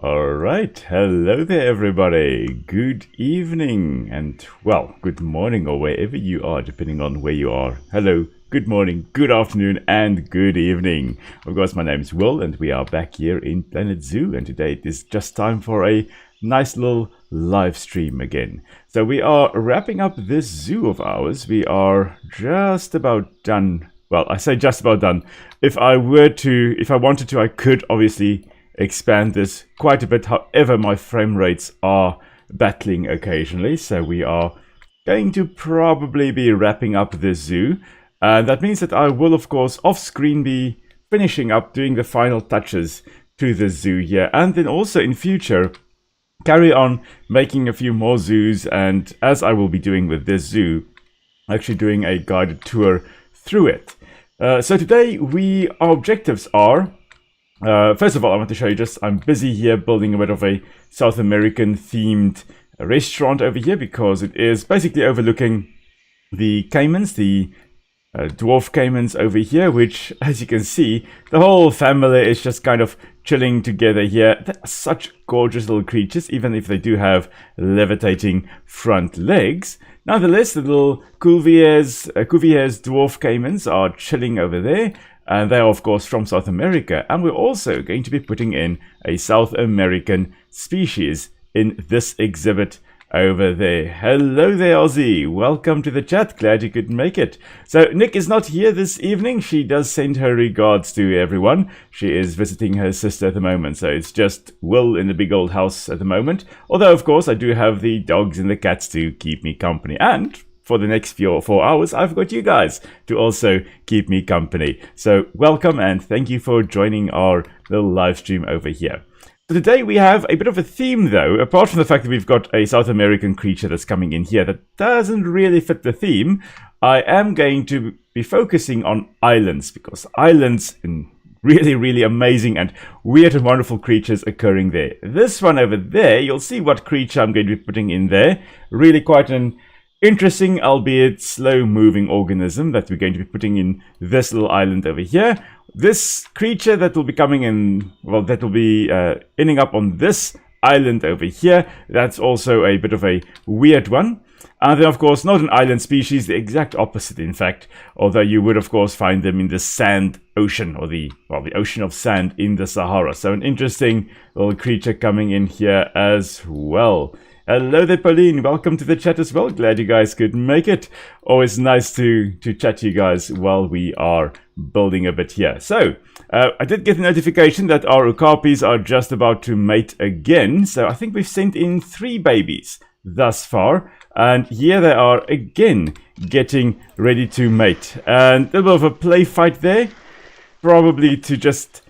Alright, hello there everybody. Good evening and, well, good morning or wherever you are, depending on where you are. Hello, good morning, good afternoon and good evening. Of course, my name is Will and we are back here in Planet Zoo, and today it is just time for a nice little live stream again. So we are wrapping up this zoo of ours. We are just about done. Well, I say just about done. If I wanted to, I could obviously expand this quite a bit. However, my frame rates are battling occasionally, so we are going to probably be wrapping up this zoo. And that means that I will, of course, off screen be finishing up doing the final touches to the zoo here, and then also in future carry on making a few more zoos, and as I will be doing with this zoo, actually doing a guided tour through it. So today our objectives are, first of all, I want to show you I'm busy here building a bit of a South American themed restaurant over here, because it is basically overlooking the caimans, the dwarf caimans over here, which, as you can see, the whole family is just kind of chilling together here. They're such gorgeous little creatures, even if they do have levitating front legs. Nonetheless, the little Cuvier's dwarf caimans are chilling over there. And they are, of course, from South America. And we're also going to be putting in a South American species in this exhibit over there. Hello there, Ozzy. Welcome to the chat. Glad you could make it. So Nick is not here this evening. She does send her regards to everyone. She is visiting her sister at the moment. So it's just Will in the big old house at the moment. Although, of course, I do have the dogs and the cats to keep me company. And for the next 4 hours, I've got you guys to also keep me company. So welcome and thank you for joining our little live stream over here. So today we have a bit of a theme though, apart from the fact that we've got a South American creature that's coming in here that doesn't really fit the theme. I am going to be focusing on islands, because islands in really amazing and weird and wonderful creatures occurring there. This one over there, you'll see what creature I'm going to be putting in there. Really quite an interesting, albeit slow-moving organism that we're going to be putting in this little island over here. This creature that will be coming in, well, that will be ending up on this island over here. That's also a bit of a weird one. And then, of course, not an island species, the exact opposite, in fact. Although you would, of course, find them in the sand ocean, or the ocean of sand in the Sahara. So an interesting little creature coming in here as well. Hello there, Pauline. Welcome to the chat as well. Glad you guys could make it. Always nice to chat to you guys while we are building a bit here. So, I did get a notification that our okapis are just about to mate again. So, I think we've sent in 3 babies thus far. And here they are again getting ready to mate. And a little bit of a play fight there. Probably to just...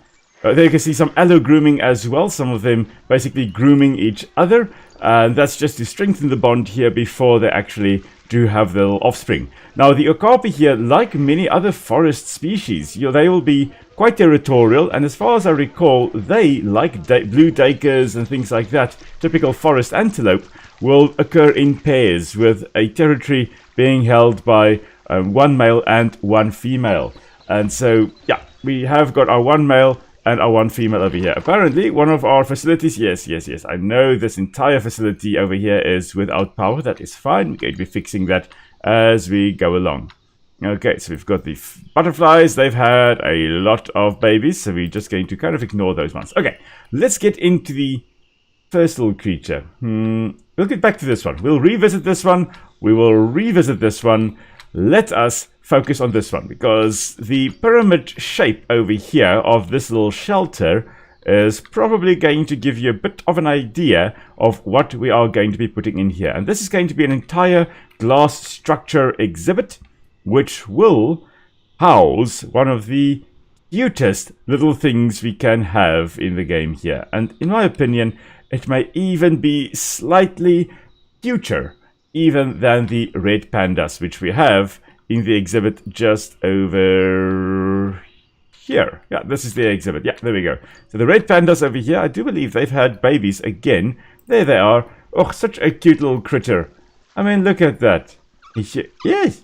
there you can see some allo grooming as well. Some of them basically grooming each other. And that's just to strengthen the bond here before they actually do have their offspring. Now, the okapi here, like many other forest species, they will be quite territorial. And as far as I recall, they, like blue duikers and things like that, typical forest antelope, will occur in pairs, with a territory being held by 1 male and 1 female. And so, yeah, we have got our 1 male and our 1 female over here. Apparently, one of our facilities... Yes. I know this entire facility over here is without power. That is fine. We're going to be fixing that as we go along. Okay, so we've got the butterflies. They've had a lot of babies, so we're just going to kind of ignore those ones. Okay, let's get into the first little creature. We'll get back to this one. We'll revisit this one. We will revisit this one. Let us focus on this one, because the pyramid shape over here of this little shelter is probably going to give you a bit of an idea of what we are going to be putting in here. And this is going to be an entire glass structure exhibit, which will house one of the cutest little things we can have in the game here. And in my opinion, it may even be slightly cuter even than the red pandas, which we have in the exhibit just over here. Yeah, this is the exhibit. Yeah, there we go. So the red pandas over here, I do believe they've had babies again. There they are. Oh, such a cute little critter. I mean, look at that. Yes,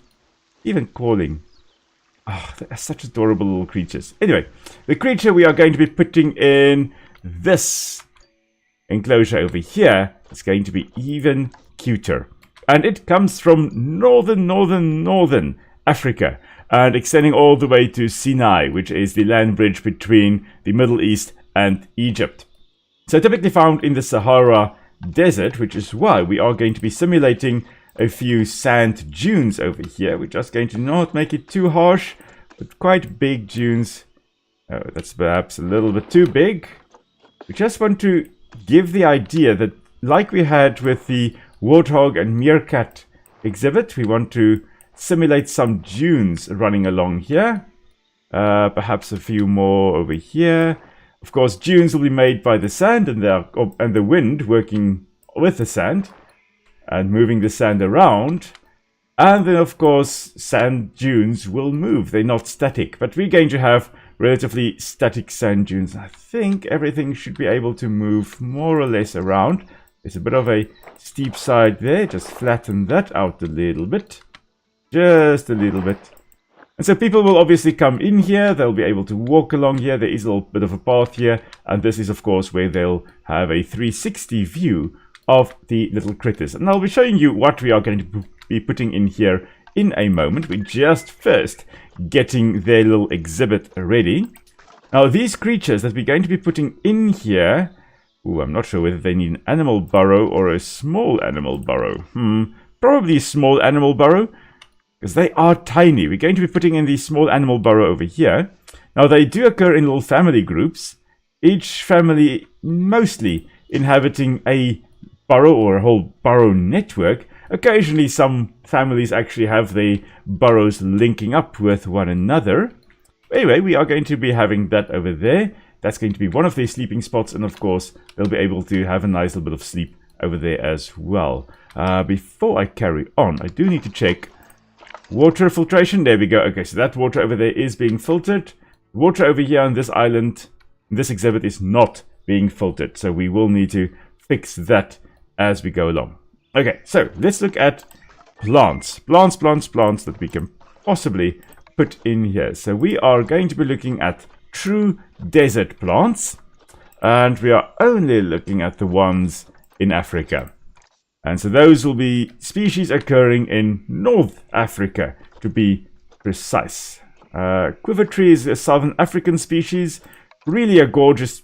even calling. Oh, they are such adorable little creatures. Anyway, the creature we are going to be putting in this enclosure over here is going to be even cuter. And it comes from northern Africa and extending all the way to Sinai, which is the land bridge between the Middle East and Egypt. So typically found in the Sahara Desert, which is why we are going to be simulating a few sand dunes over here. We're just going to not make it too harsh, but quite big dunes. Oh, that's perhaps a little bit too big. We just want to give the idea that, like we had with the warthog and meerkat exhibit, we want to simulate some dunes running along here. Perhaps a few more over here. Of course, dunes will be made by the sand and the wind working with the sand and moving the sand around. And then, of course, sand dunes will move. They're not static, but we're going to have relatively static sand dunes. I think everything should be able to move more or less around. There's a bit of a steep side there. Just flatten that out a little bit. Just a little bit. And so people will obviously come in here. They'll be able to walk along here. There is a little bit of a path here. And this is, of course, where they'll have a 360 view of the little critters. And I'll be showing you what we are going to be putting in here in a moment. We're just first getting their little exhibit ready. Now, these creatures that we're going to be putting in here... Ooh, I'm not sure whether they need an animal burrow or a small animal burrow. Probably a small animal burrow, because they are tiny. We're going to be putting in the small animal burrow over here. Now, they do occur in little family groups, each family mostly inhabiting a burrow or a whole burrow network. Occasionally, some families actually have the burrows linking up with one another. Anyway, we are going to be having that over there. That's going to be one of their sleeping spots, and of course, they'll be able to have a nice little bit of sleep over there as well. Before I carry on, I do need to check water filtration. There we go. Okay, so that water over there is being filtered. Water over here on this island, this exhibit, is not being filtered, so we will need to fix that as we go along. Okay, so let's look at plants that we can possibly put in here. So we are going to be looking at true desert plants, and we are only looking at the ones in Africa. And so those will be species occurring in North Africa, to be precise. Quiver tree is a Southern African species, really a gorgeous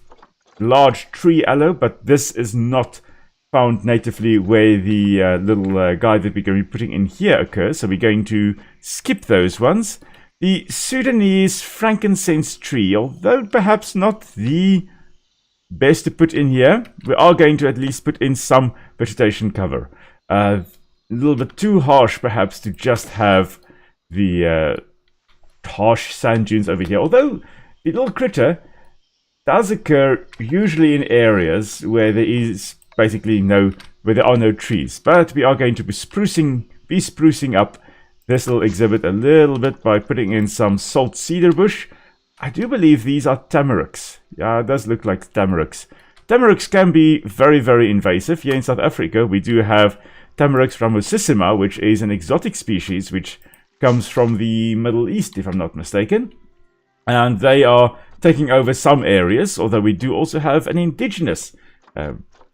large tree aloe, but this is not found natively where the little guy that we're going to be putting in here occurs, so we're going to skip those ones. The Sudanese frankincense tree, although perhaps not the best to put in here, we are going to at least put in some vegetation cover. A little bit too harsh perhaps to just have the harsh sand dunes over here, although the little critter does occur usually in areas where there is basically where there are no trees. But we are going to be sprucing up this little exhibit a little bit by putting in some salt cedar bush. I do believe these are tamaracks. Yeah, it does look like tamaracks. Tamaracks can be very, very invasive. Here in South Africa, we do have Tamaracks ramosissima, which is an exotic species which comes from the Middle East, if I'm not mistaken. And they are taking over some areas, although we do also have an indigenous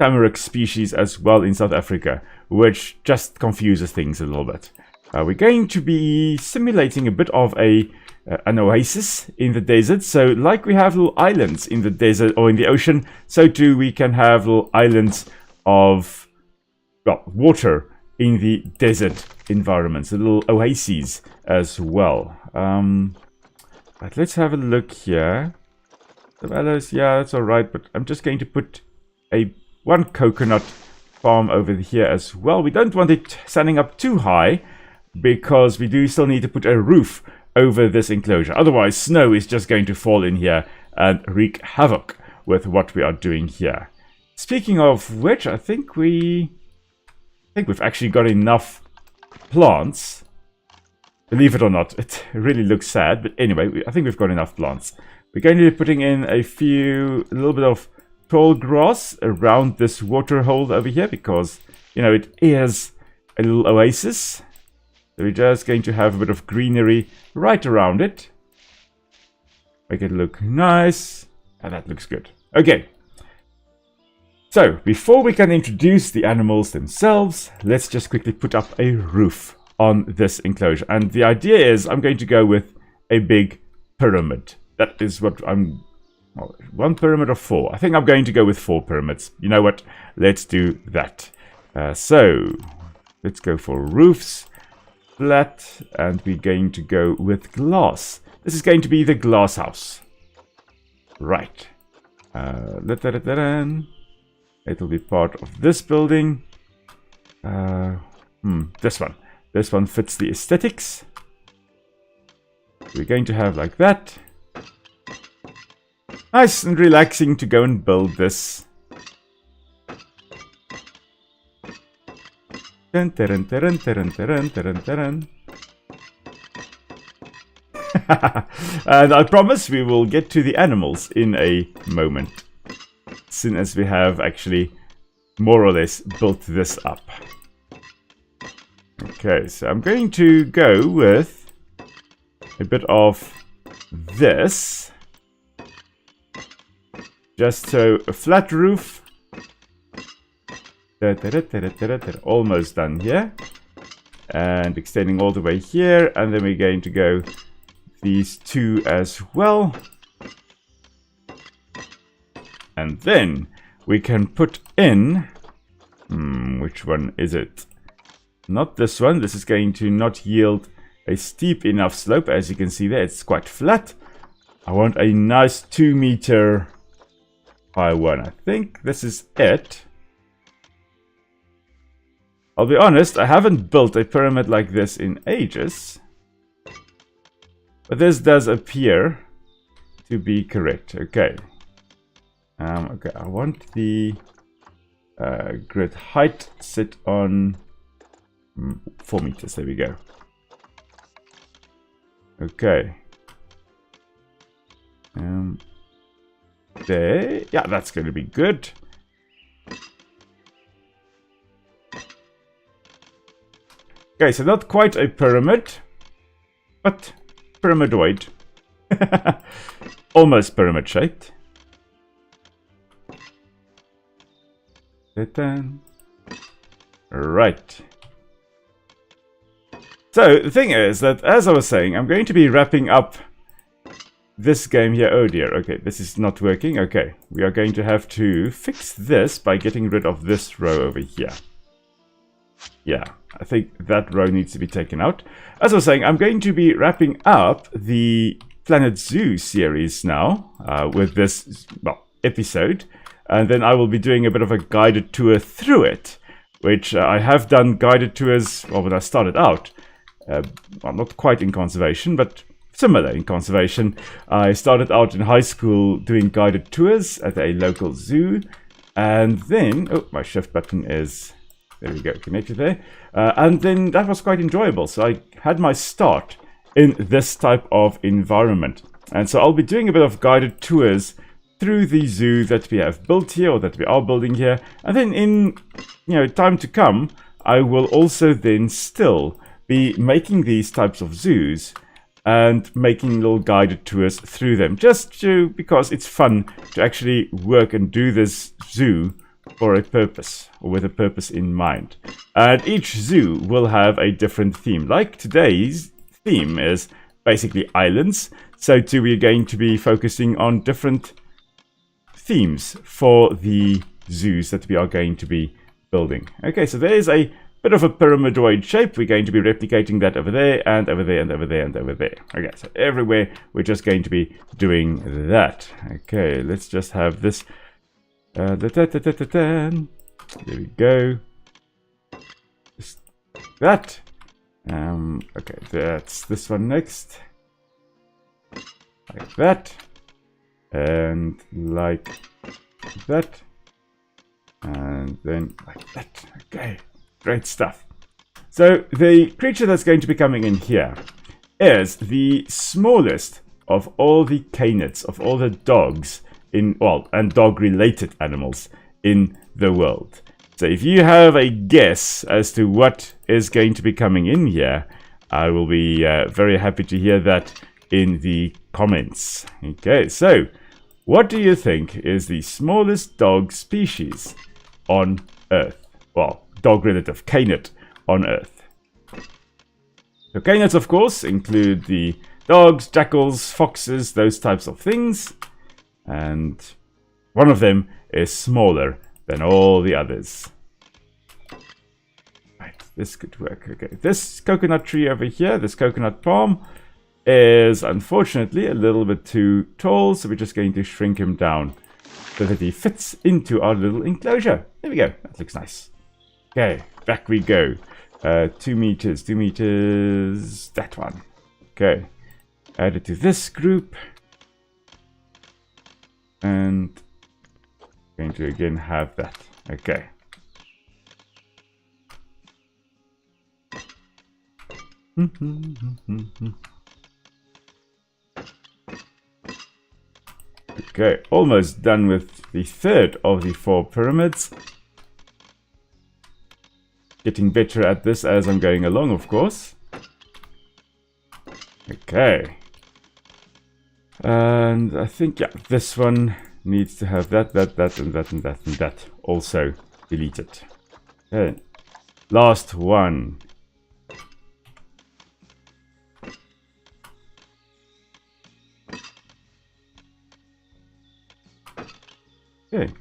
tamarack species as well in South Africa, which just confuses things a little bit. We're going to be simulating a bit of an oasis in the desert. So like we have little islands in the desert or in the ocean, so too we can have little islands of water in the desert environments, little oases as well. But let's have a look here. The aloes, yeah, that's all right, but I'm just going to put one coconut farm over here as well. We don't want it standing up too high, because we do still need to put a roof over this enclosure. Otherwise, snow is just going to fall in here and wreak havoc with what we are doing here. Speaking of which, I think we've actually got enough plants. Believe it or not, it really looks sad, but anyway, I think we've got enough plants. We're going to be putting in a little bit of tall grass around this water hole over here, because, it is a little oasis. So we're just going to have a bit of greenery right around it. Make it look nice. And that looks good. Okay. So, before we can introduce the animals themselves, let's just quickly put up a roof on this enclosure. And the idea is I'm going to go with a big pyramid. That is what I'm... Well, 1 pyramid or 4? I think I'm going to go with 4 pyramids. You know what? Let's do that. So, let's go for roofs. Flat. And we're going to go with glass. This is going to be the glass house. Right. It'll be part of this building. This one. This one fits the aesthetics. We're going to have like that. Nice and relaxing to go and build this. And I promise we will get to the animals in a moment. As soon as we have actually more or less built this up. Okay, so I'm going to go with a bit of this. Just so a flat roof. Almost done here. And extending all the way here. And then we're going to go these 2 as well. And then we can put in... which one is it? Not this one. This is going to not yield a steep enough slope. As you can see there, it's quite flat. I want a nice 2-meter high one. I think this is it. I'll be honest, I haven't built a pyramid like this in ages. But this does appear to be correct. Okay. Okay, I want the grid height set on 4 meters. There we go. Okay. There. Yeah, that's going to be good. Okay, so not quite a pyramid, but pyramidoid. Almost pyramid shaped. Right. So the thing is that, as I was saying, I'm going to be wrapping up this game here. Oh dear, okay, this is not working. Okay, we are going to have to fix this by getting rid of this row over here. Yeah, I think that row needs to be taken out. As I was saying, I'm going to be wrapping up the Planet Zoo series now with this episode. And then I will be doing a bit of a guided tour through it, which I have done guided tours, well, when I started out. Well, not quite in conservation, but similar in conservation. I started out in high school doing guided tours at a local zoo. And then, oh, my shift button is, there we go, connected there. And then that was quite enjoyable. So I had my start in this type of environment. And so I'll be doing a bit of guided tours through the zoo that we have built here, or that we are building here. And then in time to come, I will also then still be making these types of zoos and making little guided tours through them, just because it's fun to actually work and do this zoo for a purpose, or with a purpose in mind. And each zoo will have a different theme. Like today's theme is basically islands, so too we're going to be focusing on different themes for the zoos that we are going to be building. Okay, so there is a bit of a pyramidoid shape. We're going to be replicating that over there, and over there, and over there, and over there. Okay, so everywhere we're just going to be doing that. Okay, let's just have this. There we go. Just that. Okay, that's this one next. Like that. And like that. And then like that. Okay, great stuff. So the creature that's going to be coming in here is the smallest of all the canids, of all the dogs in, well, and dog-related animals in the world. So if you have a guess as to what is going to be coming in here, I will be very happy to hear that in the comments. Okay, so what do you think is the smallest dog species on Earth? Well, dog relative, canid on Earth. So canids, of course, include the dogs, jackals, foxes, those types of things. And one of them is smaller than all the others. Right, this could work. Okay, this coconut tree over here, this coconut palm, is unfortunately a little bit too tall, so we're just going to shrink him down so that he fits into our little enclosure. There we go. That looks nice. Okay, back we go. 2 meters, 2 meters, that one. Okay, add it to this group. And going to again have that. Okay. Okay, almost done with the third of the 4 pyramids. Getting better at this as I'm going along, of course. Okay. And I think, yeah, this one needs to have that, and that, and that also deleted. Okay. Last one. Okay.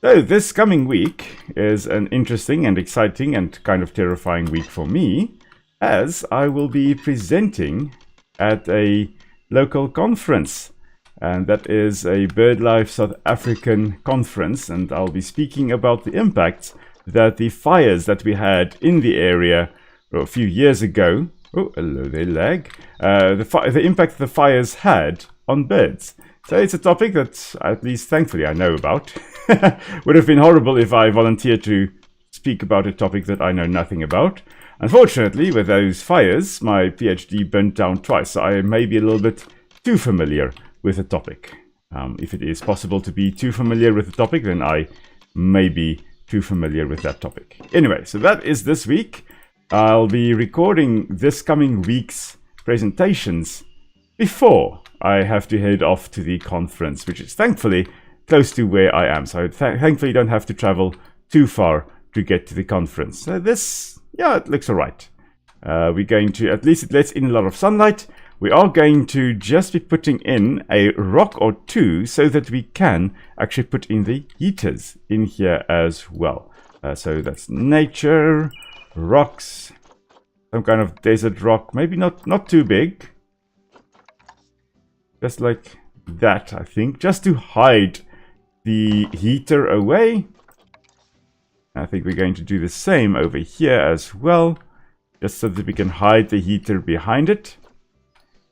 So this coming week is an interesting and exciting and kind of terrifying week for me, as I will be presenting at a local conference, and that is a BirdLife South African conference, and I'll be speaking about the impacts that the fires that we had in the area a few years ago, oh hello there lag, the impact the fires had on birds. So it's a topic that, at least thankfully, I know about. Would have been horrible if I volunteered to speak about a topic that I know nothing about. Unfortunately, with those fires, my PhD burnt down twice, so I may be a little bit too familiar with the topic. If it is possible to be too familiar with the topic, then I may be too familiar with that topic. Anyway, so that is this week. I'll be recording this coming week's presentations before I have to head off to the conference, which is thankfully close to where I am. So I thankfully don't have to travel too far to get to the conference. So this, yeah, it looks alright. We're going to, at least it lets in a lot of sunlight. We are going to just be putting in a rock or two so that we can actually put in the heaters in here as well. So that's nature, rocks, some kind of desert rock, maybe not too big. Just like that, I think, just to hide the heater away. I think we're going to do the same over here as well, just so that we can hide the heater behind it.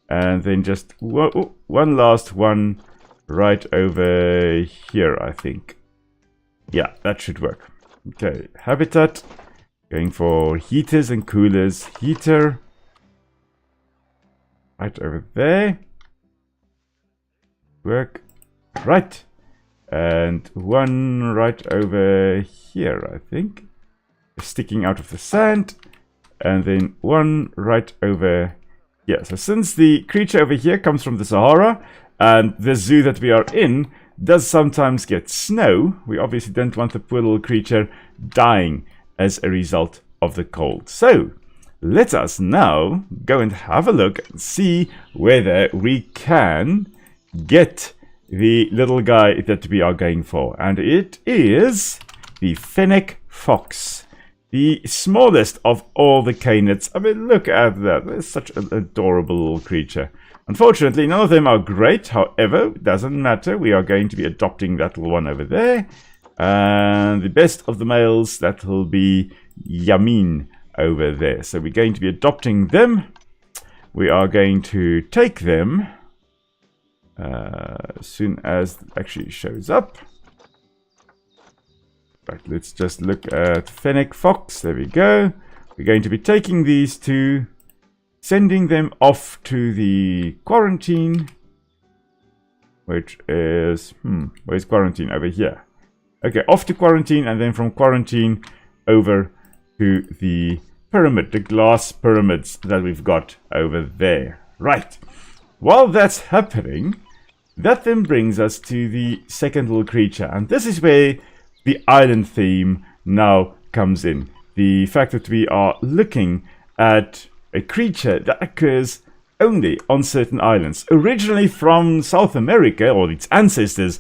And then just one last one right over here, I think. Yeah, that should work. Okay, habitat, going for heaters and coolers. Heater right over there. Work. Right. And one right over here, I think. Sticking out of the sand. And then one right over here. So since the creature over here comes from the Sahara, and the zoo that we are in does sometimes get snow, we obviously don't want the poor little creature dying as a result of the cold. So let us now go and have a look and see whether we can get the little guy that we are going for. And it is the fennec fox, the smallest of all the canids. I mean, look at that. It's such an adorable little creature. Unfortunately, none of them are great. However, it doesn't matter. We are going to be adopting that little one over there. And the best of the males, that will be Yamin over there. So we're going to be adopting them. We are going to take them as soon as it actually shows up. Right, let's just look at fennec fox. There we go. We're going to be taking these two, sending them off to the quarantine, which is where's quarantine? Over here. Okay, off to quarantine, and then from quarantine over to the pyramid, the glass pyramids that we've got over there. Right. While that's happening, that then brings us to the second little creature, and this is where the island theme now comes in. The fact that we are looking at a creature that occurs only on certain islands. Originally from South America, or its ancestors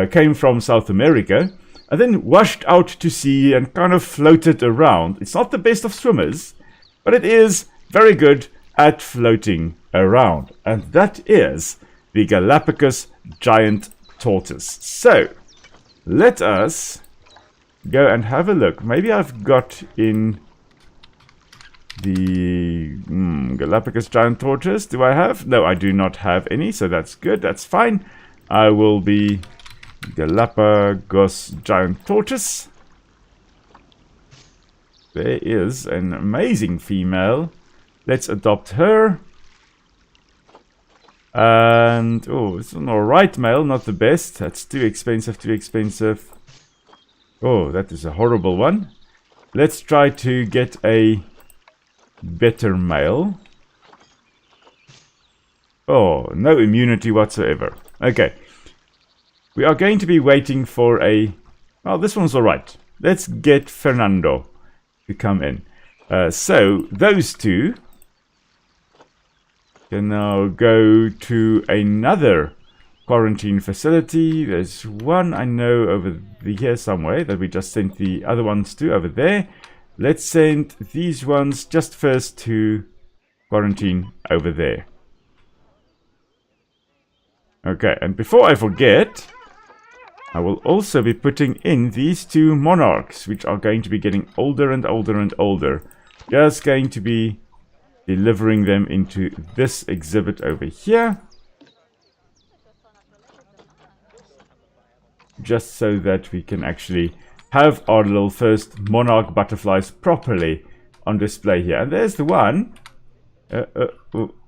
came from South America, and then washed out to sea and kind of floated around. It's not the best of swimmers, but it is very good at floating around. And that is the Galapagos giant tortoise. So, let us go and have a look. Maybe I've got in the Galapagos giant tortoise. Do I have? No, I do not have any, so that's good. That's fine. I will be Galapagos giant tortoise. There is an amazing female. Let's adopt her. And oh, it's an alright male, not the best. That's too expensive, too expensive. Oh, that is a horrible one. Let's try to get a better male. Oh, no immunity whatsoever. Okay. We are going to be waiting for a... Well, this one's alright. Let's get Fernando to come in. So, those two can now go to another quarantine facility. There's one I know over here somewhere that we just sent the other ones to over there. Let's send these ones just first to quarantine over there. Okay, and before I forget, I will also be putting in these two monarchs, which are going to be getting older and older and older. Just going to be delivering them into this exhibit over here. Just so that we can actually have our little first monarch butterflies properly on display here. And there's the one.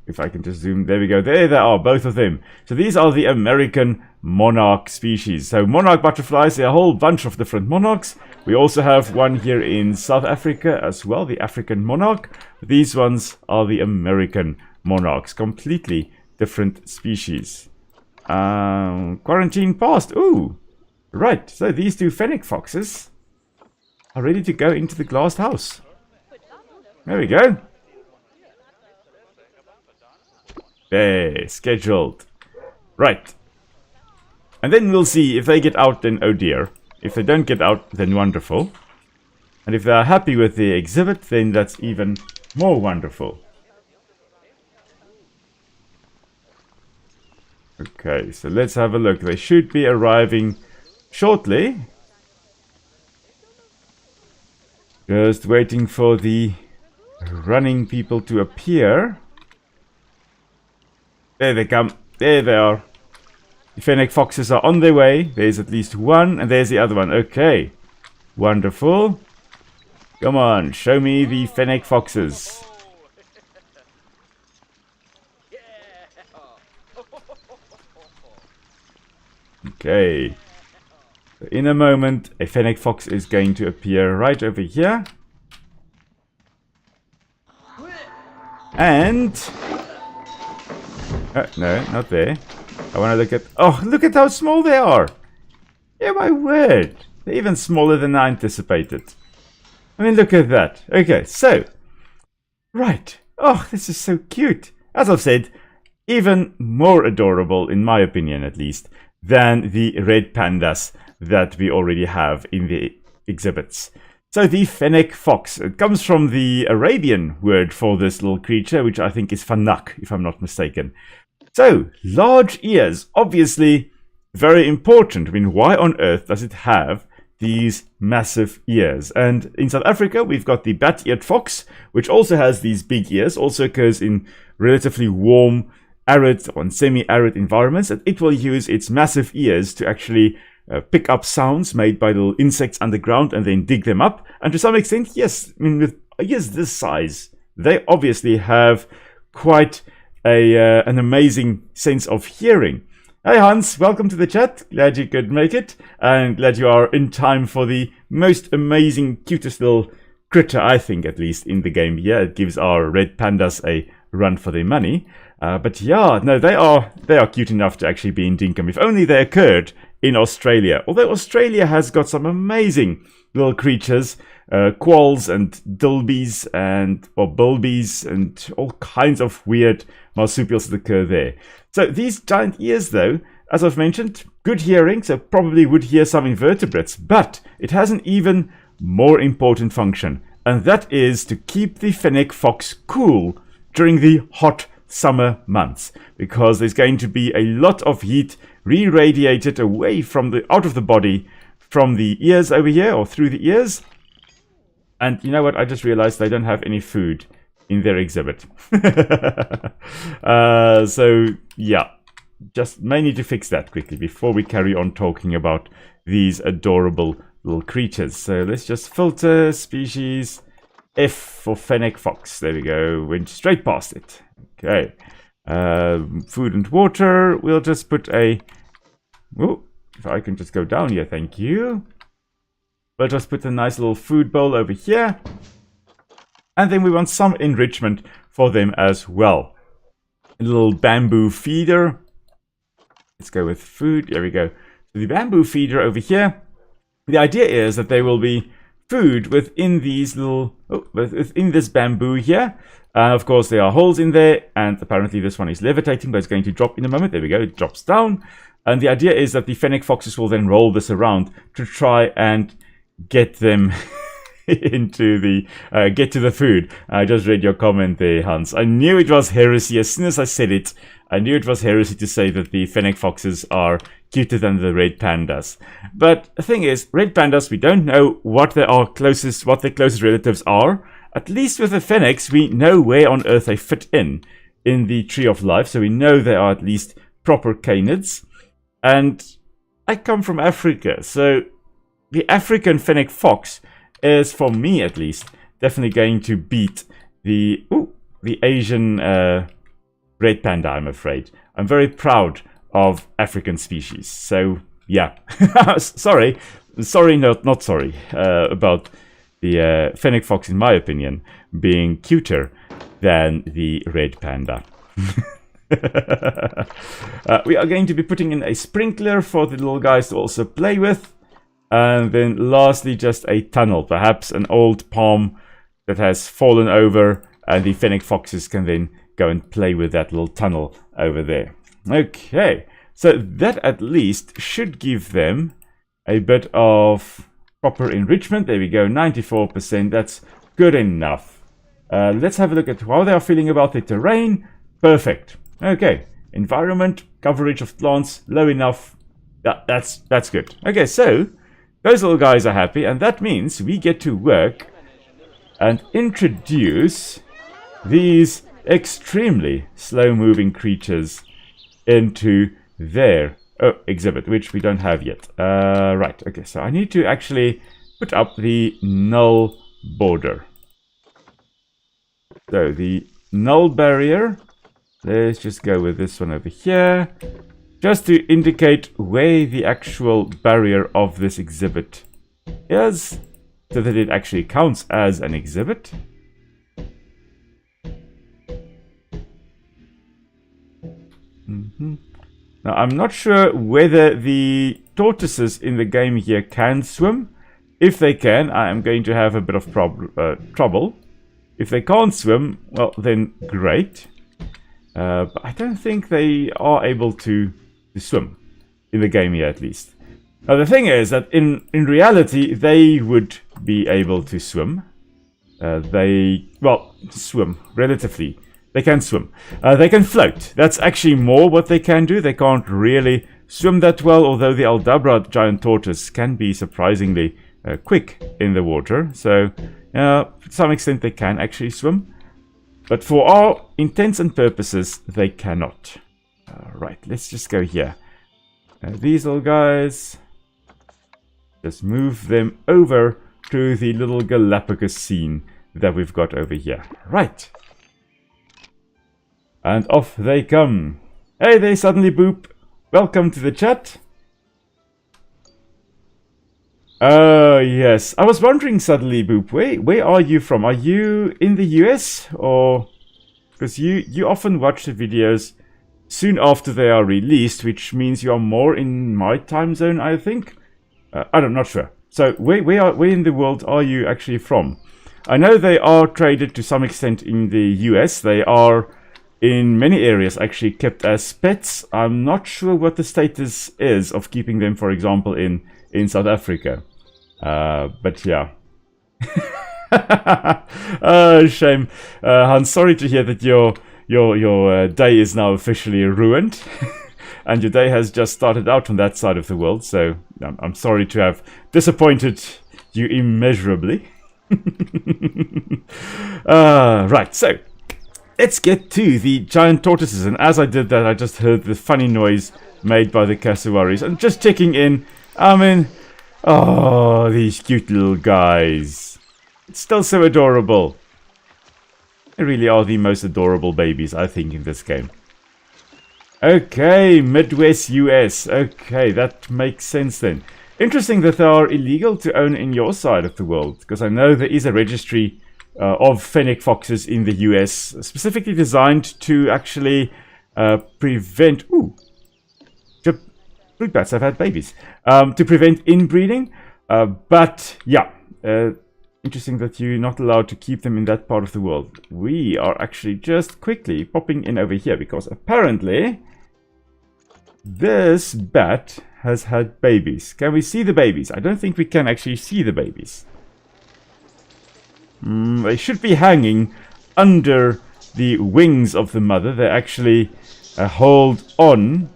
If I can just zoom, there we go. There they are, both of them. So these are the American monarch species. So monarch butterflies, there are a whole bunch of different monarchs. We also have one here in South Africa as well, the African monarch. These ones are the American monarchs, completely different species. Quarantine passed. Ooh, right. So these two fennec foxes are ready to go into the glassed house. There we go. There, scheduled. Right. And then we'll see if they get out, then oh dear. If they don't get out, then wonderful. And if they're happy with the exhibit, then that's even more wonderful. Okay, so let's have a look. They should be arriving shortly. Just waiting for the running people to appear. There they come. There they are. The fennec foxes are on their way. There's at least one, and there's the other one. Okay. Wonderful. Come on, show me the fennec foxes. Okay. In a moment, a fennec fox is going to appear right over here. And... no, not there. I want to look at... Oh, look at how small they are. Yeah, my word. They're even smaller than I anticipated. I mean, look at that. Okay, so... Right. Oh, this is so cute. As I've said, even more adorable, in my opinion at least, than the red pandas that we already have in the exhibits. So the fennec fox, it comes from the Arabian word for this little creature, which I think is fanak, if I'm not mistaken. So, large ears, obviously very important. I mean, why on earth does it have these massive ears? And in South Africa, we've got the bat-eared fox, which also has these big ears, also occurs in relatively warm, arid or semi-arid environments, and it will use its massive ears to actually pick up sounds made by little insects underground and then dig them up. And to some extent, yes, I mean, with ears this size, they obviously have quite an amazing sense of hearing. Hey Hans, welcome to the chat. Glad you could make it, and glad you are in time for the most amazing, cutest little critter, I think, at least, in the game here. It gives our red pandas a run for their money. But yeah, no, they are cute enough to actually be in Dinkum. If only they occurred in Australia. Although Australia has got some amazing little creatures, quolls and dilbies or bulbies and all kinds of weird marsupials that occur there. So these giant ears, though, as I've mentioned, good hearing, so probably would hear some invertebrates, but it has an even more important function, and that is to keep the fennec fox cool during the hot summer months, because there's going to be a lot of heat re-radiated away from out of the body from the ears over here, or through the ears. And you know what? I just realized they don't have any food in their exhibit. So yeah, just may need to fix that quickly before we carry on talking about these adorable little creatures. So let's just filter species F for fennec fox. There we go. Went straight past it. Okay. Food and water. We'll just put a... Oh, if I can just go down here, thank you. We'll just put a nice little food bowl over here. And then we want some enrichment for them as well. A little bamboo feeder. Let's go with food. There we go. So the bamboo feeder over here. The idea is that there will be food within these little... Oh, within this bamboo here. Of course, there are holes in there. And apparently this one is levitating, but it's going to drop in a moment. There we go. It drops down. And the idea is that the fennec foxes will then roll this around to try and get them into the get to the food. I just read your comment there, Hans. I knew it was heresy as soon as I said it. I knew it was heresy to say that the fennec foxes are cuter than the red pandas. But the thing is, red pandas, we don't know what their closest relatives are. At least with the fennecs, we know where on earth they fit in the tree of life. So we know they are at least proper canids. And I come from Africa, so the African fennec fox is, for me at least, definitely going to beat the Asian red panda, I'm afraid. I'm very proud of African species. So, yeah. sorry, not sorry, about the fennec fox, in my opinion, being cuter than the red panda. We are going to be putting in a sprinkler for the little guys to also play with. And then lastly, just a tunnel, perhaps an old palm that has fallen over, and the fennec foxes can then go and play with that little tunnel over there. Okay, so that at least should give them a bit of proper enrichment. There we go, 94%, that's good enough. Let's have a look at how they are feeling about the terrain. Perfect. Okay, environment, coverage of plants, low enough. Yeah, that's good. Okay, so those little guys are happy, and that means we get to work and introduce these extremely slow-moving creatures into their exhibit, which we don't have yet. Right, okay, so I need to actually put up the null border. So the null barrier, let's just go with this one over here, just to indicate where the actual barrier of this exhibit is, so that it actually counts as an exhibit. Now, I'm not sure whether the tortoises in the game here can swim. If they can, I am going to have a bit of trouble. If they can't swim, well, then great. But I don't think they are able to swim in the game here, at least. Now, the thing is that in reality, they would be able to swim. Swim relatively. They can swim. They can float. That's actually more what they can do. They can't really swim that well, although the Aldabra giant tortoise can be surprisingly quick in the water. So, to some extent, they can actually swim. But for our intents and purposes, they cannot. Right, let's just go here. These little guys, just move them over to the little Galapagos scene that we've got over here. Right. And off they come. Hey there, Suddenly Boop. Welcome to the chat. Oh, yes. I was wondering, Suddenly Boop, where are you from? Are you in the US or Because you often watch the videos soon after they are released, which means you are more in my time zone, I think. I'm not sure. So where in the world are you actually from? I know they are traded to some extent in the US. They are in many areas actually kept as pets. I'm not sure what the status is of keeping them, for example, in South Africa. But yeah. Shame. Hans, sorry to hear that your day is now officially ruined. And your day has just started out on that side of the world, so I'm sorry to have disappointed you immeasurably. Right, so let's get to the giant tortoises. And as I did that, I just heard the funny noise made by the cassowaries. And just checking in, I mean, oh, these cute little guys. It's still so adorable. They really are the most adorable babies, I think, in this game. Okay, Midwest US. Okay, that makes sense then. Interesting that they are illegal to own in your side of the world, because I know there is a registry of fennec foxes in the US, specifically designed to actually prevent... Ooh, fruit bats have had babies. To prevent inbreeding. But, yeah, interesting that you're not allowed to keep them in that part of the world. We are actually just quickly popping in over here, because apparently... this bat has had babies. Can we see the babies? I don't think we can actually see the babies. They should be hanging under the wings of the mother. They actually hold on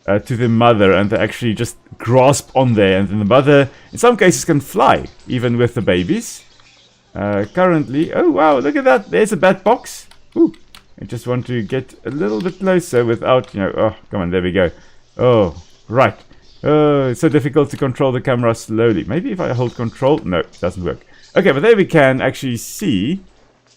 to the mother, and they actually just grasp on there. And then the mother, in some cases, can fly, even with the babies. Currently... oh, wow, look at that. There's a bat box. Ooh. I just want to get a little bit closer without, oh, come on, there we go. Oh, right. Oh, it's so difficult to control the camera slowly. Maybe if I hold control... no, it doesn't work. Okay, but there we can actually see...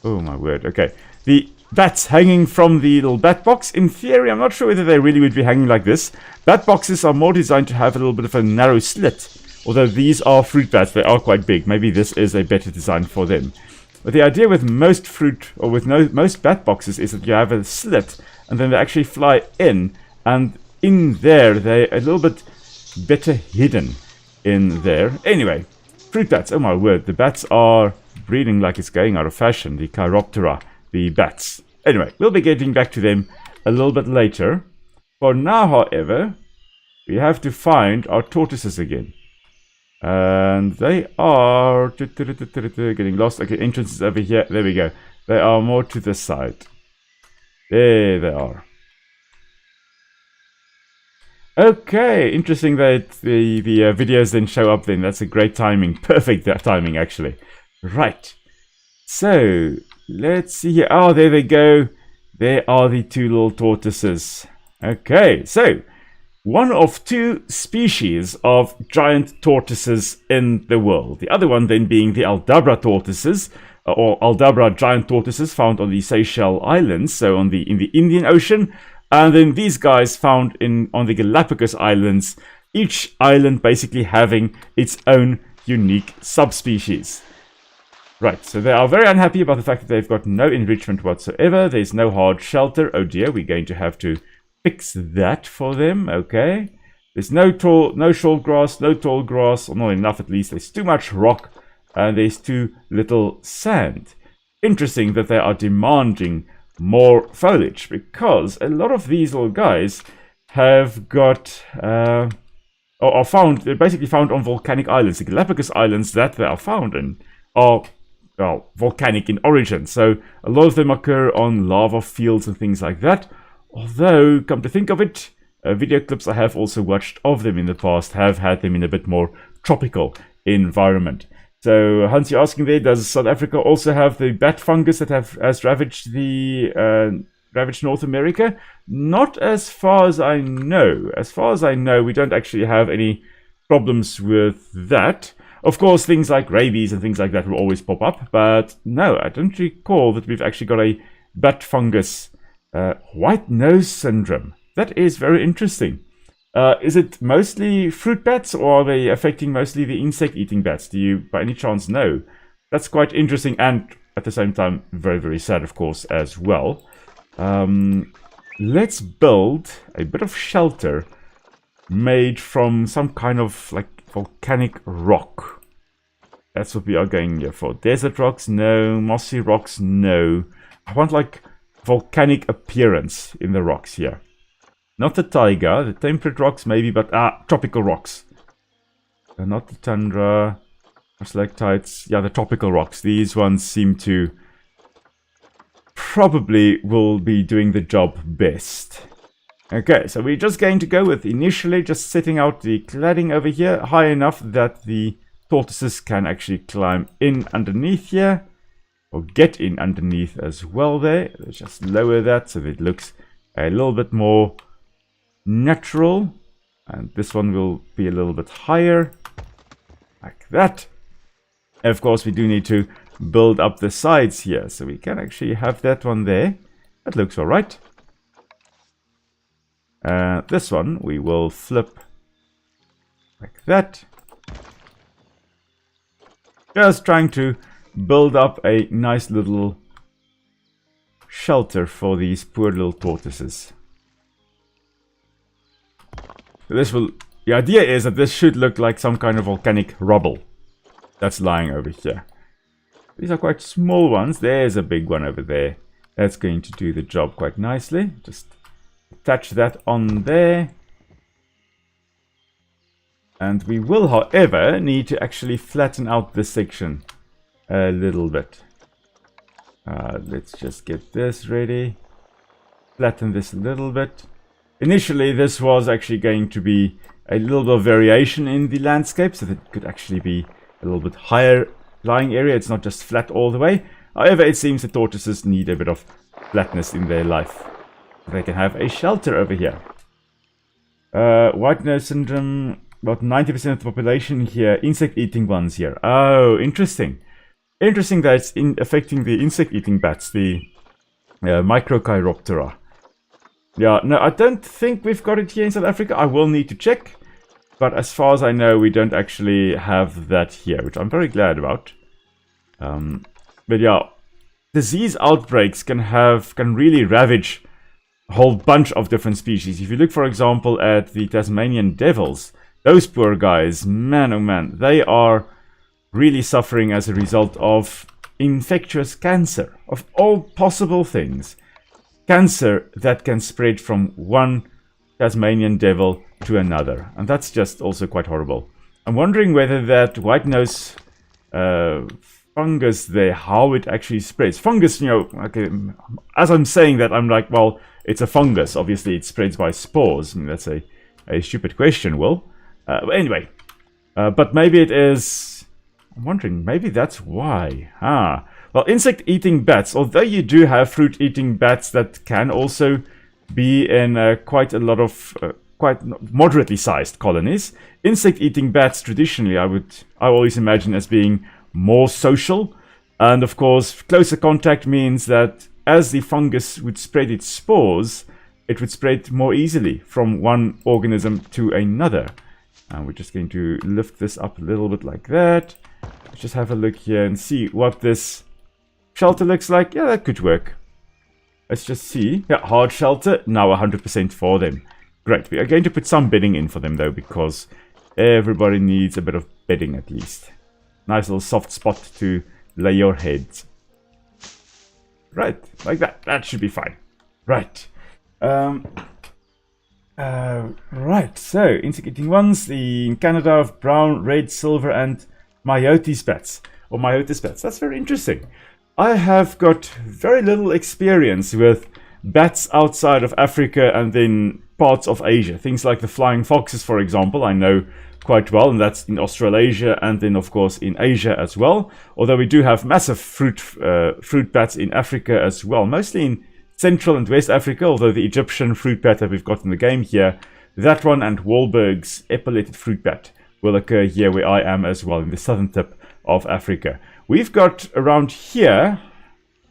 oh, my word, okay. The bats hanging from the little bat box. In theory, I'm not sure whether they really would be hanging like this. Bat boxes are more designed to have a little bit of a narrow slit. Although these are fruit bats, they are quite big. Maybe this is a better design for them. But the idea with most fruit, or with most bat boxes, is that you have a slit, and then they actually fly in, and in there, they're a little bit better hidden in there. Anyway, fruit bats, oh my word, the bats are breeding like it's going out of fashion, the Chiroptera, the bats. Anyway, we'll be getting back to them a little bit later. For now, however, we have to find our tortoises again. And they are getting lost. Okay, entrance is over here. There we go. They are more to the side. There they are. Okay, interesting that the videos then show up then. That's a great timing. Perfect timing, actually. Right. So, let's see here. Oh, there they go. There are the two little tortoises. Okay, so... one of two species of giant tortoises in the world. The other one then being the Aldabra tortoises, or Aldabra giant tortoises found on the Seychelles Islands, so in the Indian Ocean. And then these guys found on the Galapagos Islands, each island basically having its own unique subspecies. Right, so they are very unhappy about the fact that they've got no enrichment whatsoever. There's no hard shelter. Oh dear, we're going to have to fix that for them. Okay, there's no short grass, no tall grass, or not enough at least. There's too much rock, and there's too little sand. Interesting that they are demanding more foliage, because a lot of these little guys have got or are found. They're basically found on volcanic islands. The Galapagos Islands that they are found in are, well, volcanic in origin, so a lot of them occur on lava fields and things like that. Although, come to think of it, video clips I have also watched of them in the past have had them in a bit more tropical environment. So, Hans, you're asking there, does South Africa also have the bat fungus that has ravaged North America? Not as far as I know. As far as I know, we don't actually have any problems with that. Of course, things like rabies and things like that will always pop up, but no, I don't recall that we've actually got a bat fungus. White nose syndrome. That is very interesting. Is it mostly fruit bats, or are they affecting mostly the insect-eating bats? Do you, by any chance, know? That's quite interesting, and at the same time, very, very sad, of course, as well. Let's build a bit of shelter made from some kind of like volcanic rock. That's what we are going here for. Desert rocks, no. Mossy rocks, no. I want like volcanic appearance in the rocks here. Not the taiga, the temperate rocks maybe, but tropical rocks. Not the tundra, stalactites. Yeah, the tropical rocks. These ones seem to probably will be doing the job best. Okay, so we're just going to go with initially just setting out the cladding over here high enough that the tortoises can actually climb in underneath here, or get in underneath as well there. Let's just lower that so that it looks a little bit more natural. And this one will be a little bit higher, like that. And of course, we do need to build up the sides here, so we can actually have that one there. That looks all right. This one we will flip like that. Just trying to build up a nice little shelter for these poor little tortoises. This will. The idea is that this should look like some kind of volcanic rubble that's lying over here. These are quite small ones. There's a big one over there. That's going to do the job quite nicely. Just attach that on there. And we will, however, need to actually flatten out this section a little bit. Let's just get this ready. Flatten this a little bit. Initially, this was actually going to be a little bit of variation in the landscape, so that it could actually be a little bit higher lying area. It's not just flat all the way. However, it seems the tortoises need a bit of flatness in their life. They can have a shelter over here. White nose syndrome, about 90% of the population here, insect-eating ones here. Oh, interesting. Interesting that it's affecting the insect-eating bats, the Microchiroptera. Yeah, no, I don't think we've got it here in South Africa. I will need to check. But as far as I know, we don't actually have that here, which I'm very glad about. But yeah, disease outbreaks can really ravage a whole bunch of different species. If you look, for example, at the Tasmanian devils, those poor guys, man oh man, they are really suffering as a result of infectious cancer, of all possible things. Cancer that can spread from one Tasmanian devil to another, and that's just also quite horrible. I'm wondering whether that white nose fungus there, how it actually spreads. Fungus, you know, okay, as I'm saying that, I'm like, well, it's a fungus. Obviously, it spreads by spores. I mean, that's a stupid question, Will. Anyway, but maybe it is. I'm wondering, maybe that's why. Well, insect-eating bats, although you do have fruit-eating bats that can also be in quite a lot of quite moderately sized colonies. Insect-eating bats traditionally I always imagine as being more social, and of course closer contact means that as the fungus would spread its spores, it would spread more easily from one organism to another. And we're just going to lift this up a little bit like that. Let's just have a look here and see what this shelter looks like. Yeah, that could work. Let's just see. Yeah, hard shelter, now 100% for them. Great. We are going to put some bedding in for them, though, because everybody needs a bit of bedding at least. Nice little soft spot to lay your heads. Right, like that. That should be fine. Right. Right, so insect-eating ones. In Canada of brown, red, silver, and Myotis bats. Or Myotis bats. That's very interesting. I have got very little experience with bats outside of Africa and then parts of Asia. Things like the flying foxes, for example, I know quite well, and that's in Australasia and then, of course, in Asia as well. Although we do have massive fruit bats in Africa as well, mostly in Central and West Africa, although the Egyptian fruit bat that we've got in the game here, that one and Wahlberg's epauletted fruit bat will occur here where I am as well, in the southern tip of Africa. We've got around here,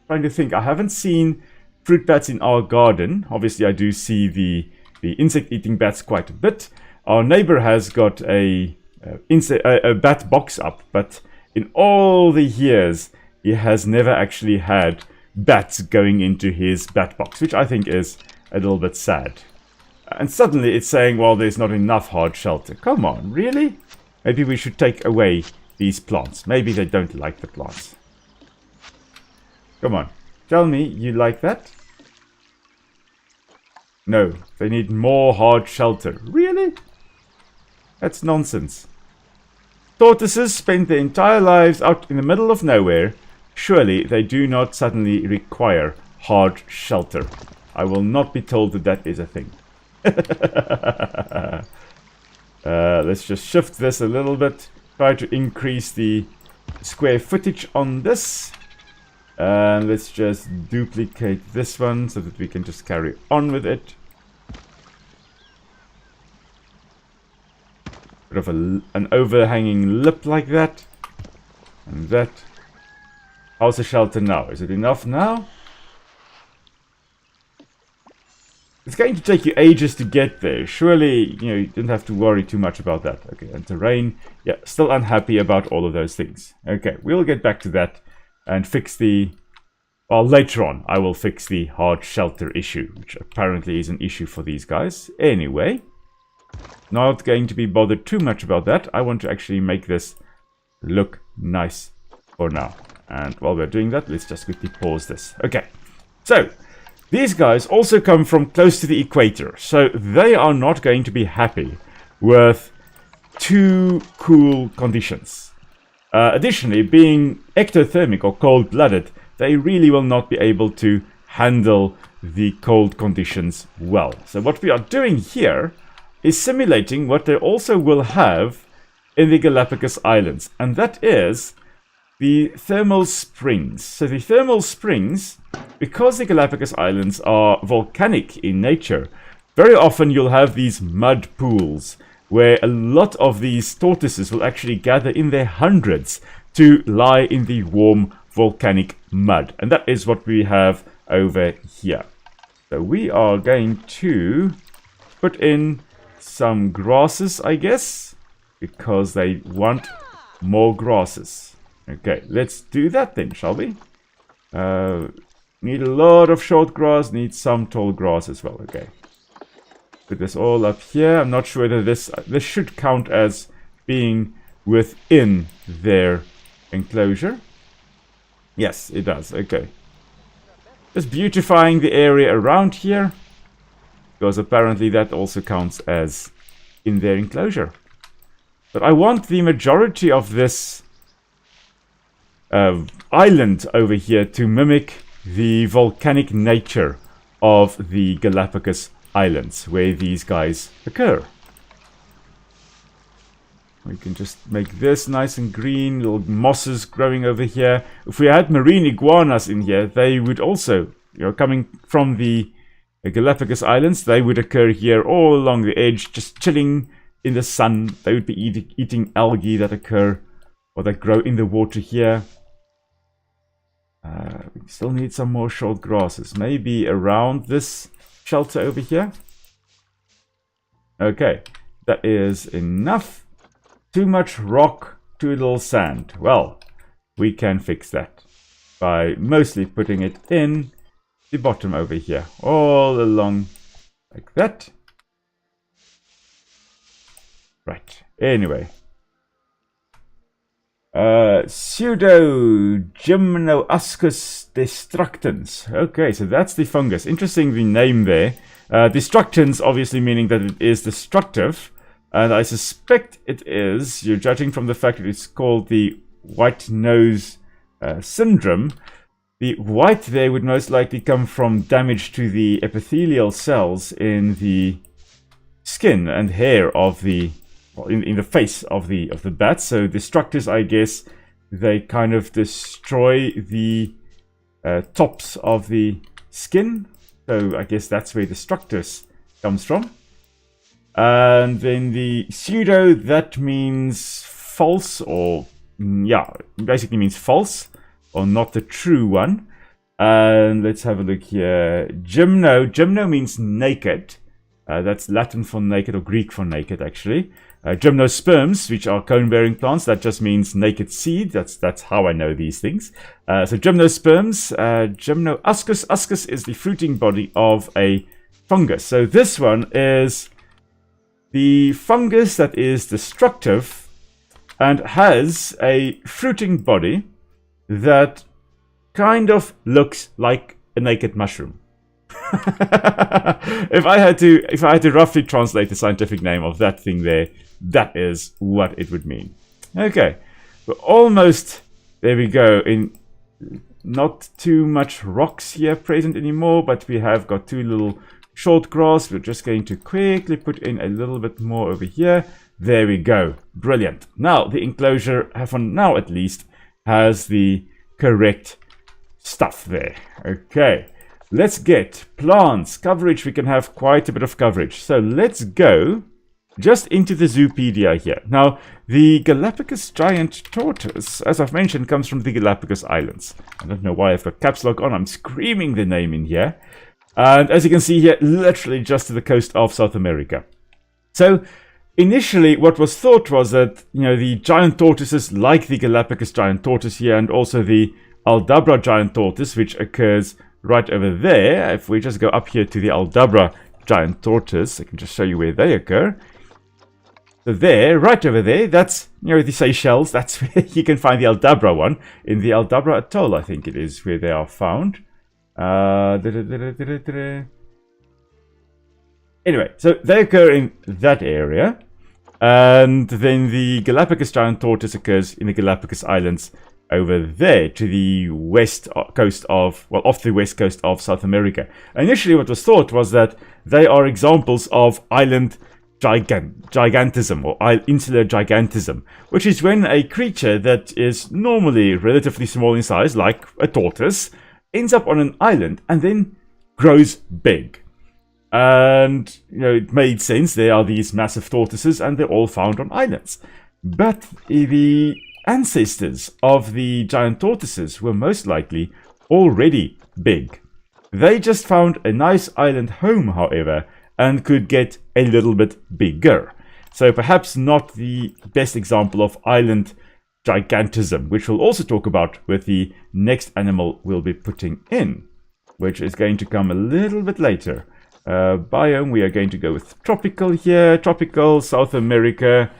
trying to think, I haven't seen fruit bats in our garden. Obviously, I do see the insect-eating bats quite a bit. Our neighbor has got a bat box up, but in all the years, he has never actually had bats going into his bat box, which I think is a little bit sad. And suddenly it's saying, well, there's not enough hard shelter. Come on, really? Maybe we should take away these plants. Maybe they don't like the plants. Come on, tell me you like that. No, they need more hard shelter. Really? That's nonsense. Tortoises spend their entire lives out in the middle of nowhere. Surely they do not suddenly require hard shelter. I will not be told that that is a thing. Let's just shift this a little bit. Try to increase the square footage on this. And let's just duplicate this one so that we can just carry on with it. Bit of an overhanging lip like that. And that. How's the shelter now? Is it enough now? It's going to take you ages to get there. Surely, you don't have to worry too much about that. Okay, and terrain. Yeah, still unhappy about all of those things. Okay, we'll get back to that and fix the... Well, later on, I will fix the hard shelter issue, which apparently is an issue for these guys. Anyway, not going to be bothered too much about that. I want to actually make this look nice for now. And while we're doing that, let's just quickly pause this. Okay, so... These guys also come from close to the equator, so they are not going to be happy with too cool conditions. Additionally, being ectothermic or cold-blooded, they really will not be able to handle the cold conditions well. So what we are doing here is simulating what they also will have in the Galapagos Islands, and that is the thermal springs. So the thermal springs, because the Galapagos Islands are volcanic in nature, very often you'll have these mud pools where a lot of these tortoises will actually gather in their hundreds to lie in the warm volcanic mud. And that is what we have over here. So we are going to put in some grasses, I guess, because they want more grasses. Okay, let's do that then, shall we? Need a lot of short grass, need some tall grass as well. Okay. Put this all up here. I'm not sure whether this should count as being within their enclosure. Yes, it does. Okay. Just beautifying the area around here, because apparently that also counts as in their enclosure. But I want the majority of this island over here to mimic the volcanic nature of the Galapagos Islands, where these guys occur. We can just make this nice and green, little mosses growing over here. If we had marine iguanas in here, they would also, coming from the Galapagos Islands, they would occur here all along the edge, just chilling in the sun. They would be eating algae that occur, or that grow in the water here. We still need some more short grasses. Maybe around this shelter over here. Okay, that is enough. Too much rock, too little sand. Well, we can fix that by mostly putting it in the bottom over here. All along like that. Right, anyway. Pseudo-Gymnoascus destructans. Okay, so that's the fungus. Interesting, the name there. Destructans obviously meaning that it is destructive. And I suspect it is, you're judging from the fact that it's called the white nose syndrome. The white there would most likely come from damage to the epithelial cells in the skin and hair of the... Well, in the face of the bat. So destructors, I guess, they kind of destroy the tops of the skin. So I guess that's where destructors comes from. And then the pseudo, that means false, or yeah, basically means false or not the true one. And let's have a look here. Gymno means naked. That's Latin for naked, or Greek for naked, actually. Gymnosperms, which are cone-bearing plants. That just means naked seed. That's how I know these things. So gymnosperms, gymnoascus. Ascus is the fruiting body of a fungus. So this one is the fungus that is destructive and has a fruiting body that kind of looks like a naked mushroom. If I had to roughly translate the scientific name of that thing there, that is what it would mean. Okay, we're almost there. We go. In not too much rocks here present anymore, but we have got two little short grass. We're just going to quickly put in a little bit more over here. There we go. Brilliant. Now the enclosure, for now at least, has the correct stuff there. Okay. Let's get plants coverage. We can have quite a bit of coverage. So let's go just into the Zoopedia here. Now, the Galapagos giant tortoise, as I've mentioned, comes from the Galapagos Islands. I don't know why I've got caps lock on. I'm screaming the name in here. And as you can see here, literally just to the coast of South America. So initially, what was thought was that, the giant tortoises, like the Galapagos giant tortoise here, and also the Aldabra giant tortoise, which occurs right over there. If we just go up here to the Aldabra giant tortoise, I can just show you where they occur. So there, right over there, that's, the Seychelles. That's where you can find the Aldabra one. In the Aldabra Atoll, I think it is, where they are found. Anyway, so they occur in that area. And then the Galapagos giant tortoise occurs in the Galapagos Islands over there to the west coast of, off the west coast of South America. Initially, what was thought was that they are examples of island gigantism or insular gigantism, which is when a creature that is normally relatively small in size, like a tortoise, ends up on an island and then grows big. And, it made sense. There are these massive tortoises and they're all found on islands. But the ancestors of the giant tortoises were most likely already big. They just found a nice island home, however, and could get a little bit bigger. So perhaps not the best example of island gigantism, which we'll also talk about with the next animal we'll be putting in, which is going to come a little bit later. Biome, we are going to go with tropical here, tropical South America.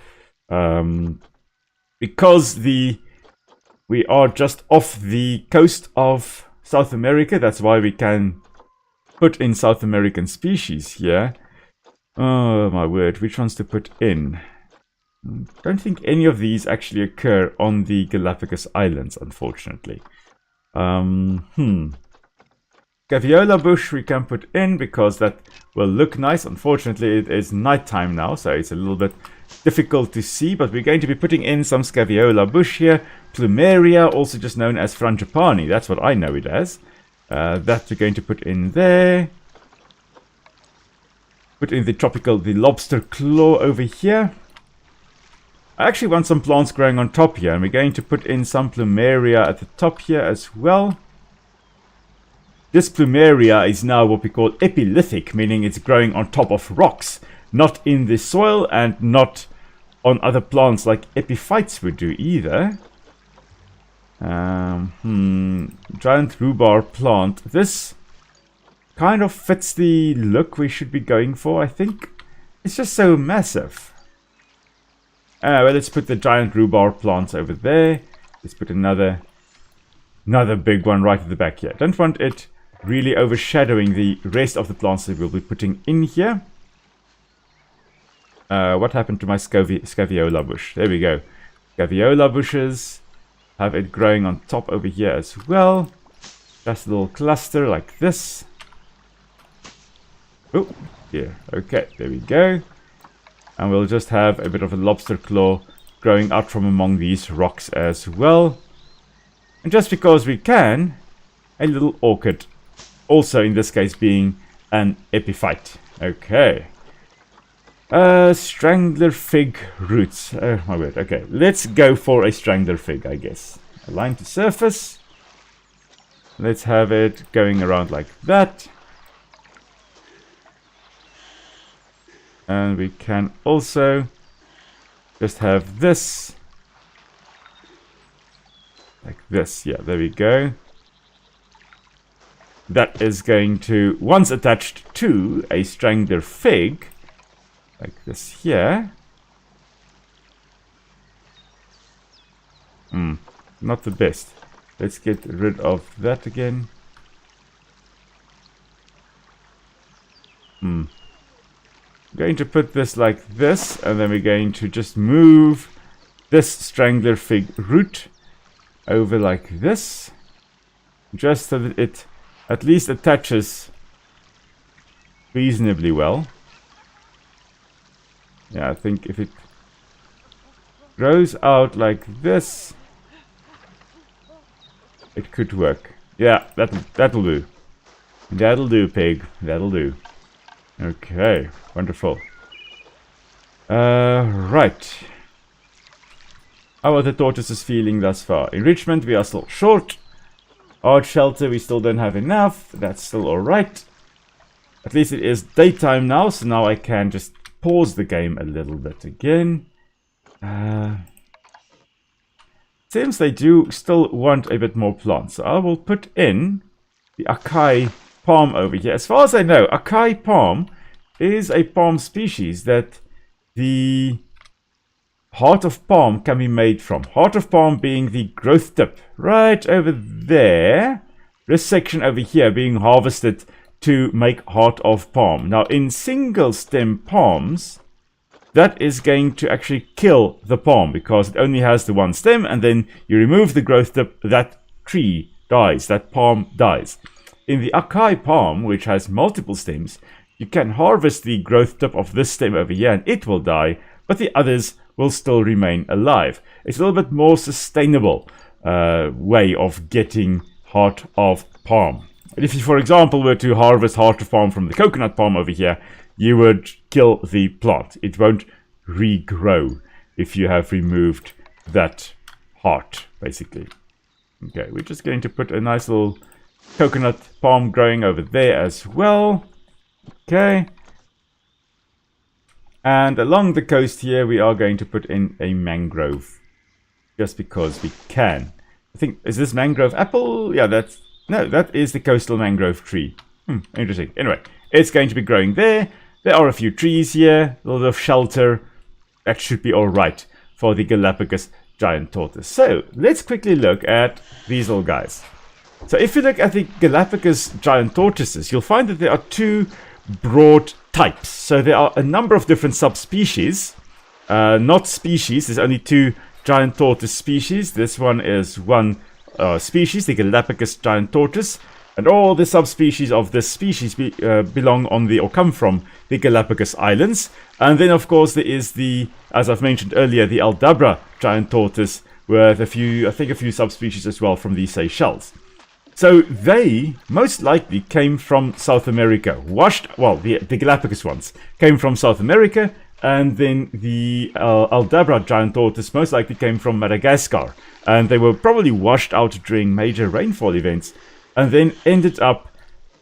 Because we are just off the coast of South America, that's why we can put in South American species here. Oh my word, which ones to put in? Don't think any of these actually occur on the Galapagos Islands, unfortunately. Gaviola bush we can put in because that will look nice. Unfortunately, it is nighttime now, so it's a little bit difficult to see, but we're going to be putting in some Scaviola bush here. Plumeria, also just known as Frangipani, that's what I know it as. That we're going to put in there. Put in the lobster claw over here. I actually want some plants growing on top here, and we're going to put in some Plumeria at the top here as well. This Plumeria is now what we call epilithic, meaning it's growing on top of rocks, not in the soil and not on other plants like epiphytes would do either. Giant rhubarb plant. This kind of fits the look we should be going for, I think. It's just so massive. Well, let's put the giant rhubarb plants over there. Let's put another big one right at the back here. Don't want it really overshadowing the rest of the plants that we'll be putting in here. What happened to my Scaviola bush? There we go. Scaviola bushes. Have it growing on top over here as well. Just a little cluster like this. Oh, yeah. Okay, there we go. And we'll just have a bit of a lobster claw growing out from among these rocks as well. And just because we can, a little orchid. Also, in this case, being an epiphyte. Okay. Strangler fig roots. Oh my word. Okay, let's go for a strangler fig, I guess. Align to surface. Let's have it going around like that. And we can also just have this. Like this. Yeah, there we go. That is going to, once attached to a strangler fig, like this here. Not the best. Let's get rid of that again. I'm going to put this like this, and then we're going to just move this strangler fig root over like this, just so that it at least attaches reasonably well. Yeah, I think if it grows out like this, it could work. Yeah, that'll do. That'll do, pig. That'll do. Okay, wonderful. Right. How are the tortoises feeling thus far? Enrichment, we are still short. Hard shelter, we still don't have enough. That's still alright. At least it is daytime now, so now I can just pause the game a little bit again. Seems they do still want a bit more plants. So I will put in the acai palm over here. As far as I know, acai palm is a palm species that the heart of palm can be made from. Heart of palm being the growth tip right over there. This section over here being harvested to make heart of palm. Now in single stem palms, that is going to actually kill the palm because it only has the one stem, and then you remove the growth tip, that tree dies, that palm dies. In the acai palm, which has multiple stems, you can harvest the growth tip of this stem over here and it will die, but the others will still remain alive. It's a little bit more sustainable way of getting heart of palm. If you, for example, were to harvest heart of palm from the coconut palm over here, you would kill the plant. It won't regrow if you have removed that heart, basically. Okay, we're just going to put a nice little coconut palm growing over there as well. Okay. And along the coast here, we are going to put in a mangrove. Just because we can. I think, is this mangrove apple? Yeah, that is the coastal mangrove tree. Interesting. Anyway, it's going to be growing there. There are a few trees here, a lot of shelter. That should be alright for the Galapagos giant tortoise. So, let's quickly look at these little guys. So, if you look at the Galapagos giant tortoises, you'll find that there are two broad types. So, there are a number of different subspecies. Not species, there's only two giant tortoise species. This one is one species, the Galapagos giant tortoise. And all the subspecies of this species belong on the, or come from, the Galapagos Islands. And then, of course, there is the, as I've mentioned earlier, the Aldabra giant tortoise, with a few subspecies as well from the Seychelles. So they most likely came from South America. The Galapagos ones came from South America, and then the Aldabra giant tortoise most likely came from Madagascar. And they were probably washed out during major rainfall events, and then ended up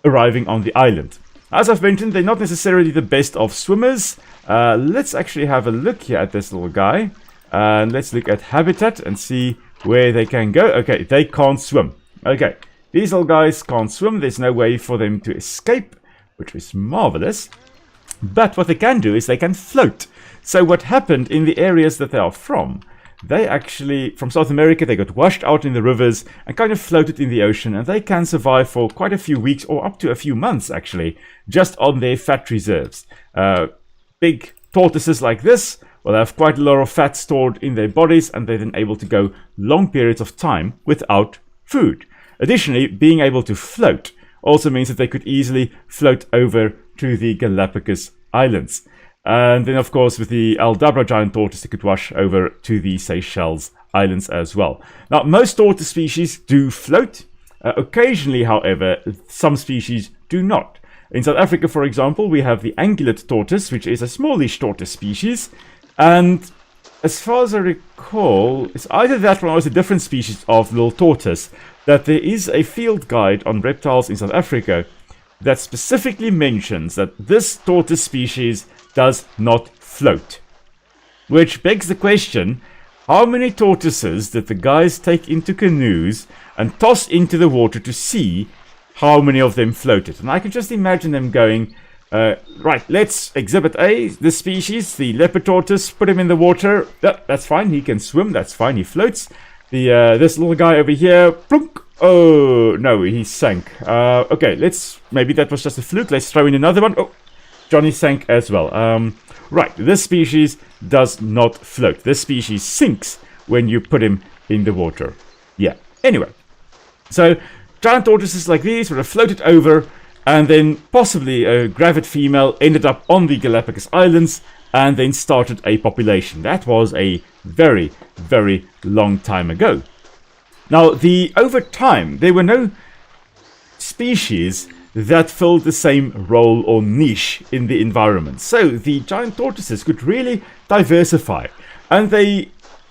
arriving on the island. As I've mentioned, they're not necessarily the best of swimmers. Let's actually have a look here at this little guy. And let's look at habitat and see where they can go. Okay, they can't swim. Okay, these little guys can't swim. There's no way for them to escape, which is marvelous. But what they can do is they can float. So what happened in the areas that they are from, they actually, from South America, they got washed out in the rivers and kind of floated in the ocean, and they can survive for quite a few weeks or up to a few months, actually, just on their fat reserves. Big tortoises like this will have quite a lot of fat stored in their bodies, and they're then able to go long periods of time without food. Additionally, being able to float also means that they could easily float over to the Galapagos Islands. And then, of course, with the Aldabra giant tortoise, they could wash over to the Seychelles Islands as well. Now, most tortoise species do float. Occasionally, however, some species do not. In South Africa, for example, we have the ungulate tortoise, which is a smallish tortoise species. And as far as I recall, it's either that one or it's a different species of little tortoise, that there is a field guide on reptiles in South Africa that specifically mentions that this tortoise species does not float. Which begs the question, how many tortoises did the guys take into canoes and toss into the water to see how many of them floated? And I can just imagine them going, right, let's exhibit A, this species, the leopard tortoise, put him in the water. That's fine, he can swim, that's fine, he floats. This little guy over here, plunk. Oh, no, he sank. Okay, maybe that was just a fluke. Let's throw in another one. Oh, Johnny sank as well. Right, this species does not float. This species sinks when you put him in the water. Yeah, anyway. So, giant tortoises like these would have floated over, and then possibly a gravid female ended up on the Galapagos Islands, and then started a population. That was a very, very long time ago. Now, over time, there were no species that filled the same role or niche in the environment. So the giant tortoises could really diversify. And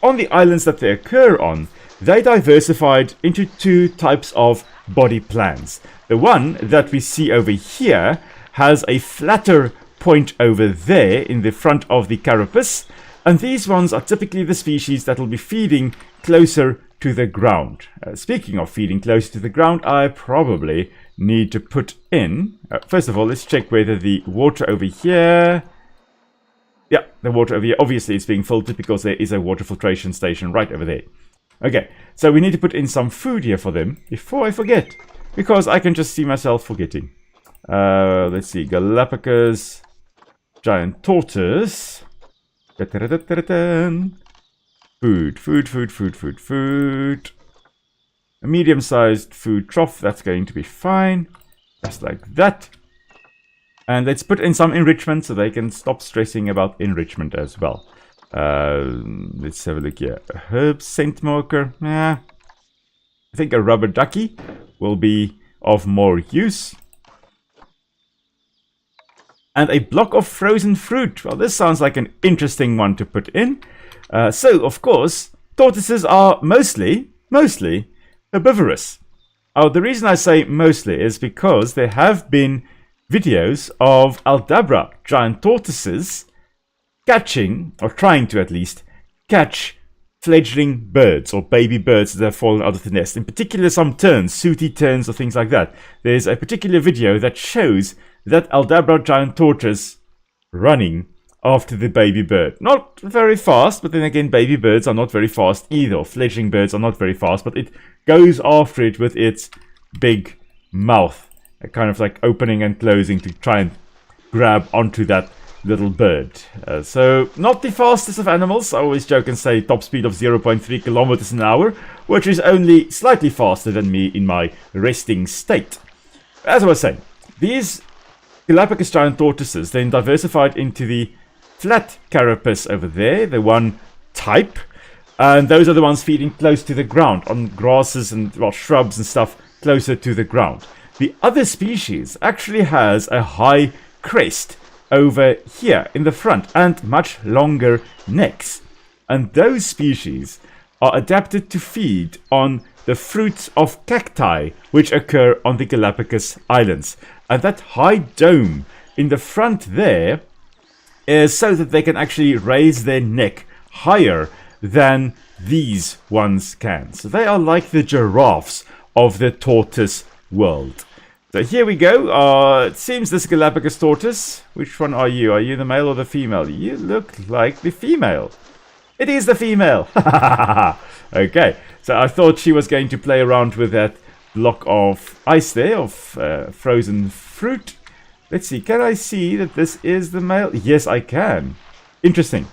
on the islands that they occur on, they diversified into two types of body plans. The one that we see over here has a flatter point over there in the front of the carapace. And these ones are typically the species that will be feeding closer to the ground. Speaking of feeding close to the ground, I probably need to put in... first of all, let's check whether the water over here... Yeah, the water over here, obviously it's being filtered because there is a water filtration station right over there. Okay, so we need to put in some food here for them before I forget, because I can just see myself forgetting. Let's see, Galapagos giant tortoise. Food. A medium-sized food trough, that's going to be fine. Just like that. And let's put in some enrichment so they can stop stressing about enrichment as well. Let's have a look here. A herb scent marker. I think a rubber ducky will be of more use. And a block of frozen fruit. Well, this sounds like an interesting one to put in. So, of course, tortoises are mostly herbivorous. The reason I say mostly is because there have been videos of Aldabra giant tortoises catching, or trying to at least, catch fledgling birds or baby birds that have fallen out of the nest. In particular, some terns, sooty terns or things like that. There's a particular video that shows that Aldabra giant tortoise running after the baby bird. Not very fast, but then again, baby birds are not very fast either. Fledgling birds are not very fast, but it goes after it with its big mouth, kind of like opening and closing to try and grab onto that little bird. So, not the fastest of animals. I always joke and say top speed of 0.3 kilometers an hour, which is only slightly faster than me in my resting state. As I was saying, these Galapagos giant tortoises then diversified into the flat carapace over there, the one type, and those are the ones feeding close to the ground on grasses and shrubs and stuff closer to the ground. The other species actually has a high crest over here in the front and much longer necks, and those species are adapted to feed on the fruits of cacti which occur on the Galapagos Islands. And that high dome in the front there is so that they can actually raise their neck higher than these ones can. So they are like the giraffes of the tortoise world. So here we go. It seems this Galapagos tortoise. Which one are you? Are you the male or the female? You look like the female. It is the female. Okay, so I thought she was going to play around with that block of ice there, of frozen fruit. Let's see, can I see that this is the male? Yes, I can. Interesting.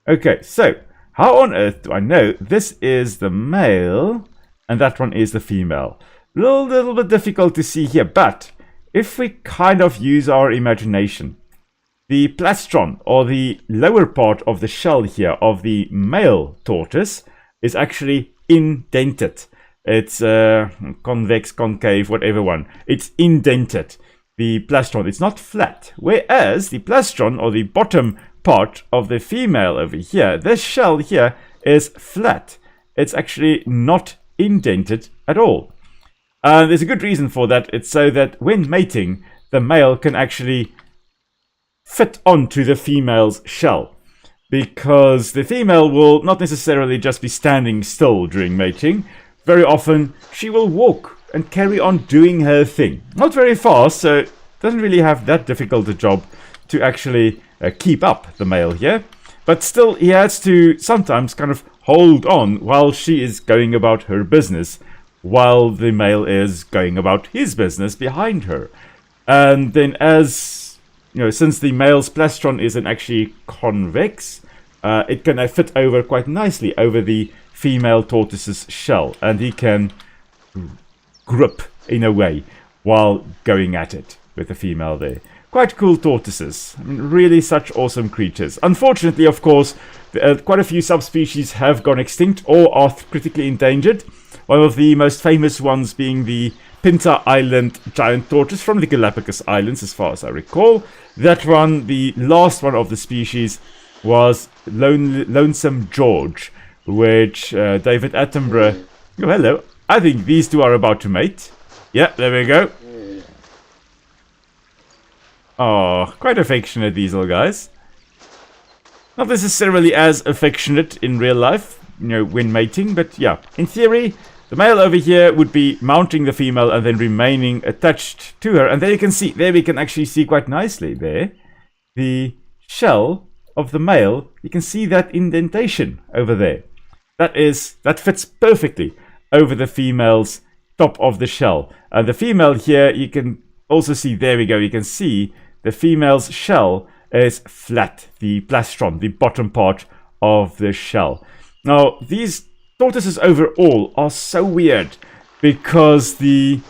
Okay, so how on earth do I know this is the male and that one is the female? Little bit difficult to see here, but if we kind of use our imagination, the plastron, or the lower part of the shell here of the male tortoise, is actually indented. It's convex, concave, whatever one. It's indented. The plastron, it's not flat. Whereas the plastron, or the bottom part of the female over here, this shell here is flat. It's actually not indented at all. There's a good reason for that. It's so that when mating, the male can actually fit onto the female's shell. because the female will not necessarily just be standing still during mating. Very often she will walk and carry on doing her thing. Not very fast, so it doesn't really have that difficult a job to actually keep up the male here. But still, he has to sometimes kind of hold on while she is going about her business, while the male is going about his business behind her. And then as, since the male's plastron isn't actually convex, it can fit over quite nicely over the female tortoise's shell. And he can grip, in a way, while going at it with the female there. Quite cool tortoises. I mean, really such awesome creatures. Unfortunately, of course, quite a few subspecies have gone extinct or are critically endangered. One of the most famous ones being the Pinta Island giant tortoise from the Galapagos Islands, as far as I recall. That one, the last one of the species, was Lonesome George, which David Attenborough... Oh, hello. I think these two are about to mate. Yeah, there we go. Oh, quite affectionate, these little guys. Not necessarily as affectionate in real life, when mating, but yeah. In theory, the male over here would be mounting the female and then remaining attached to her. And there you can see, there we can actually see quite nicely there, the shell of the male. You can see that indentation over there. That fits perfectly over the female's top of the shell. And the female here, you can also see, there we go, you can see the female's shell is flat, the plastron, the bottom part of the shell. Now, these tortoises overall are so weird because the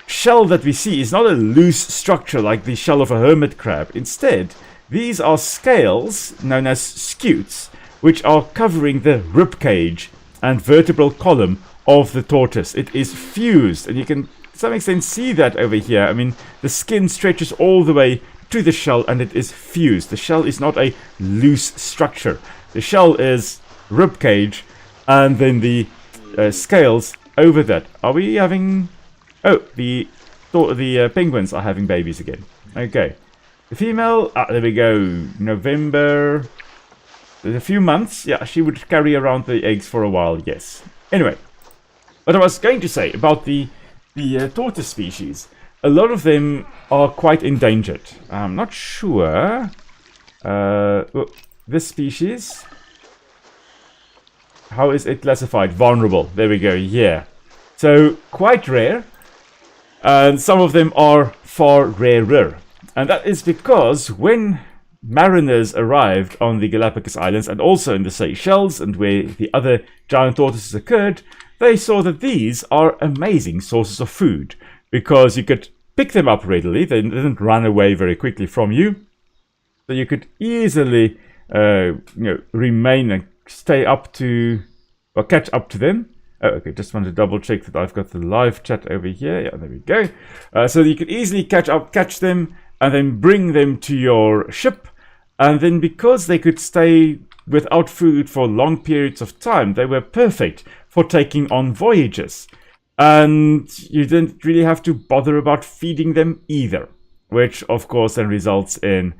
shell that we see is not a loose structure like the shell of a hermit crab. Instead, these are scales known as scutes, which are covering the rib cage and vertebral column of the tortoise. It is fused, and you can to some extent see that over here. I mean, the skin stretches all the way to the shell and it is fused. The shell is not a loose structure. The shell is rib cage and then the scales over that. Are we having... Oh, the penguins are having babies again. Okay. The female... there we go. November... There's a few months. Yeah, she would carry around the eggs for a while, yes. Anyway, what I was going to say about the tortoise species, a lot of them are quite endangered. I'm not sure. This species, how is it classified? Vulnerable. There we go. Yeah. So quite rare. And some of them are far rarer. And that is because when mariners arrived on the Galapagos Islands and also in the Seychelles and where the other giant tortoises occurred, they saw that these are amazing sources of food because you could pick them up readily. They didn't run away very quickly from you. So you could easily remain and stay up to, or catch up to them. Oh, okay, just want to double check that I've got the live chat over here. Yeah, there we go. So you could easily catch them and then bring them to your ship. And then because they could stay without food for long periods of time, they were perfect for taking on voyages. And you didn't really have to bother about feeding them either. Which, of course, then results in,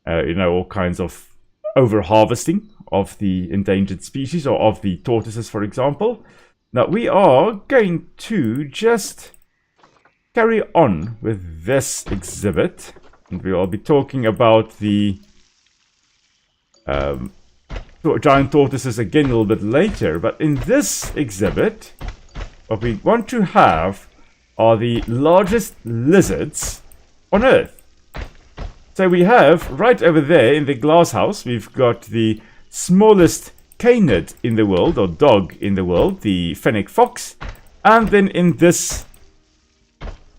all kinds of over-harvesting of the endangered species, or of the tortoises, for example. Now, we are going to just carry on with this exhibit. And we will be talking about the giant tortoises again a little bit later. But in this exhibit, what we want to have are the largest lizards on Earth. So we have, right over there in the glass house, we've got the smallest canid in the world, or dog in the world, the fennec fox. And then in this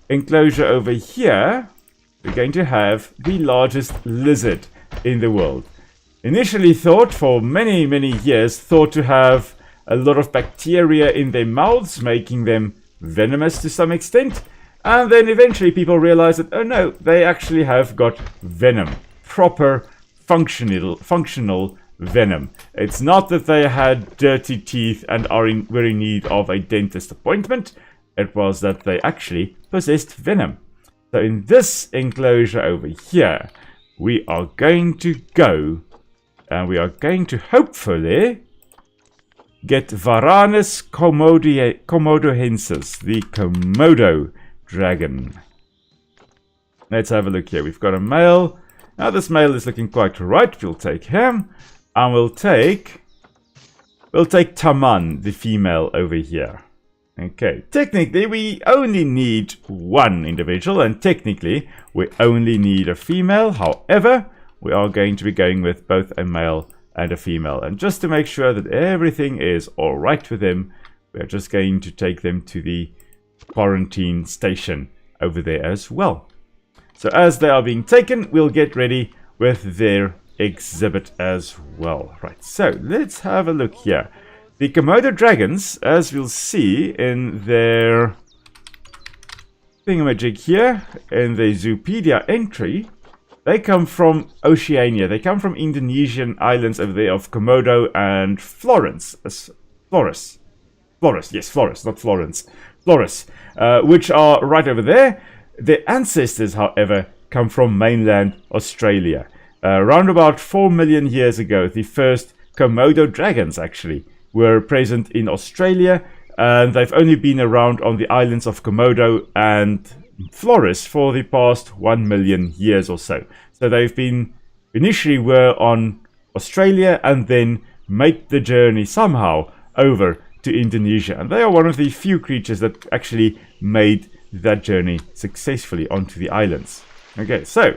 enclosure over here, we're going to have the largest lizard in the world. Initially thought, for many, many years, thought to have a lot of bacteria in their mouths, making them venomous to some extent. And then eventually people realized that, oh no, they actually have got venom. Proper, functional venom. It's not that they had dirty teeth and were in need of a dentist appointment. It was that they actually possessed venom. So in this enclosure over here, we are going to go And we are going to hopefully get Varanus komodohensis, the Komodo dragon. Let's have a look here. We've got a male. Now this male is looking quite right. We'll take him. And we'll take Taman, the female, over here. Okay, technically we only need one individual, and technically we only need a female. However, we are going to be going with both a male and a female. And just to make sure that everything is alright with them, we are just going to take them to the quarantine station over there as well. So as they are being taken, we'll get ready with their exhibit as well. Right, so let's have a look here. The Komodo dragons, as we'll see in their thingamajig here, in the Zoopedia entry, they come from Oceania. They come from Indonesian islands over there of Komodo and Florence. Flores, not Florence. Flores, which are right over there. Their ancestors, however, come from mainland Australia. Around about 4 million years ago, the first Komodo dragons actually were present in Australia, and they've only been around on the islands of Komodo and Flores for the past 1 million years or so. So they've been initially were on Australia and then made the journey somehow over to Indonesia, and they are one of the few creatures that actually made that journey successfully onto the islands. Okay, so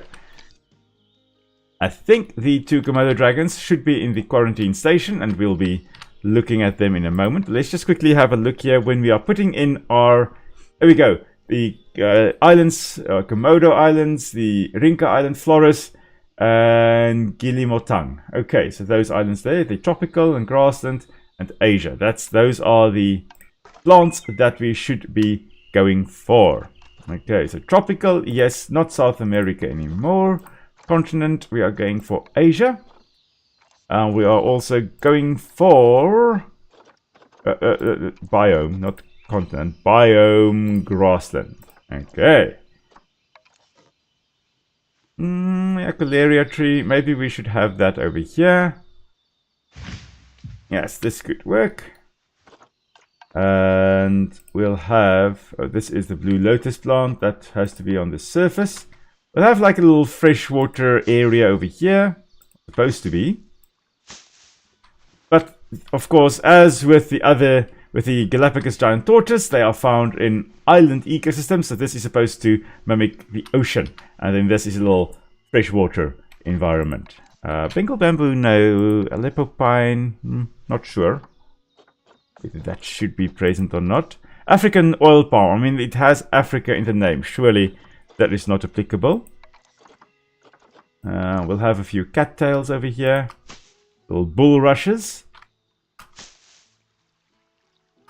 I think the two Komodo dragons should be in the quarantine station, and we'll be looking at them in a moment. Let's just quickly have a look here when we are putting in our... There we go. The islands, Komodo Islands, the Rinca Island, Flores, and Gilimotang. Okay, so those islands there, the tropical and grassland and Asia. Those are the plants that we should be going for. Okay, so tropical, yes, not South America anymore. Continent, we are going for Asia. And we are also going for biome, not continent, biome grassland. Okay. Echolaria tree, maybe we should have that over here. Yes, this could work. And we'll have, this is the blue lotus plant, that has to be on the surface. We'll have like a little freshwater area over here, supposed to be. But of course, as with the Galapagos giant tortoise, they are found in island ecosystems. So this is supposed to mimic the ocean, and then this is a little freshwater environment. Bengal bamboo, no. Aleppo pine, not sure whether that should be present or not. African oil palm, I mean, it has Africa in the name. Surely that is not applicable. We'll have a few cattails over here. Little bulrushes.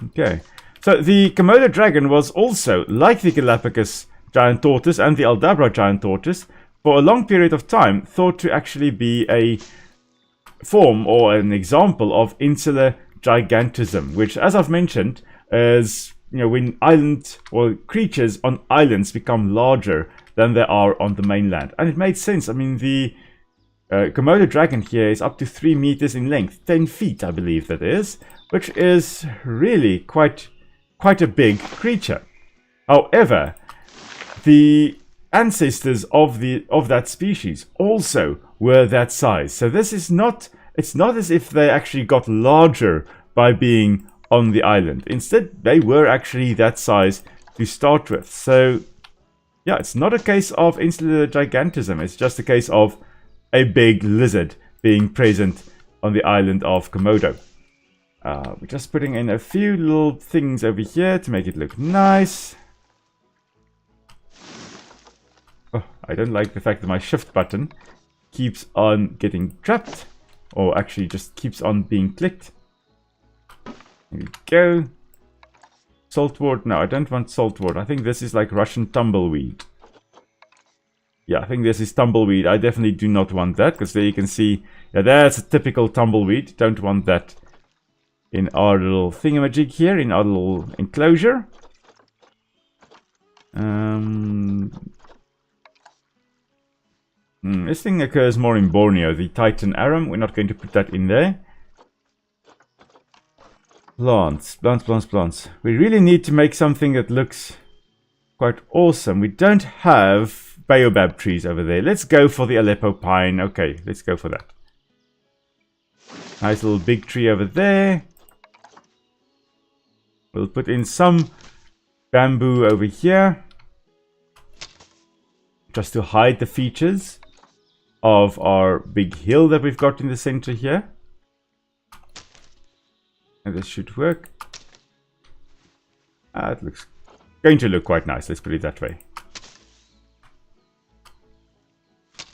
Okay, so the Komodo dragon was also, like the Galapagos giant tortoise and the Aldabra giant tortoise, for a long period of time thought to actually be a form or an example of insular gigantism, which, as I've mentioned, is, you know, when island or creatures on islands become larger than they are on the mainland. And it made sense. I mean, the Komodo dragon here is up to 3 meters in length, 10 feet, I believe that is, which is really quite a big creature. However, the ancestors of that species also were that size. So this is not, it's not as if they actually got larger by being on the island. Instead, they were actually that size to start with. So yeah, it's not a case of insular gigantism. It's just a case of a big lizard being present on the island of Komodo. We're just putting in a few little things over here to make it look nice. Oh, I don't like the fact that my shift button keeps on getting trapped, or actually just keeps on being clicked. There we go. Saltwort. No, I don't want saltwort. I think this is like Russian tumbleweed. Yeah, I think this is tumbleweed. I definitely do not want that, because there you can see, yeah, that's a typical tumbleweed. Don't want that in our little thingamajig here, in our little enclosure. This thing occurs more in Borneo, the Titan arum. We're not going to put that in there. Plants, plants, plants, plants. We really need to make something that looks quite awesome. We don't have baobab trees over there. Let's go for the Aleppo pine. Okay, let's go for that. Nice little big tree over there. We'll put in some bamboo over here, just to hide the features of our big hill that we've got in the center here. And this should work. It looks going to look quite nice, let's put it that way.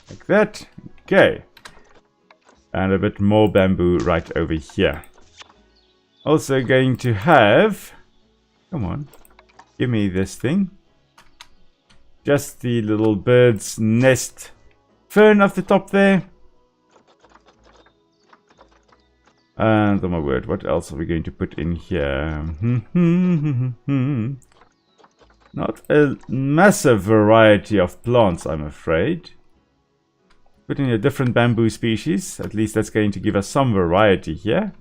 Like that. Okay. And a bit more bamboo right over here. Also going to have... Come on. Give me this thing. Just the little bird's nest fern off the top there. And oh my word, what else are we going to put in here? Not a massive variety of plants, I'm afraid. Put in a different bamboo species. At least that's going to give us some variety here.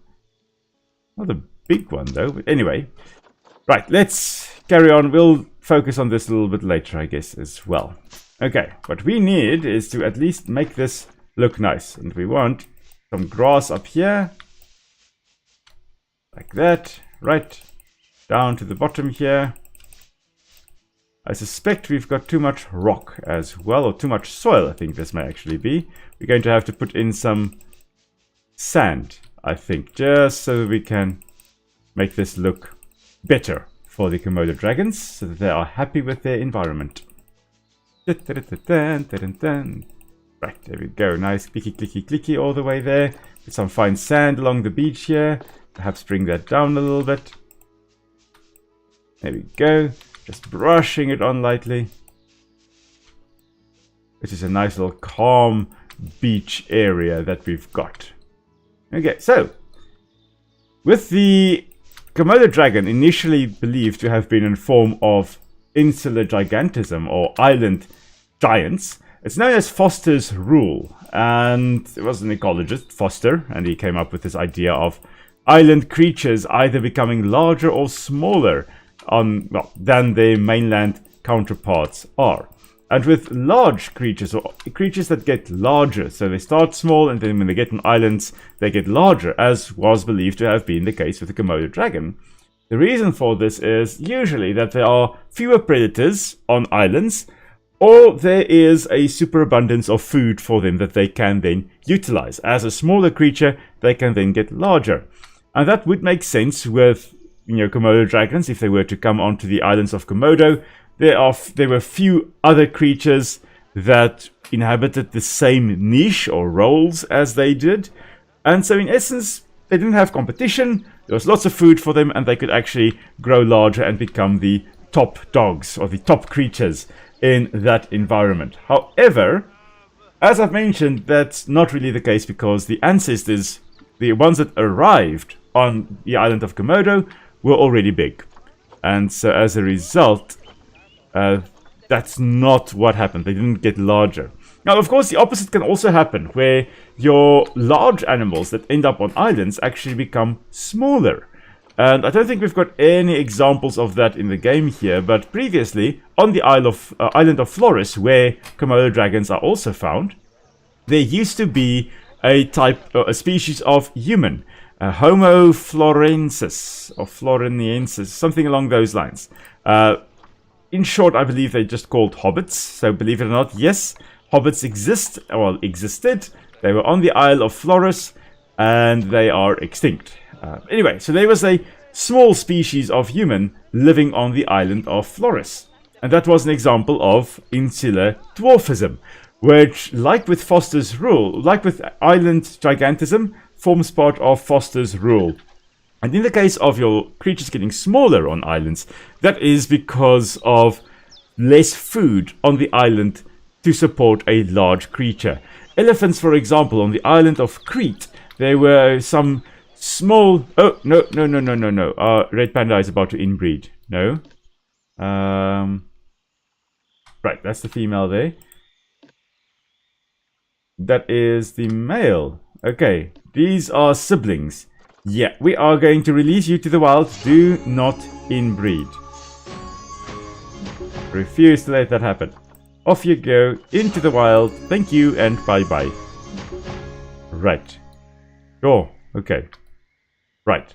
Not a big one though, but anyway. Right, let's carry on. We'll focus on this a little bit later, I guess, as well. Okay, what we need is to at least make this look nice. And we want some grass up here. Like that. Right down to the bottom here. I suspect we've got too much rock as well, or too much soil, I think this may actually be. We're going to have to put in some sand, I think, just so that we can make this look better for the Komodo dragons, so that they are happy with their environment. Right, there we go. Nice clicky, clicky, clicky all the way there. Put some fine sand along the beach here. Perhaps bring that down a little bit. There we go. Just brushing it on lightly. This is a nice little calm beach area that we've got. Okay, so with the Komodo dragon initially believed to have been in form of insular gigantism or island giants, it's known as Foster's rule. And it was an ecologist, Foster, and he came up with this idea of island creatures either becoming larger or smaller than their mainland counterparts are. And with large creatures, or creatures that get larger, so they start small and then when they get on islands, they get larger, as was believed to have been the case with the Komodo dragon. The reason for this is usually that there are fewer predators on islands, or there is a superabundance of food for them that they can then utilize. As a smaller creature, they can then get larger. And that would make sense with, Komodo dragons if they were to come onto the islands of Komodo. There were few other creatures that inhabited the same niche or roles as they did. And so in essence, they didn't have competition. There was lots of food for them and they could actually grow larger and become the top dogs or the top creatures in that environment. However, as I've mentioned, that's not really the case because the ancestors, the ones that arrived on the island of Komodo, were already big. And so as a result, that's not what happened. They didn't get larger. Now, of course, the opposite can also happen, where your large animals that end up on islands actually become smaller. And I don't think we've got any examples of that in the game here, but previously, on the island of Flores, where Komodo dragons are also found, there used to be a species of human, Homo florensis, or floreniensis, something along those lines. In short, I believe they're just called hobbits. So believe it or not, yes, hobbits existed. They were on the Isle of Flores, and they are extinct. Anyway, so there was a small species of human living on the island of Flores. And that was an example of insular dwarfism, which, like with Foster's rule, like with island gigantism, forms part of Foster's rule. And in the case of your creatures getting smaller on islands, that is because of less food on the island to support a large creature. Elephants, for example, on the island of Crete, there were some small... Oh, no. Red panda is about to inbreed. No. Right, that's the female there. That is the male. Okay, these are siblings. Yeah, we are going to release you to the wild. Do not inbreed. Refuse to let that happen. Off you go into the wild. Thank you and bye-bye. Right. Oh, okay. Right.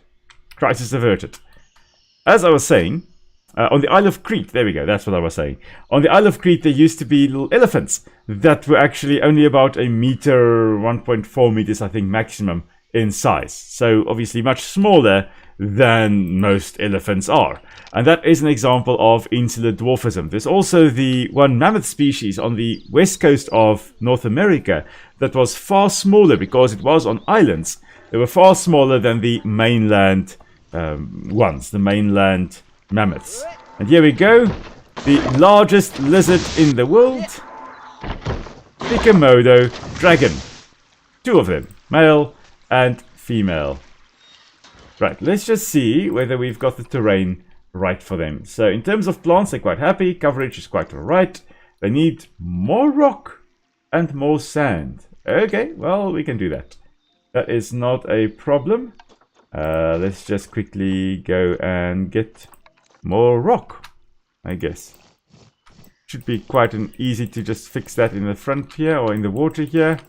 Crisis averted. As I was saying, on the Isle of Crete, there we go, that's what I was saying. On the Isle of Crete, there used to be little elephants that were actually only about a meter, 1.4 meters, I think, maximum in size. So obviously much smaller than most elephants are. And that is an example of insular dwarfism. There's also the one mammoth species on the west coast of North America that was far smaller because it was on islands. They were far smaller than the mainland ones, the mainland mammoths. And here we go, the largest lizard in the world, the Komodo dragon. 2 of them, male and female. Right, let's just see whether we've got the terrain right for them. So in terms of plants, they're quite happy, coverage is quite alright. They need more rock and more sand. Okay, well, we can do that. That is not a problem. Let's just quickly go and get more rock, I guess. Should be quite easy to just fix that in the front here or in the water here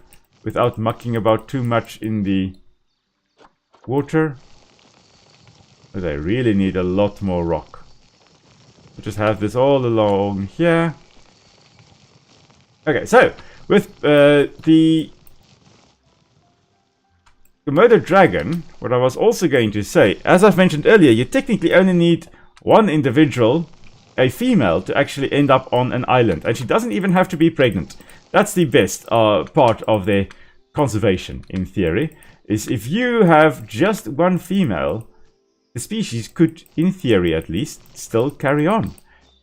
without mucking about too much in the water. But I really need a lot more rock. We'll just have this all along here. Okay, so with the Komodo dragon, what I was also going to say, as I've mentioned earlier, you technically only need one individual, a female, to actually end up on an island. And she doesn't even have to be pregnant. That's the best part of their conservation, in theory, is if you have just one female, the species could, in theory at least, still carry on.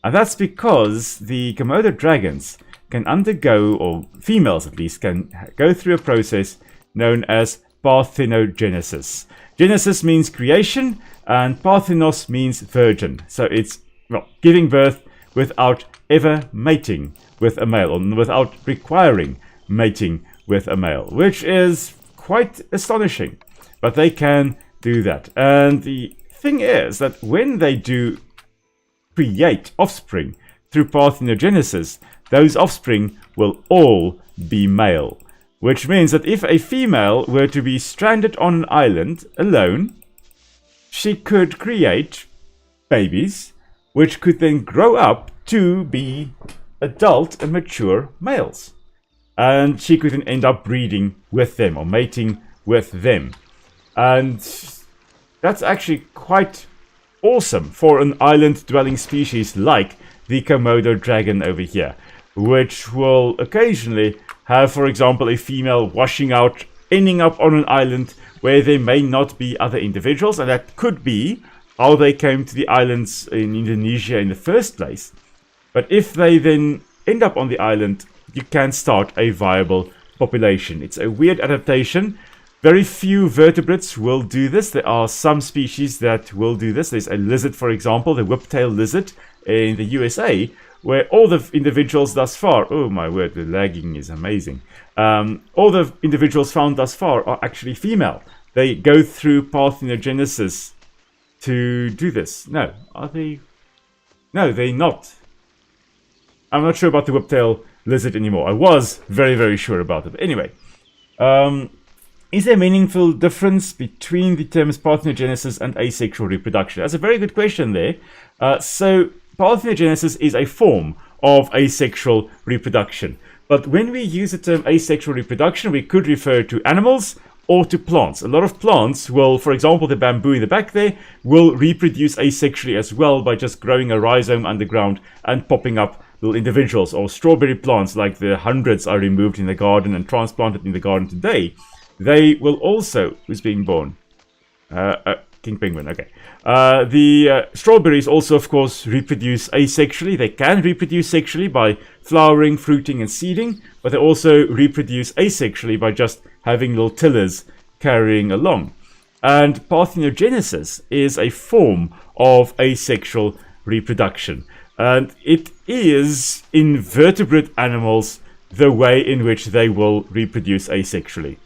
And that's because the Komodo dragons can undergo, or females at least, can go through a process known as parthenogenesis. Genesis means creation, and parthenos means virgin. So it's, well, giving birth without ever mating with a male, or without requiring mating with a male, which is quite astonishing. But they can do that. And the thing is that when they do create offspring through parthenogenesis, those offspring will all be male. Which means that if a female were to be stranded on an island alone, she could create babies, which could then grow up to be adult and mature males. And she could then end up breeding with them or mating with them. And that's actually quite awesome for an island-dwelling species like the Komodo dragon over here, which will occasionally have, for example, a female washing out, ending up on an island where there may not be other individuals, and that could be how they came to the islands in Indonesia in the first place. But if they then end up on the island, you can start a viable population. It's a weird adaptation. Very few vertebrates will do this. There are some species that will do this. There's a lizard, for example, the whiptail lizard in the USA, where all the individuals thus far, oh my word, the lagging is amazing. All the individuals found thus far are actually female. They go through parthenogenesis to do this. No, are they? No, they're not. I'm not sure about the whiptail lizard anymore. I was very, very sure about it. But anyway, is there a meaningful difference between the terms parthenogenesis and asexual reproduction? That's a very good question there. So parthenogenesis is a form of asexual reproduction. But when we use the term asexual reproduction, we could refer to animals or to plants. A lot of plants will, for example, the bamboo in the back there, will reproduce asexually as well by just growing a rhizome underground and popping up little individuals. Or strawberry plants, like the hundreds are removed in the garden and transplanted in the garden today, they will also, who's being born? King penguin, okay. The strawberries also, of course, reproduce asexually. They can reproduce sexually by flowering, fruiting, and seeding, but they also reproduce asexually by just having little tillers carrying along. And parthenogenesis is a form of asexual reproduction. And it is invertebrate animals the way in which they will reproduce asexually.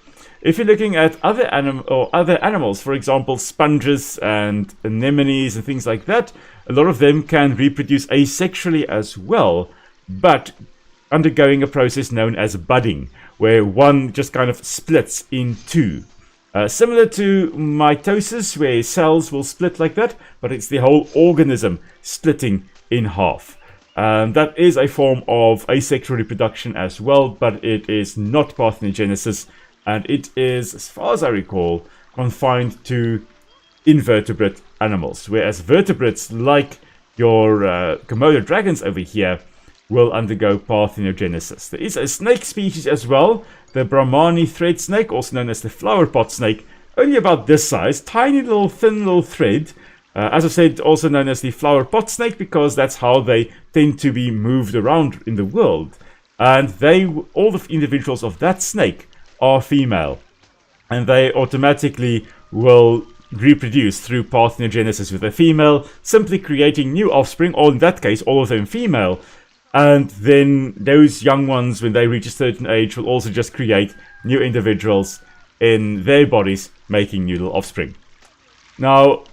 If you're looking at other animals, for example, sponges and anemones and things like that, a lot of them can reproduce asexually as well, but undergoing a process known as budding, where one just kind of splits in two. Similar to mitosis, where cells will split like that, but it's the whole organism splitting in half. That is a form of asexual reproduction as well, but it is not parthenogenesis, and it is, as far as I recall, confined to invertebrate animals, whereas vertebrates like your Komodo dragons over here will undergo parthenogenesis. There is a snake species as well, the Brahmani thread snake, also known as the flower pot snake, only about this size, tiny little thin little thread. As I said, also known as the flower pot snake, because that's how they tend to be moved around in the world. And all the individuals of that snake are female, and they automatically will reproduce through parthenogenesis with a female, simply creating new offspring, or in that case, all of them female. And then those young ones, when they reach a certain age, will also just create new individuals in their bodies, making new little offspring. Now,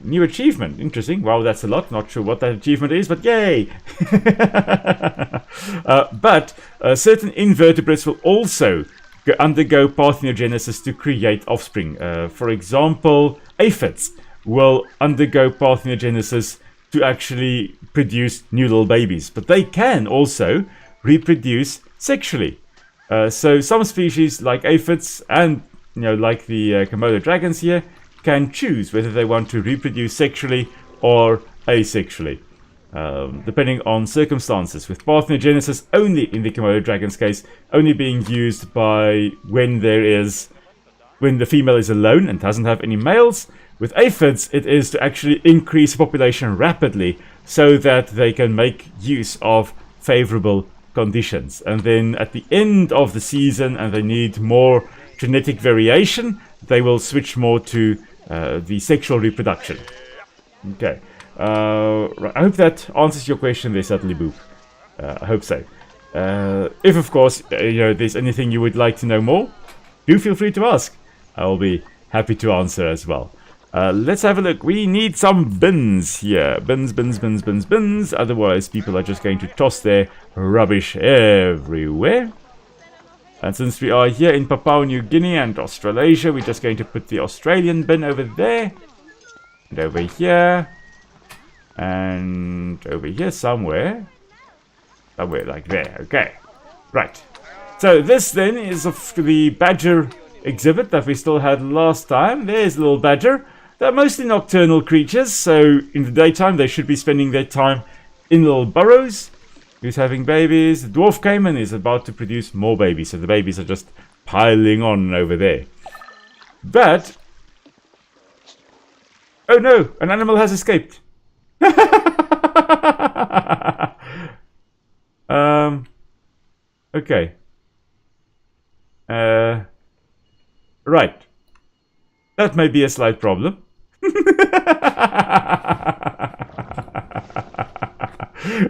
new achievement. Interesting. Wow, that's a lot. Not sure what that achievement is, but yay! But certain invertebrates will also undergo parthenogenesis to create offspring. For example, aphids will undergo parthenogenesis to actually produce new little babies, but they can also reproduce sexually. So some species like aphids and like the Komodo dragons here can choose whether they want to reproduce sexually or asexually, depending on circumstances, with parthenogenesis only in the Komodo dragon's case only being used by when the female is alone and doesn't have any males. With aphids, it is to actually increase the population rapidly so that they can make use of favorable conditions. And then at the end of the season, and they need more genetic variation, they will switch more to the sexual reproduction. Okay. Right. I hope that answers your question there, Subtly Boop. I hope so. If, of course, there's anything you would like to know more, do feel free to ask. I'll be happy to answer as well. Let's have a look. We need some bins here. Bins. Otherwise, people are just going to toss their rubbish everywhere. And since we are here in Papua New Guinea and Australasia, we're just going to put the Australian bin over there. And over here. And over here somewhere. Somewhere like there. Okay. Right. So this then is of the badger exhibit that we still had last time. There's a little badger. They're mostly nocturnal creatures, so in the daytime they should be spending their time in little burrows. Who's having babies? The dwarf caiman is about to produce more babies, so the babies are just piling on over there. But... oh no! An animal has escaped! Okay. Right. That may be a slight problem.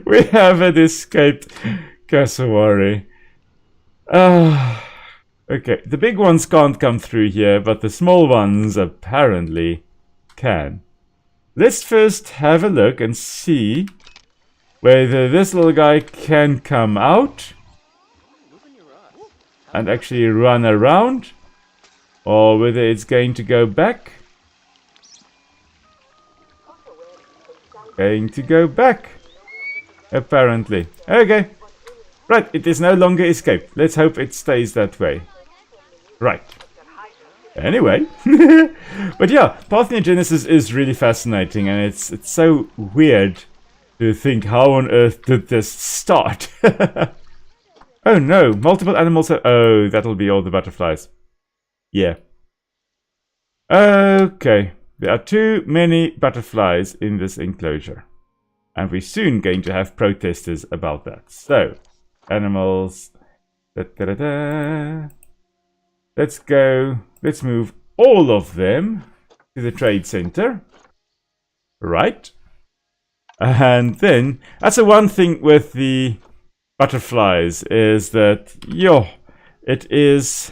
We have an escaped cassowary. Okay, the big ones can't come through here, but the small ones apparently can. Let's first have a look and see whether this little guy can come out and actually run around, or whether it's going to go back. Going to go back, apparently. Okay. Right, it is no longer escaped. Let's hope it stays that way. Right. Anyway. But yeah, parthenogenesis is really fascinating, and it's so weird to think, how on earth did this start? Oh no, multiple animals are... oh, that'll be all the butterflies. Yeah. Okay. There are too many butterflies in this enclosure. And we're soon going to have protesters about that. So, animals. Let's go. Let's move all of them to the trade center. Right. And then, that's the one thing with the butterflies is that, yo, it is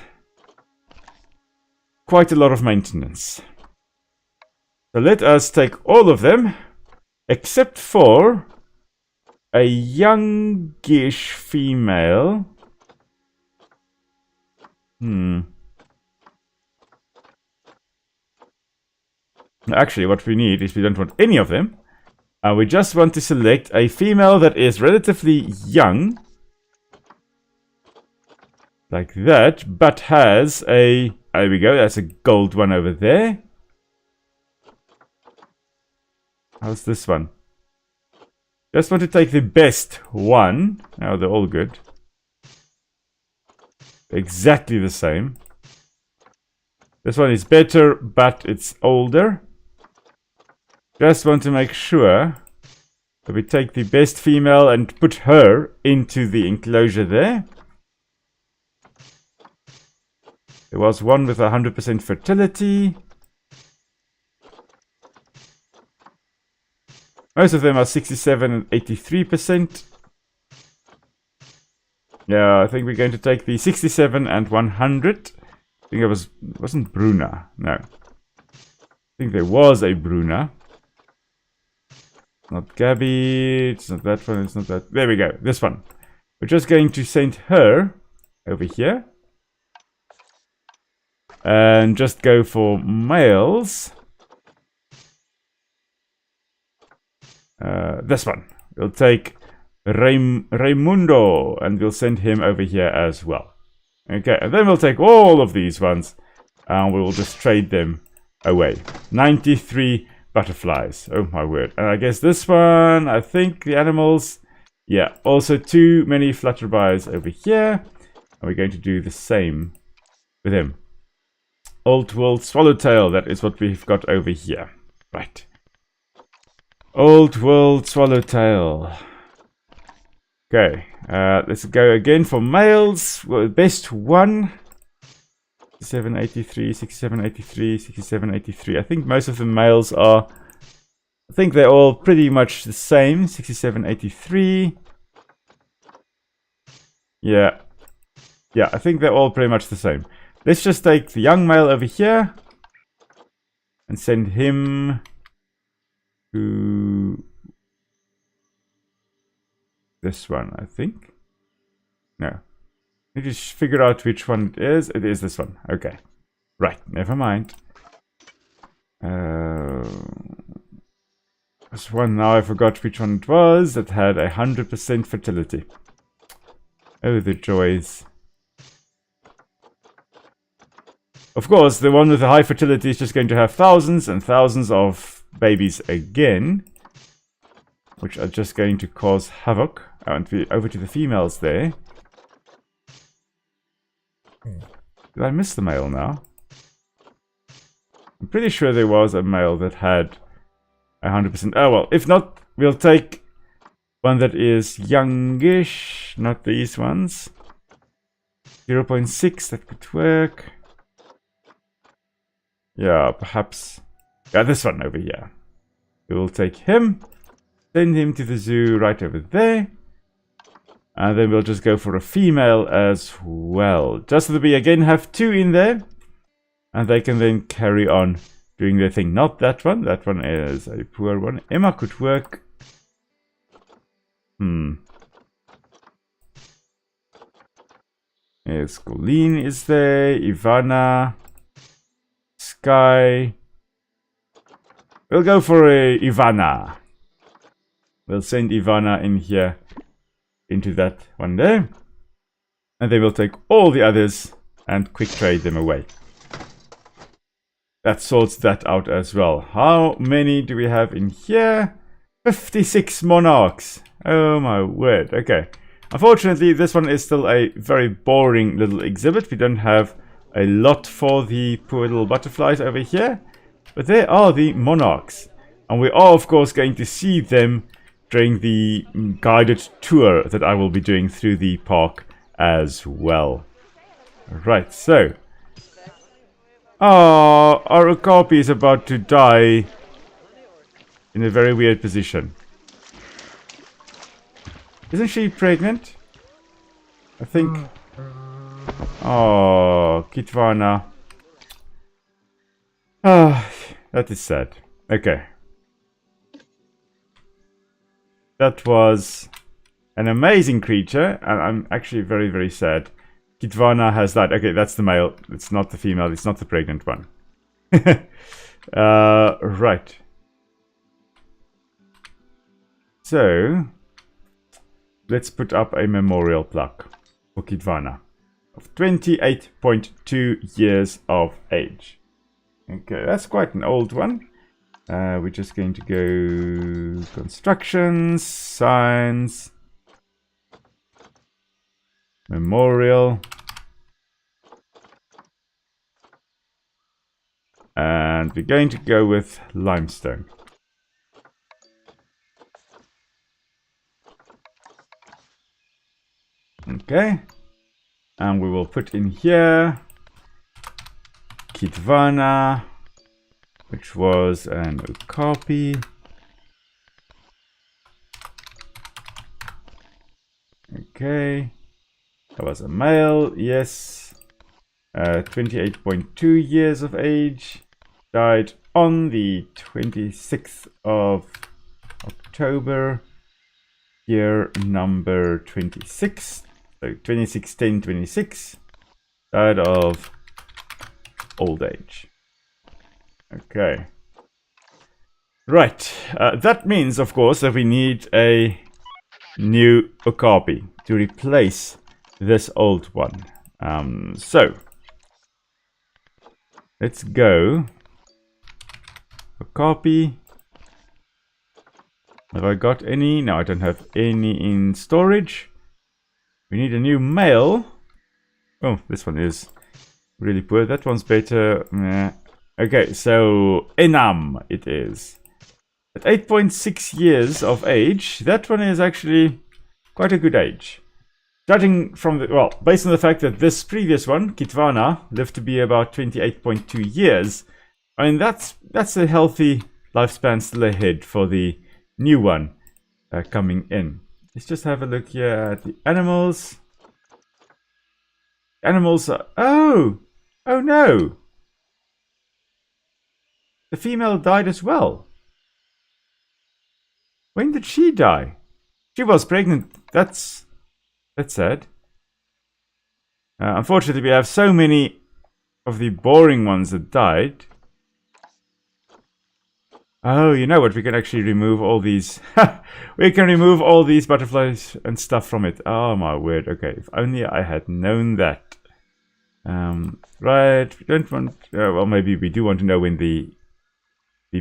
quite a lot of maintenance. So let us take all of them, except for a youngish female. Actually, what we need is we don't want any of them. We just want to select a female that is relatively young. Like that, but has a... There we go, that's a gold one over there. How's this one? Just want to take the best one. Now they're all good. Exactly the same. This one is better, but it's older. Just want to make sure that we take the best female and put her into the enclosure there. There was one with 100% fertility. Most of them are 67 and 83%. Yeah, I think we're going to take the 67 and 100. I think it wasn't Bruna. No. I think there was a Bruna. Not Gabby, it's not that one, it's not that. There we go, this one. We're just going to send her over here. And just go for males. This one. We'll take Raimundo and we'll send him over here as well. Okay, and then we'll take all of these ones and we will just trade them away. 93 butterflies. Oh my word. And I guess this one, I think the animals, yeah, also too many flutterbys over here. And we're going to do the same with him. Old World Swallowtail, that is what we've got over here. Right. Old World Swallowtail. Okay, let's go again for males. Well, best one. 6783, 6783, 6783. I think most of the males are... I think they're all pretty much the same. 6783. Yeah. Yeah, I think they're all pretty much the same. Let's just take the young male over here. And send him to... this one, I think. No. Let me just figure out which one it is. It is this one. Okay. Right. Never mind. This one now I forgot which one it was that had 100% fertility. Oh, the joys. Of course, the one with the high fertility is just going to have thousands and thousands of babies again. Which are just going to cause havoc. And over to the females there. Did I miss the male now? I'm pretty sure there was a male that had 100%. Oh well, if not, we'll take one that is youngish, not these ones. 0.6, that could work. Yeah, perhaps. Yeah, this one over here. We will take him, send him to the zoo right over there. And then we'll just go for a female as well. Just so that we again have two in there. And they can then carry on doing their thing. Not that one. That one is a poor one. Emma could work. Yes, Colleen is there. Ivana. Sky. We'll go for a Ivana. We'll send Ivana in here. Into that one there. And they will take all the others and quick trade them away. That sorts that out as well. How many do we have in here? 56 monarchs. Oh my word. Okay. Unfortunately, this one is still a very boring little exhibit. We don't have a lot for the poor little butterflies over here. But there are the monarchs. And we are, of course, going to see them during the guided tour that I will be doing through the park as well. Right, so. Our okapi is about to die in a very weird position. Isn't she pregnant? I think. Oh, Kitwana. Ah, that is sad. Okay. That was an amazing creature, and I'm actually very, very sad. Kitwana has died. Okay, that's the male. It's not the female. It's not the pregnant one. Right. So, let's put up a memorial plaque for Kitwana of 28.2 years of age. Okay, that's quite an old one. We're just going to go constructions, signs, memorial, and we're going to go with limestone. Okay, and we will put in here Kitwana, which was an okapi. Okay, that was a male, yes. 28.2 years of age. Died on the 26th of October, year number 26. So 261026. Died of old age. Okay. Right. That means, of course, that we need a new okapi to replace this old one. So let's go. Okapi. Have I got any? No, I don't have any in storage. We need a new male. Oh, this one is really poor. That one's better. Meh. Okay, so Enam it is. At 8.6 years of age, that one is actually quite a good age. Judging from the, well, based on the fact that this previous one, Kitwana, lived to be about 28.2 years, I mean, that's a healthy lifespan still ahead for the new one coming in. Let's just have a look here at the animals. Animals are, oh no! The female died as well. When did she die? She was pregnant. That's sad. Unfortunately, we have so many of the boring ones that died. Oh, you know what? We can actually remove all these. We can remove all these butterflies and stuff from it. Oh my word. Okay, if only I had known that. Right. We don't want. Well, maybe we do want to know when the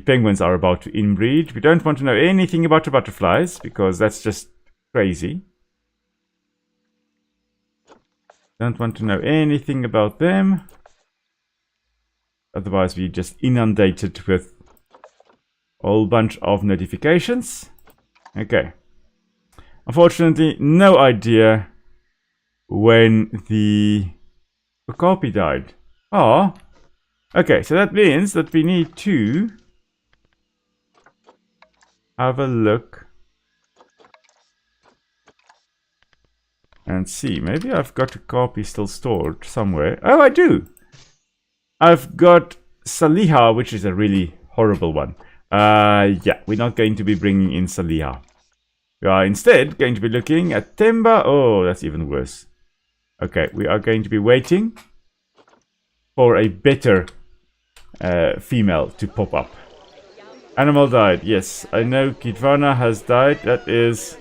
penguins are about to inbreed. We don't want to know anything about the butterflies because that's just crazy. Don't want to know anything about them. Otherwise, we just inundated with a whole bunch of notifications. Okay. Unfortunately, no idea when the okapi died. Oh. Okay, so that means that we need to have a look and see. Maybe I've got a copy still stored somewhere. Oh, I do. I've got Saliha, which is a really horrible one. Yeah, we're not going to be bringing in Saliha. We are instead going to be looking at Temba. Oh, that's even worse. Okay, we are going to be waiting for a better female to pop up. Animal died. Yes, I know Kitwana has died. That is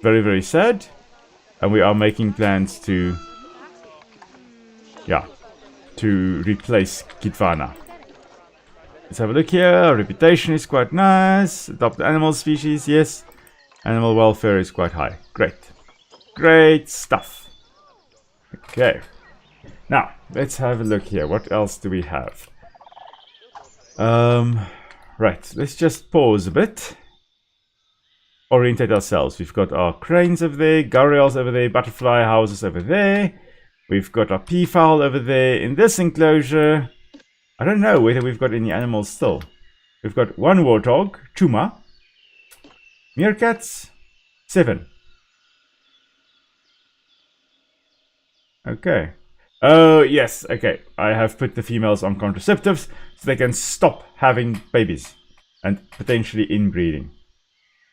very, very sad. And we are making plans to, yeah, to replace Kitwana. Let's have a look here. Our reputation is quite nice. Adopt animal species, yes. Animal welfare is quite high. Great. Great stuff. Okay. Now, let's have a look here. What else do we have? Right, let's just pause a bit. Orientate ourselves. We've got our cranes over there, gharials over there, butterfly houses over there. We've got our peafowl over there. In this enclosure, I don't know whether we've got any animals still. We've got one warthog, Chuma. Meerkats, 7. Okay. Oh, yes. Okay. I have put the females on contraceptives so they can stop having babies and potentially inbreeding.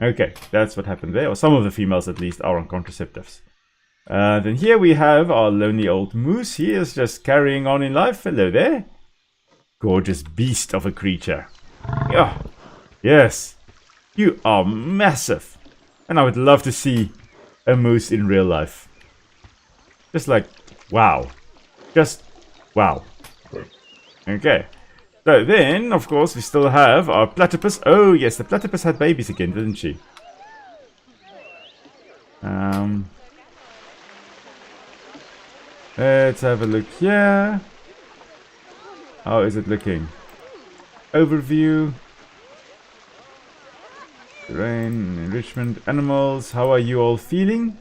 Okay, that's what happened there. Or some of the females, at least, are on contraceptives. Then here we have our lonely old moose. He is just carrying on in life. Hello there. Gorgeous beast of a creature. Yeah. Yes. You are massive. And I would love to see a moose in real life. Just like, wow. Just, wow. Okay. So then, of course, we still have our platypus. Oh, yes, the platypus had babies again, didn't she? Let's have a look here. How is it looking? Overview. Terrain, enrichment, animals. How are you all feeling?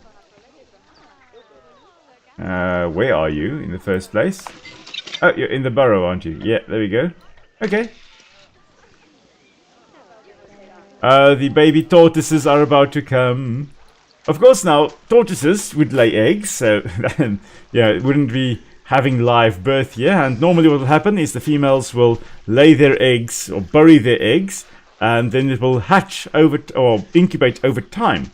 Where are you in the first place? Oh, you're in the burrow, aren't you? Yeah, there we go. Okay. The baby tortoises are about to come. Of course, now, tortoises would lay eggs, so then, yeah, it wouldn't be having live birth here. And normally what will happen is the females will lay their eggs or bury their eggs, and then it will hatch over or incubate over time.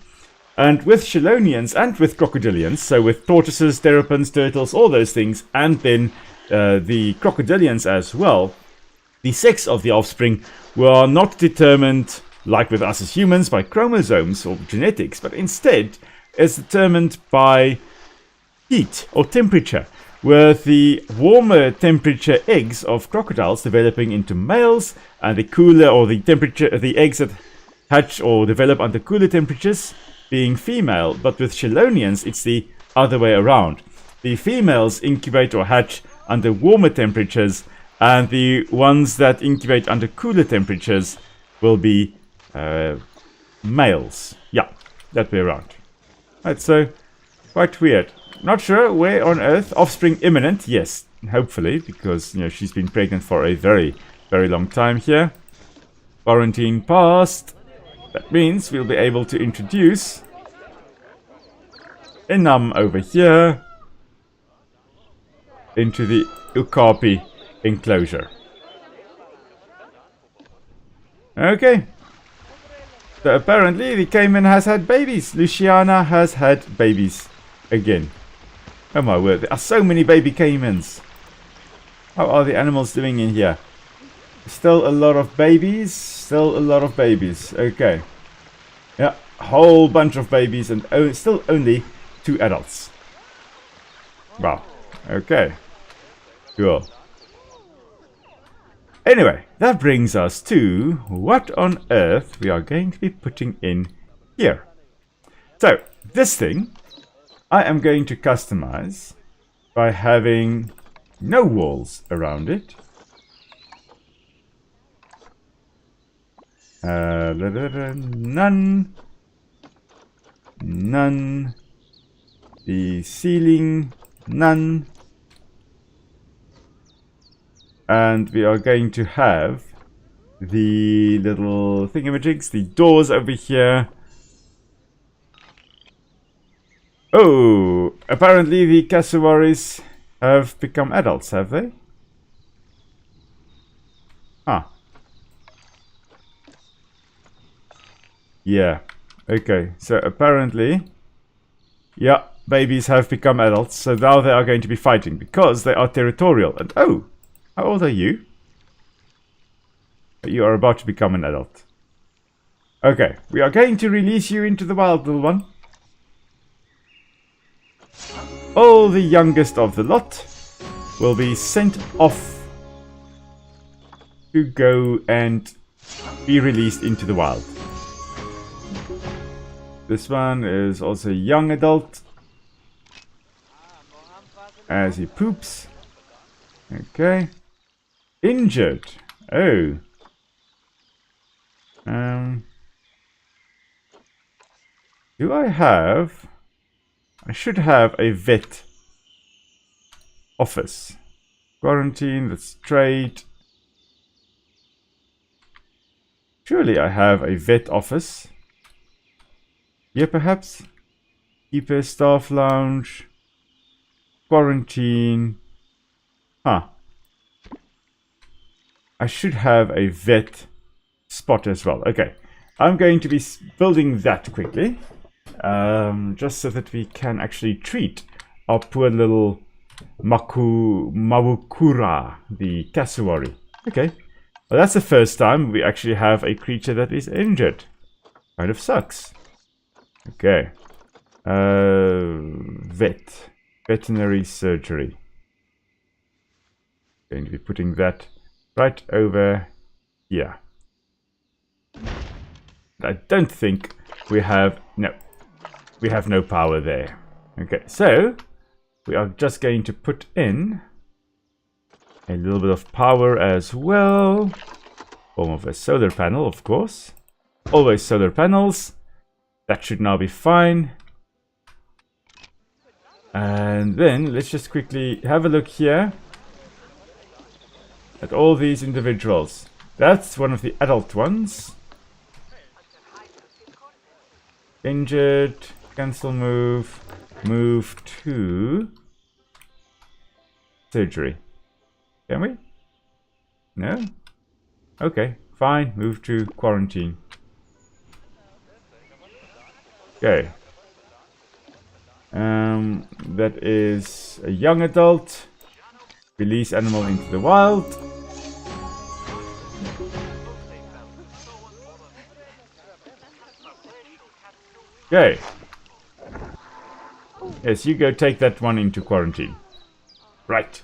And with chelonians and with crocodilians, so with tortoises, terrapins, turtles, all those things, and then the crocodilians as well, the sex of the offspring were not determined, like with us as humans, by chromosomes or genetics, but instead is determined by heat or temperature, with the warmer temperature eggs of crocodiles developing into males, and the cooler or the temperature, the eggs that hatch or develop under cooler temperatures being female. But with chelonians, it's the other way around. The females incubate or hatch under warmer temperatures, and the ones that incubate under cooler temperatures will be males. Yeah, that way around. Right, so quite weird. Not sure where on earth. Offspring imminent. Yes, hopefully, because she's been pregnant for a very, very long time here. Quarantine passed. That means we'll be able to introduce Enam over here into the Ukapi enclosure. Okay. So apparently the caiman has had babies. Luciana has had babies again. Oh my word, there are so many baby caimans. How are the animals doing in here? Still a lot of babies. Still a lot of babies. Okay. Yeah, a whole bunch of babies and still only 2 adults. Wow. Okay. Cool. Anyway, that brings us to what on earth we are going to be putting in here. So, this thing I am going to customize by having no walls around it. None. None. The ceiling, none. And we are going to have the little thingamajigs, the doors over here. Oh, apparently the cassowaries have become adults, have they? Ah. Yeah. Okay, so apparently, yeah, babies have become adults, so now they are going to be fighting because they are territorial. And oh, how old are you? You are about to become an adult. Okay, we are going to release you into the wild, little one. All the youngest of the lot will be sent off to go and be released into the wild. This one is also a young adult as he poops. Okay. Injured. Oh. Do I have... I should have a vet office. Quarantine, that's trade. Surely I have a vet office. Yeah, perhaps. Keeper, staff lounge. quarantine. Huh. I should have a vet spot as well. Okay. I'm going to be building that quickly. Just so that we can actually treat our poor little Mawukura, the cassowary. Okay. Well, that's the first time we actually have a creature that is injured. Kind of sucks. Okay. Veterinary surgery. Going to be putting that right over here. I don't think we have... No. We have no power there. Okay, so we are just going to put in a little bit of power as well. Form of a solar panel, of course. Always solar panels. That should now be fine. And then let's just quickly have a look here at all these individuals. That's one of the adult ones. Injured. Cancel move. Move to surgery. Can we? No? Okay, fine. Move to quarantine. Okay. That is a young adult. Release animal into the wild. Okay. Yes, you go take that one into quarantine. Right.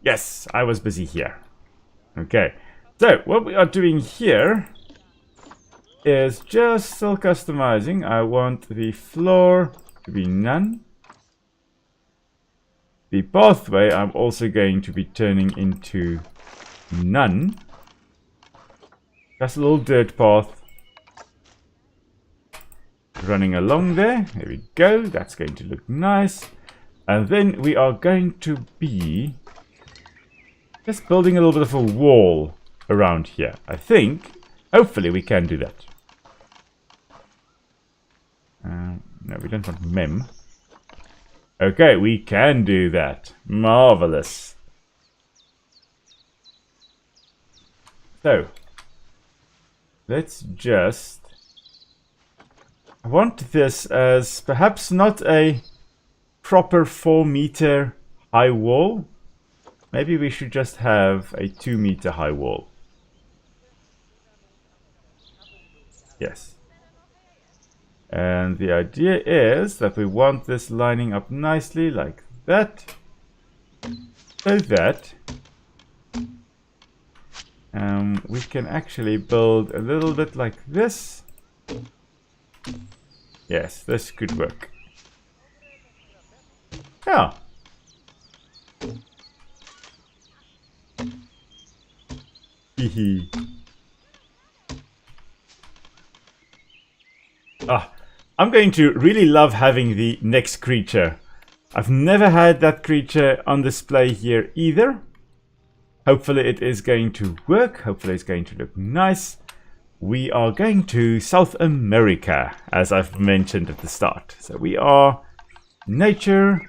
Yes, I was busy here. Okay. So, what we are doing here is just still customizing. I want the floor to be none. The pathway I'm also going to be turning into none. Just a little dirt path. Running along there. There we go. That's going to look nice. And then we are going to be just building a little bit of a wall around here. I think, hopefully we can do that. No, we don't want mem. Okay, we can do that. Marvelous. So, let's just... I want this as perhaps not a proper 4-meter high wall. Maybe we should just have a 2-meter high wall. Yes. And the idea is that we want this lining up nicely like that. So that we can actually build a little bit like this. Yes, this could work. Yeah. Hehe. I'm going to really love having the next creature. I've never had that creature on display here either. Hopefully it is going to work. Hopefully it's going to look nice. We are going to South America, as I've mentioned at the start. So we are nature,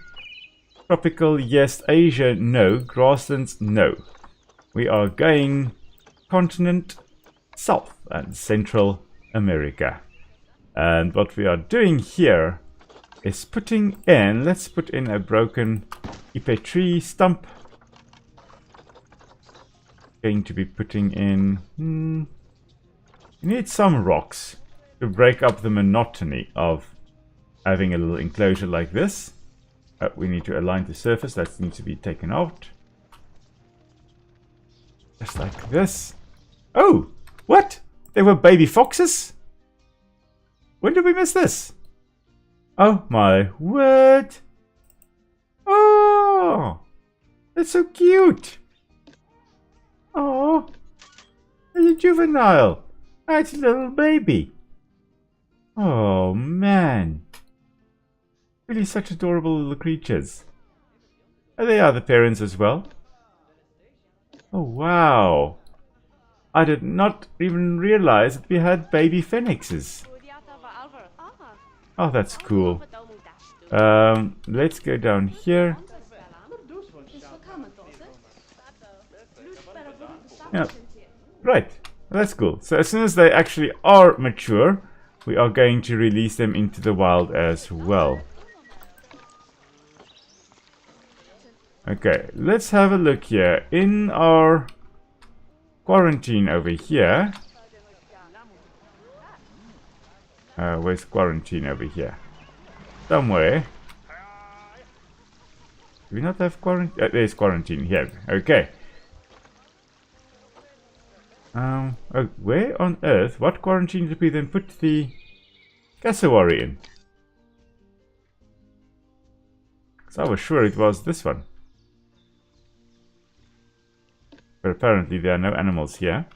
tropical, yes, Asia, no, grasslands, no. We are going continent, South and Central America. And what we are doing here is putting in, let's put in a broken ipe tree stump. Going to be putting in, we need some rocks to break up the monotony of having a little enclosure like this. We need to align the surface, that needs to be taken out. Just like this. Oh, what? They were baby foxes? When did we miss this? Oh my word. Oh, that's so cute. Oh, it's a juvenile. That's a little baby. Oh man. Really such adorable little creatures. And they are the parents as well. Oh wow. I did not even realize that we had baby phoenixes. Oh, that's cool. Let's go down here. Yeah, right. That's cool. So as soon as they actually are mature, we are going to release them into the wild as well. Okay, let's have a look here. In our quarantine over here. Where's quarantine over here? Somewhere. Do we not have quarantine? There's quarantine here. Okay. Oh, where on earth? What quarantine did we then put the cassowary in? Because I was sure it was this one. But apparently there are no animals here.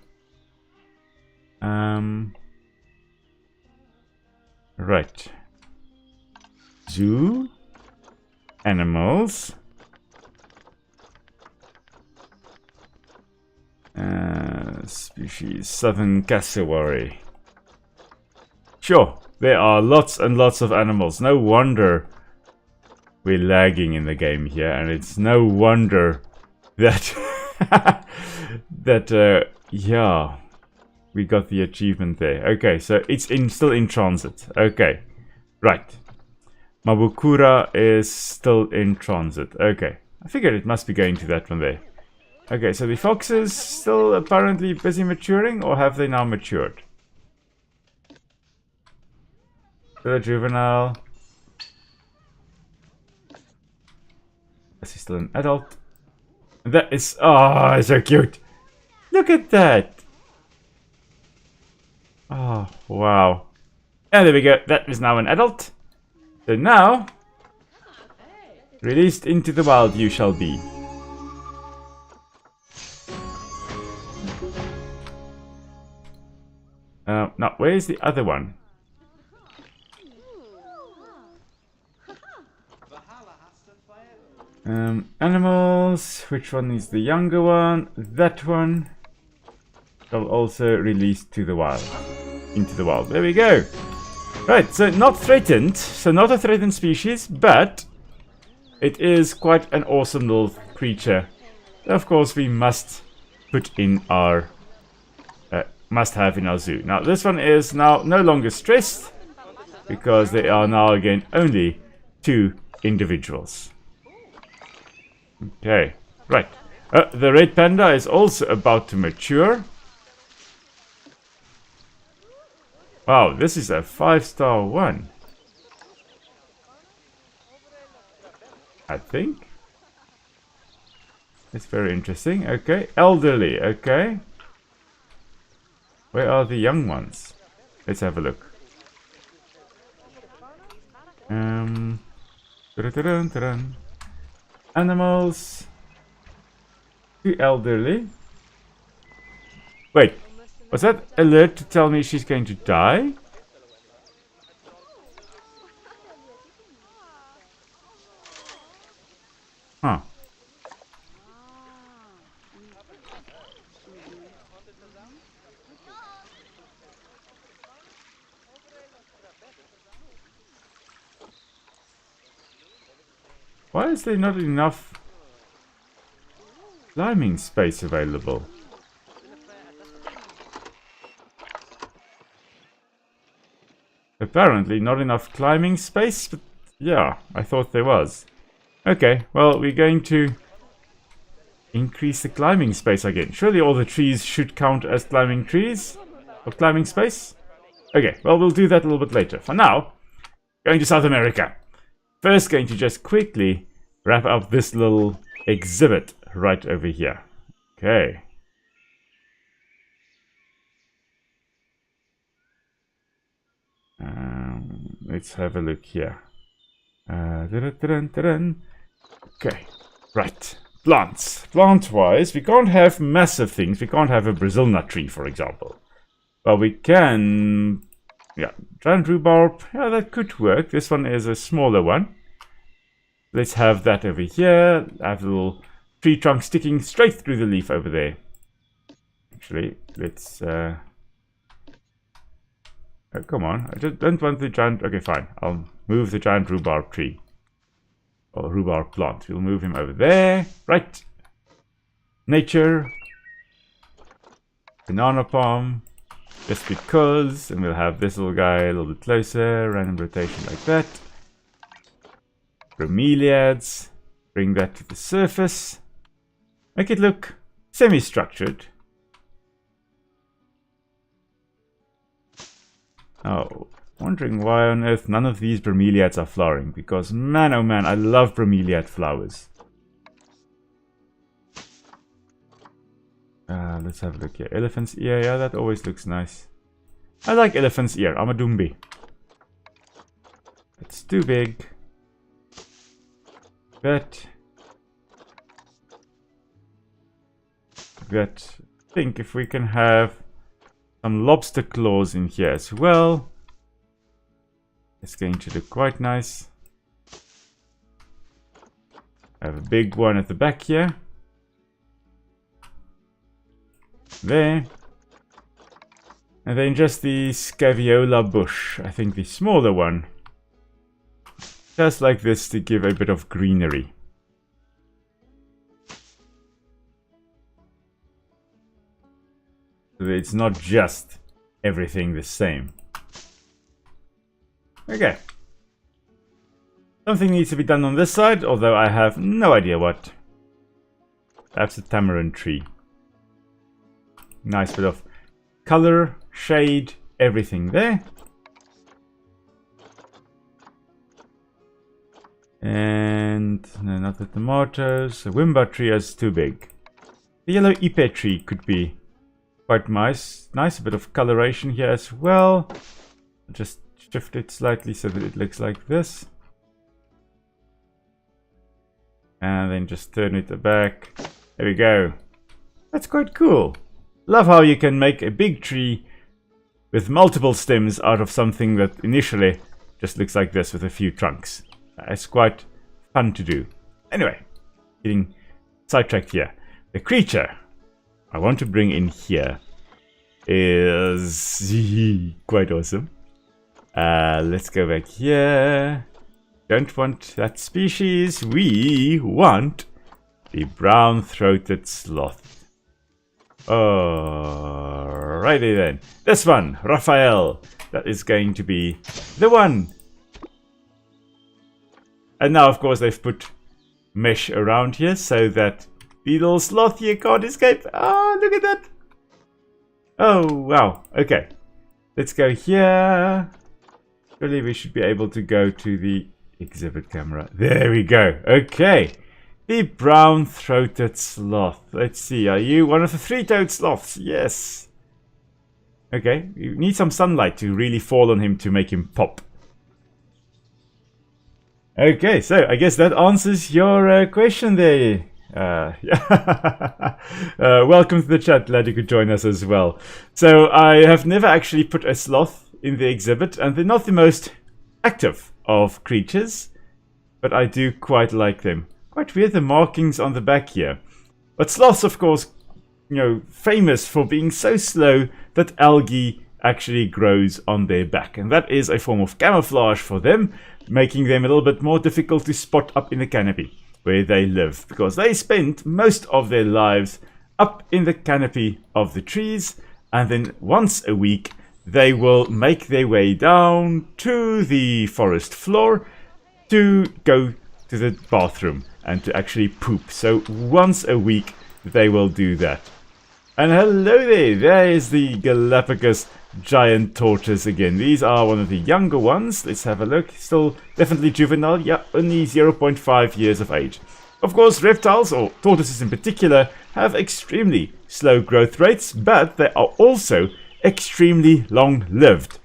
Right. Zoo. Animals. Species. Southern cassowary. Sure. There are lots and lots of animals. No wonder we're lagging in the game here. And it's no wonder that... yeah, we got the achievement there. Okay, so it's still in transit. Okay, right. Mabukura is still in transit. Okay, I figured it must be going to that one there. Okay, so the foxes still apparently busy maturing, or have they now matured? Still a juvenile. Is he still an adult? That is, oh, so cute. Look at that. Oh, wow. And there we go. That is now an adult. So now, released into the wild you shall be. Now, where's the other one? Animals, which one is the younger one? That one shall also release to the wild. Into the wild. There we go. Right, so not threatened. So not a threatened species, but it is quite an awesome little creature. Of course, we must put in our must have in our zoo. Now, this one is now no longer stressed because they are now again only 2 individuals. Okay, right. The red panda is also about to mature. Wow, this is a 5-star one. I think. It's very interesting. Okay, elderly. Okay. Where are the young ones? Let's have a look. Animals. 2 elderly. Wait, was that alert to tell me she's going to die? Huh. Why is there not enough climbing space available? Apparently not enough climbing space, but yeah, I thought there was. Okay, well, we're going to increase the climbing space again. Surely all the trees should count as climbing trees? Or climbing space? Okay, well, we'll do that a little bit later. For now, going to South America. First, going to just quickly wrap up this little exhibit right over here. Okay. Let's have a look here. Okay, right. Plants. Plant-wise, we can't have massive things. We can't have a Brazil nut tree, for example. But we can... yeah, giant rhubarb. Yeah, that could work. This one is a smaller one. Let's have that over here. I have a little tree trunk sticking straight through the leaf over there. Actually, let's... oh, come on. I just don't want the giant... okay, fine. I'll move the giant rhubarb tree. or rhubarb plant. We'll move him over there. Right. Nature. Banana palm. Just because. And we'll have this little guy a little bit closer. Random rotation like that. Bromeliads. Bring that to the surface. Make it look semi-structured. Oh, wondering why on earth none of these bromeliads are flowering. Because man, oh man, I love bromeliad flowers. Let's have a look here. Elephant's ear, yeah, that always looks nice. I like elephant's ear. I'm a Doombi. It's too big. But I think if we can have some lobster claws in here as well, it's going to look quite nice. I have a big one at the back here. There. And then just the Scaviola bush, I think the smaller one. Just like this to give a bit of greenery. So that it's not just everything the same. Okay. Something needs to be done on this side, although I have no idea what. That's a tamarind tree. Nice bit of color, shade, everything there. And no, not the tomatoes. The wimba tree is too big. The yellow ipe tree could be quite nice. Nice, a bit of coloration here as well. Just shift it slightly so that it looks like this. And then just turn it back. There we go. That's quite cool. Love how you can make a big tree with multiple stems out of something that initially just looks like this with a few trunks. It's quite fun to do. Anyway, getting sidetracked here. The creature I want to bring in here is quite awesome. Let's go back here. Don't want that species. We want the brown-throated sloth. Alrighty then. This one, Raphael. That is going to be the one. And now, of course, they've put mesh around here so that the little sloth here can't escape. Oh, look at that. Oh, wow. Okay. Let's go here. Surely we should be able to go to the exhibit camera. There we go. Okay. The brown-throated sloth. Let's see. Are you one of the three-toed sloths? Yes. Okay. You need some sunlight to really fall on him to make him pop. Okay, so I guess that answers your question there. Welcome to the chat. Glad you could join us as well. So I have never actually put a sloth in the exhibit, and they're not the most active of creatures, but I do quite like them. Quite weird, the markings on the back here. But sloths, of course, you know, famous for being so slow that algae actually grows on their back, and that is a form of camouflage for them, making them a little bit more difficult to spot up in the canopy where they live, because they spend most of their lives up in the canopy of the trees, and then once a week they will make their way down to the forest floor to go to the bathroom and to actually poop. So once a week they will do that. And hello there, there is the Galapagos giant tortoise again. These are one of the younger ones. Let's have a look. Still definitely juvenile. Yeah, only 0.5 years of age. Of course, reptiles, or tortoises in particular, have extremely slow growth rates, but they are also extremely long-lived.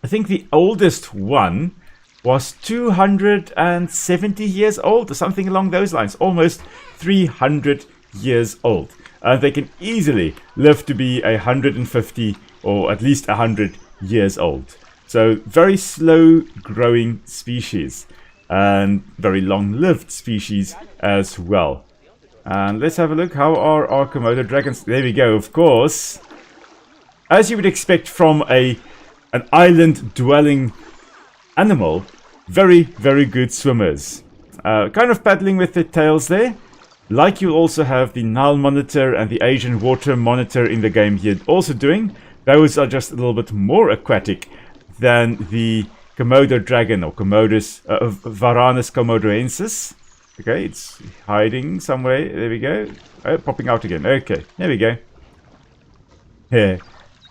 I think the oldest one was 270 years old, or something along those lines. Almost 300 years old. They can easily live to be 150 or at least 100 years old. So very slow growing species and very long-lived species as well. And let's have a look. How are our Komodo dragons? There we go, of course. As you would expect from an island dwelling animal, very, very good swimmers. kind of paddling with their tails there. Like you also have the Nile monitor and the Asian water monitor in the game here also doing. Those are just a little bit more aquatic than the Komodo dragon or Komodos, Varanus komodoensis. Okay, it's hiding somewhere. There we go. Oh, popping out again. Okay, there we go. Yeah,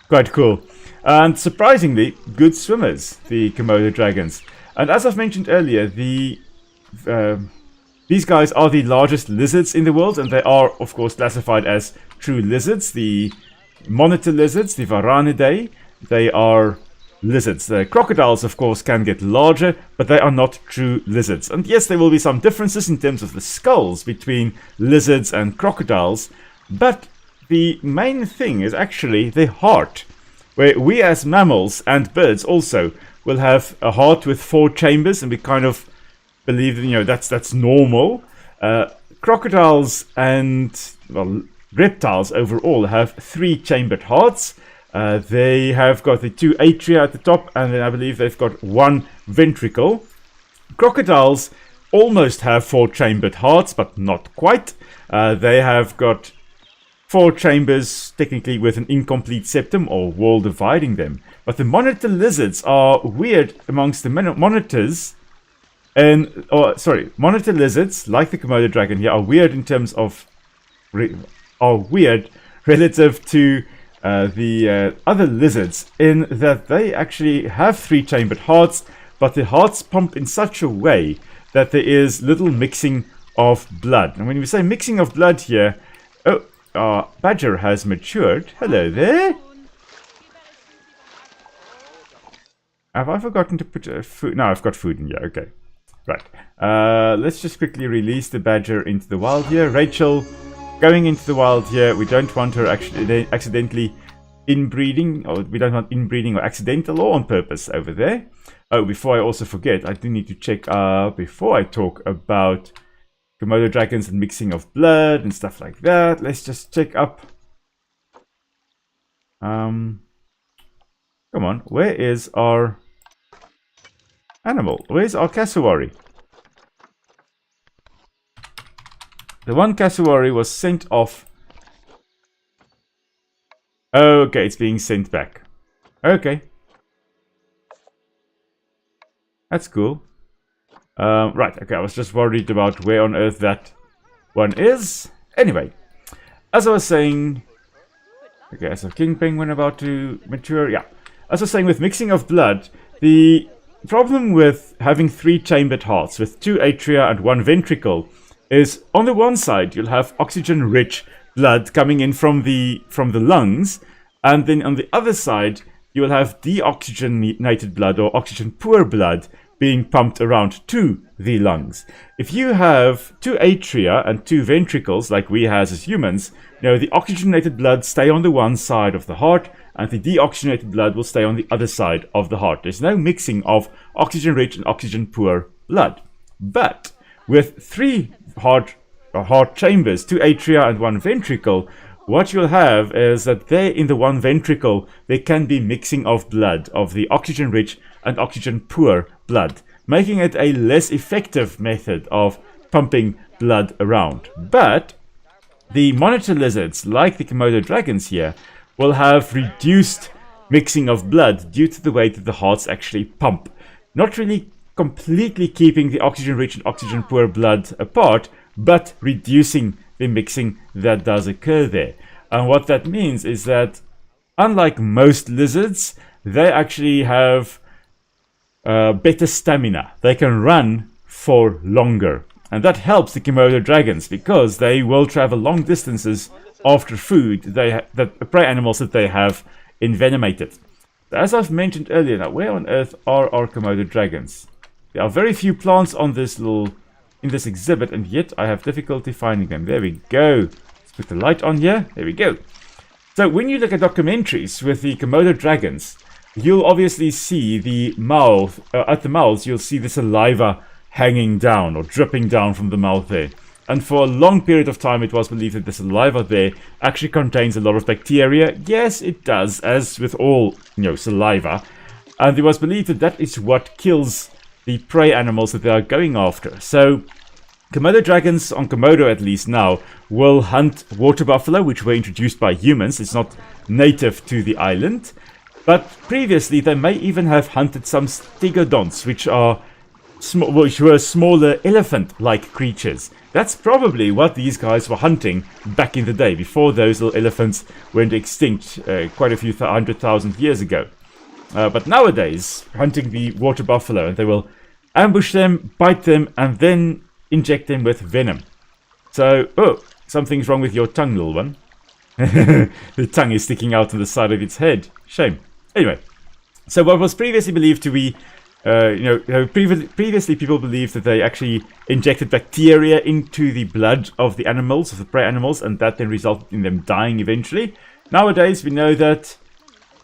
quite cool. And surprisingly, good swimmers, the Komodo dragons. And as I've mentioned earlier, these guys are the largest lizards in the world, and they are, of course, classified as true lizards. The monitor lizards, the Varanidae, they are lizards. The crocodiles, of course, can get larger, but they are not true lizards. And yes, there will be some differences in terms of the skulls between lizards and crocodiles, but the main thing is actually the heart, where we as mammals and birds also will have a heart with 4 chambers, and we kind of believe, that's normal. Crocodiles and, well, reptiles overall have 3-chambered hearts. They have got the 2 atria at the top, and then I believe they've got 1 ventricle. Crocodiles almost have 4-chambered hearts, but not quite. They have got 4 chambers, technically with an incomplete septum or wall dividing them. But the monitor lizards are weird amongst the monitors. Monitor lizards, like the Komodo dragon here, are weird in terms of... are weird relative to the other lizards, in that they actually have 3-chambered hearts, but the hearts pump in such a way that there is little mixing of blood. And when we say mixing of blood here, oh, our badger has matured. Hello there. Have I forgotten to put food? No, I've got food in here. Okay, right. Let's just quickly release the badger into the wild here. Rachel going into the wild here. We don't want her actually accidentally inbreeding, or we don't want inbreeding or accidental or on purpose over there. Oh, before I also forget, I do need to check before I talk about Komodo dragons and mixing of blood and stuff like that. Let's just check up. Come on, where is our animal? Where's our cassowary? The one cassowary was sent off. Okay, it's being sent back. Okay. That's cool. Right, okay, I was just worried about where on earth that one is. Anyway, as I was saying... Okay, so king penguin about to mature. Yeah, as I was saying, with mixing of blood, the problem with having 3-chambered hearts with 2 atria and 1 ventricle is, on the one side you'll have oxygen-rich blood coming in from the lungs, and then on the other side you'll have deoxygenated blood or oxygen-poor blood being pumped around to the lungs. If you have 2 atria and 2 ventricles, like we have as humans, the oxygenated blood stay on the one side of the heart, and the deoxygenated blood will stay on the other side of the heart. There's no mixing of oxygen-rich and oxygen-poor blood. But with 3 heart chambers, 2 atria and 1 ventricle, what you'll have is that there in the 1 ventricle, there can be mixing of blood, of the oxygen-rich and oxygen-poor blood, making it a less effective method of pumping blood around. But the monitor lizards, like the Komodo dragons here, will have reduced mixing of blood due to the way that the hearts actually pump. Not really completely keeping the oxygen-rich and oxygen-poor blood apart, but reducing the mixing that does occur there. And what that means is that, unlike most lizards, they actually have better stamina. They can run for longer. And that helps the Komodo dragons, because they will travel long distances after food, the prey animals that they have envenomated. As I've mentioned earlier, now where on earth are our Komodo dragons? There are very few plants on this in this exhibit, and yet I have difficulty finding them. There we go. Let's put the light on here. There we go. So when you look at documentaries with the Komodo dragons, you'll obviously see the mouth, at the mouths you'll see the saliva hanging down or dripping down from the mouth there. And for a long period of time it was believed that the saliva there actually contains a lot of bacteria. Yes, it does, as with all, saliva. And it was believed that that is what kills the prey animals that they are going after. So Komodo dragons, on Komodo at least now, will hunt water buffalo, which were introduced by humans. It's not native to the island. But previously, they may even have hunted some stegodonts, which were smaller elephant-like creatures. That's probably what these guys were hunting back in the day, before those little elephants went extinct quite a few 100,000 years ago. But nowadays, hunting the water buffalo, and they will ambush them, bite them, and then inject them with venom. So, oh, something's wrong with your tongue, little one. The tongue is sticking out on the side of its head. Shame. Anyway, so what was previously believed to be, previously people believed that they actually injected bacteria into the blood of the animals, of the prey animals, and that then resulted in them dying eventually. Nowadays, we know that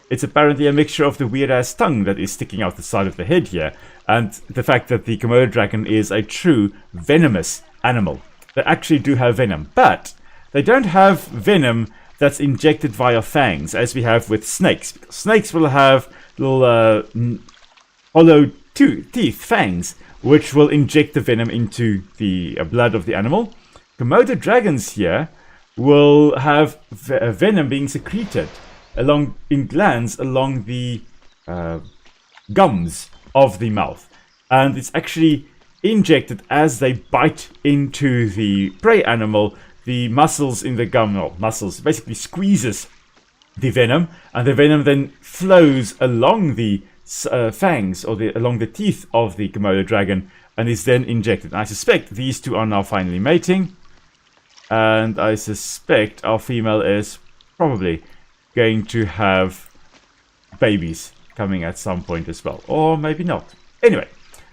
it's apparently a mixture of the weird-ass tongue that is sticking out the side of the head here, and the fact that the Komodo dragon is a true venomous animal. They actually do have venom, but they don't have venom that's injected via fangs, as we have with snakes. Because snakes will have little hollow teeth, fangs, which will inject the venom into the blood of the animal. Komodo dragons here will have venom being secreted in glands along the gums of the mouth, and it's actually injected as they bite into the prey animal. The muscles in the gum, basically squeezes the venom, and the venom then flows along the fangs or along the teeth of the Komodo dragon and is then injected. I suspect these two are now finally mating, and I suspect our female is probably going to have babies coming at some point as well, or maybe not. Anyway,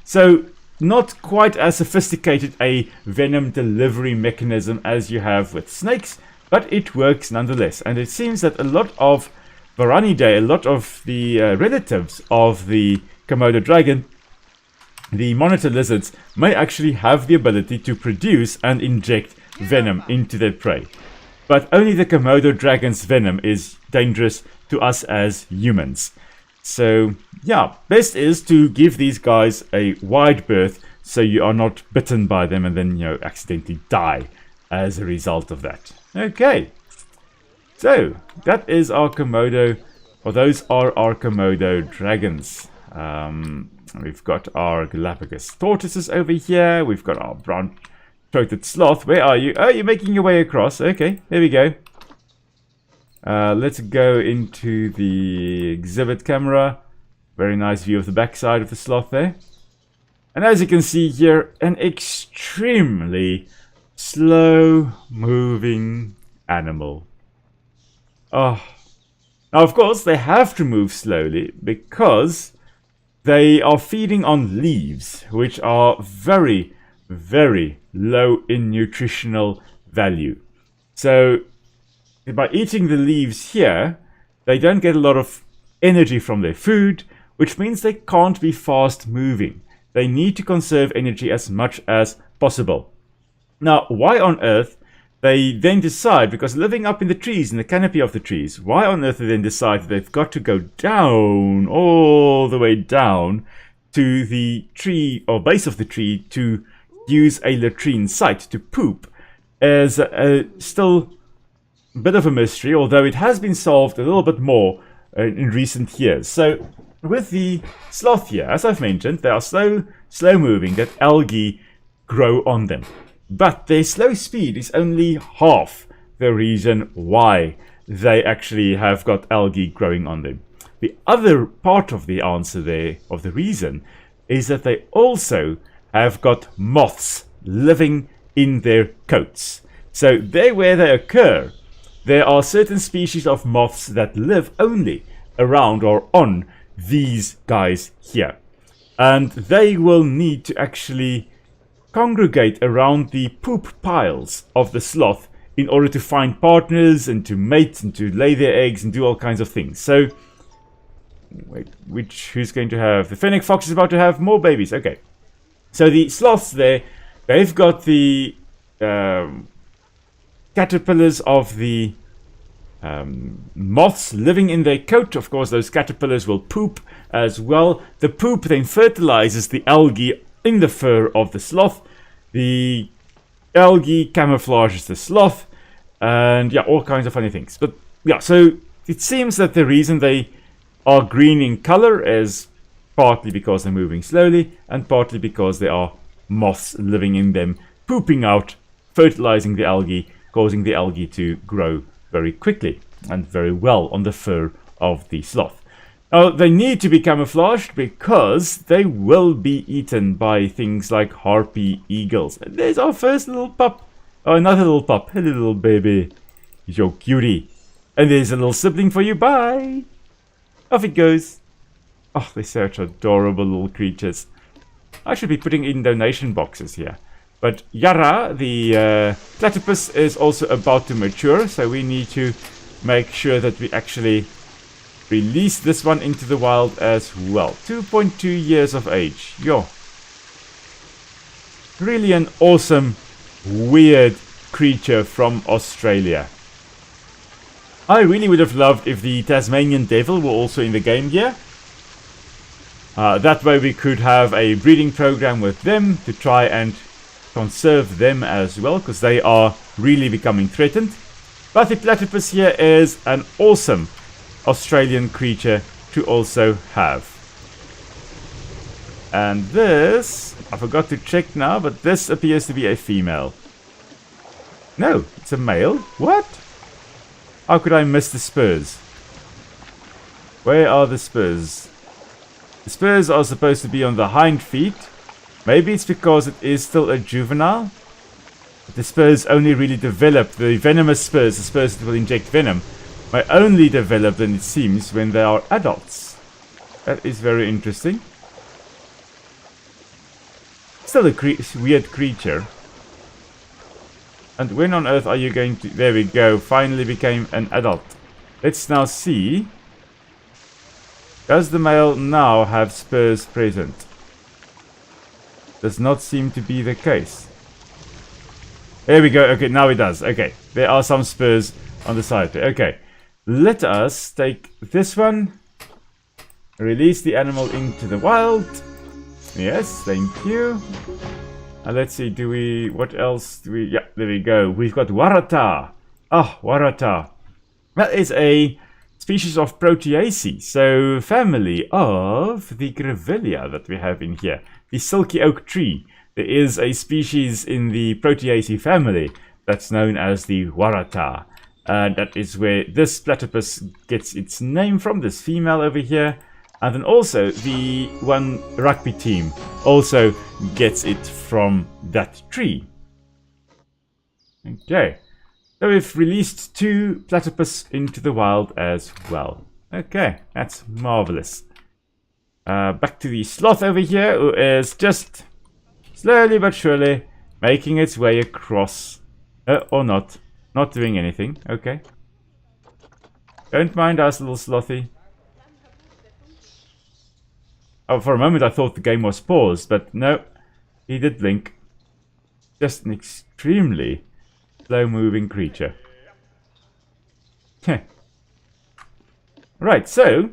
so not quite as sophisticated a venom delivery mechanism as you have with snakes, but it works nonetheless. And it seems that a lot of Varanidae, a lot of the relatives of the Komodo dragon, the monitor lizards, may actually have the ability to produce and inject venom into their prey. But only the Komodo dragon's venom is dangerous to us as humans. So, yeah, best is to give these guys a wide berth so you are not bitten by them and then, accidentally die as a result of that. Okay, so that is our Komodo, or those are our Komodo dragons. We've got our Galapagos tortoises over here. We've got our brown-throated sloth. Where are you? Oh, you're making your way across. Okay, there we go. Let's go into the exhibit camera. Very nice view of the backside of the sloth there. And as you can see here, an extremely slow-moving animal. Oh. Now, of course, they have to move slowly because they are feeding on leaves, which are very, very low in nutritional value. So, by eating the leaves here, they don't get a lot of energy from their food, which means they can't be fast moving. They need to conserve energy as much as possible. Now, why on earth they then decide, because living up in the trees, in the canopy of the trees, why on earth they then decide that they've got to go down, all the way down to the tree or base of the tree to use a latrine site to poop is still a bit of a mystery, although it has been solved a little bit more in recent years. So with the sloth here, as I've mentioned, they are slow moving, that algae grow on them. But their slow speed is only half the reason why they actually have got algae growing on them. The other part of the answer there, of the reason, is that they also have got moths living in their coats. So there where they occur, there are certain species of moths that live only around or on these guys here. And they will need to actually congregate around the poop piles of the sloth in order to find partners and to mate and to lay their eggs and do all kinds of things. So, wait, who's going to have? The fennec fox is about to have more babies. Okay. So the sloths there, they've got the caterpillars of the moths living in their coat. Of course, those caterpillars will poop as well. The poop then fertilizes the algae in the fur of the sloth. The algae camouflages the sloth, and yeah, all kinds of funny things. But yeah, so it seems that the reason they are green in color is partly because they're moving slowly, and partly because there are moths living in them, pooping out, fertilizing the algae, causing the algae to grow very quickly and very well on the fur of the sloth. Now, they need to be camouflaged because they will be eaten by things like harpy eagles. And there's our first little pup. Oh, another little pup. Hello, little baby. He's your cutie. And there's a little sibling for you. Bye. Off it goes. Oh, they're such adorable little creatures. I should be putting in donation boxes here. But Yara, the platypus, is also about to mature. So we need to make sure that we actually release this one into the wild as well. 2.2 years of age. Yo. Really an awesome, weird creature from Australia. I really would have loved if the Tasmanian devil were also in the game here. That way we could have a breeding program with them to try and conserve them as well, because they are really becoming threatened. But the platypus here is an awesome Australian creature to also have. And this, I forgot to check now, but this appears to be a female. No, it's a male. What? How could I miss the spurs? Where are the spurs? The spurs are supposed to be on the hind feet. Maybe it's because it is still a juvenile. But the spurs only really develop, the venomous spurs, the spurs that will inject venom, may only develop, then it seems, when they are adults. That is very interesting. Still a weird creature. And when on earth are you going to... There we go, finally became an adult. Let's now see. Does the male now have spurs present? Does not seem to be the case. There we go, okay, now it does. Okay, there are some spurs on the side there. Okay. Let us take this one, release the animal into the wild. Yes, thank you. And let's see, what else do we, yeah, there we go. We've got Warata. Ah, Warata. That is a species of Proteaceae, so family of the Grevillea that we have in here. The silky oak tree. There is a species in the Proteaceae family that's known as the Warata. And that is where this platypus gets its name from, this female over here. And then also the one rugby team also gets it from that tree. Okay. So we've released 2 platypus into the wild as well. Okay, that's marvelous. Back to the sloth over here, who is just slowly but surely making its way across. Or not. Not doing anything. Okay. Don't mind us, little slothy. Oh, for a moment I thought the game was paused, but no. He did blink. Just an extremely slow-moving creature. Right, so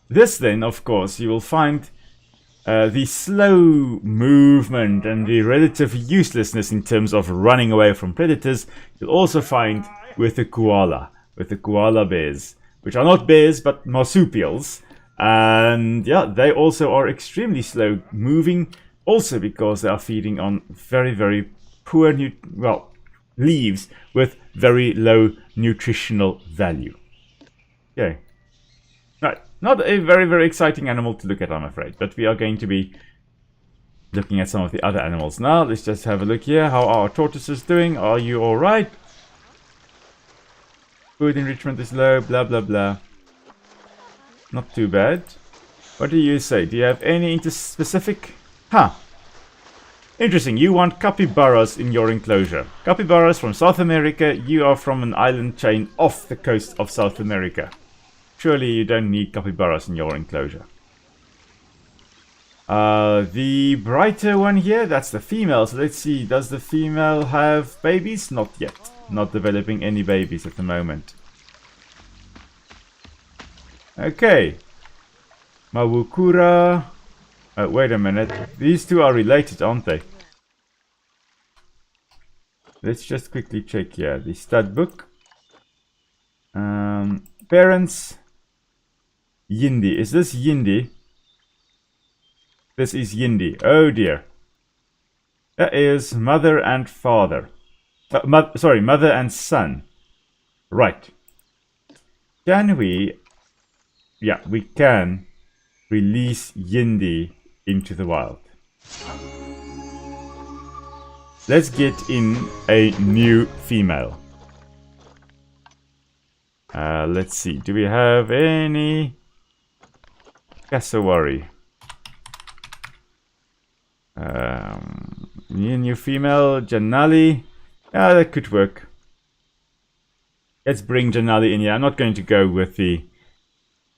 this then, of course, you will find the slow movement and the relative uselessness in terms of running away from predators. You'll also find with the koala bears, which are not bears but marsupials. And yeah, they also are extremely slow moving, also because they are feeding on very, very poor leaves with very low nutritional value. Okay. Right. Not a very, very exciting animal to look at, I'm afraid. But we are going to be looking at some of the other animals now. Let's just have a look here. How are our tortoises doing? Are you alright? Food enrichment is low, blah, blah, blah. Not too bad. What do you say? Do you have any specific? Huh. Interesting. You want capybaras in your enclosure. Capybaras from South America. You are from an island chain off the coast of South America. Surely you don't need capybaras in your enclosure. The brighter one here, that's the female. So let's see, does the female have babies? Not yet. Not developing any babies at the moment. Okay. Mawukura. Wait a minute. These two are related, aren't they? let's just quickly check here. The stud book. Parents. Yindi. Is this Yindi? This is Yindi. Oh dear. That is mother and father. Sorry, mother and son. Right. Can we... Yeah, we can release Yindi into the wild. Let's get in a new female. Let's see. Do we have any... Cassowary. New female, Janali. Yeah, that could work. Let's bring Janali in here. I'm not going to go with the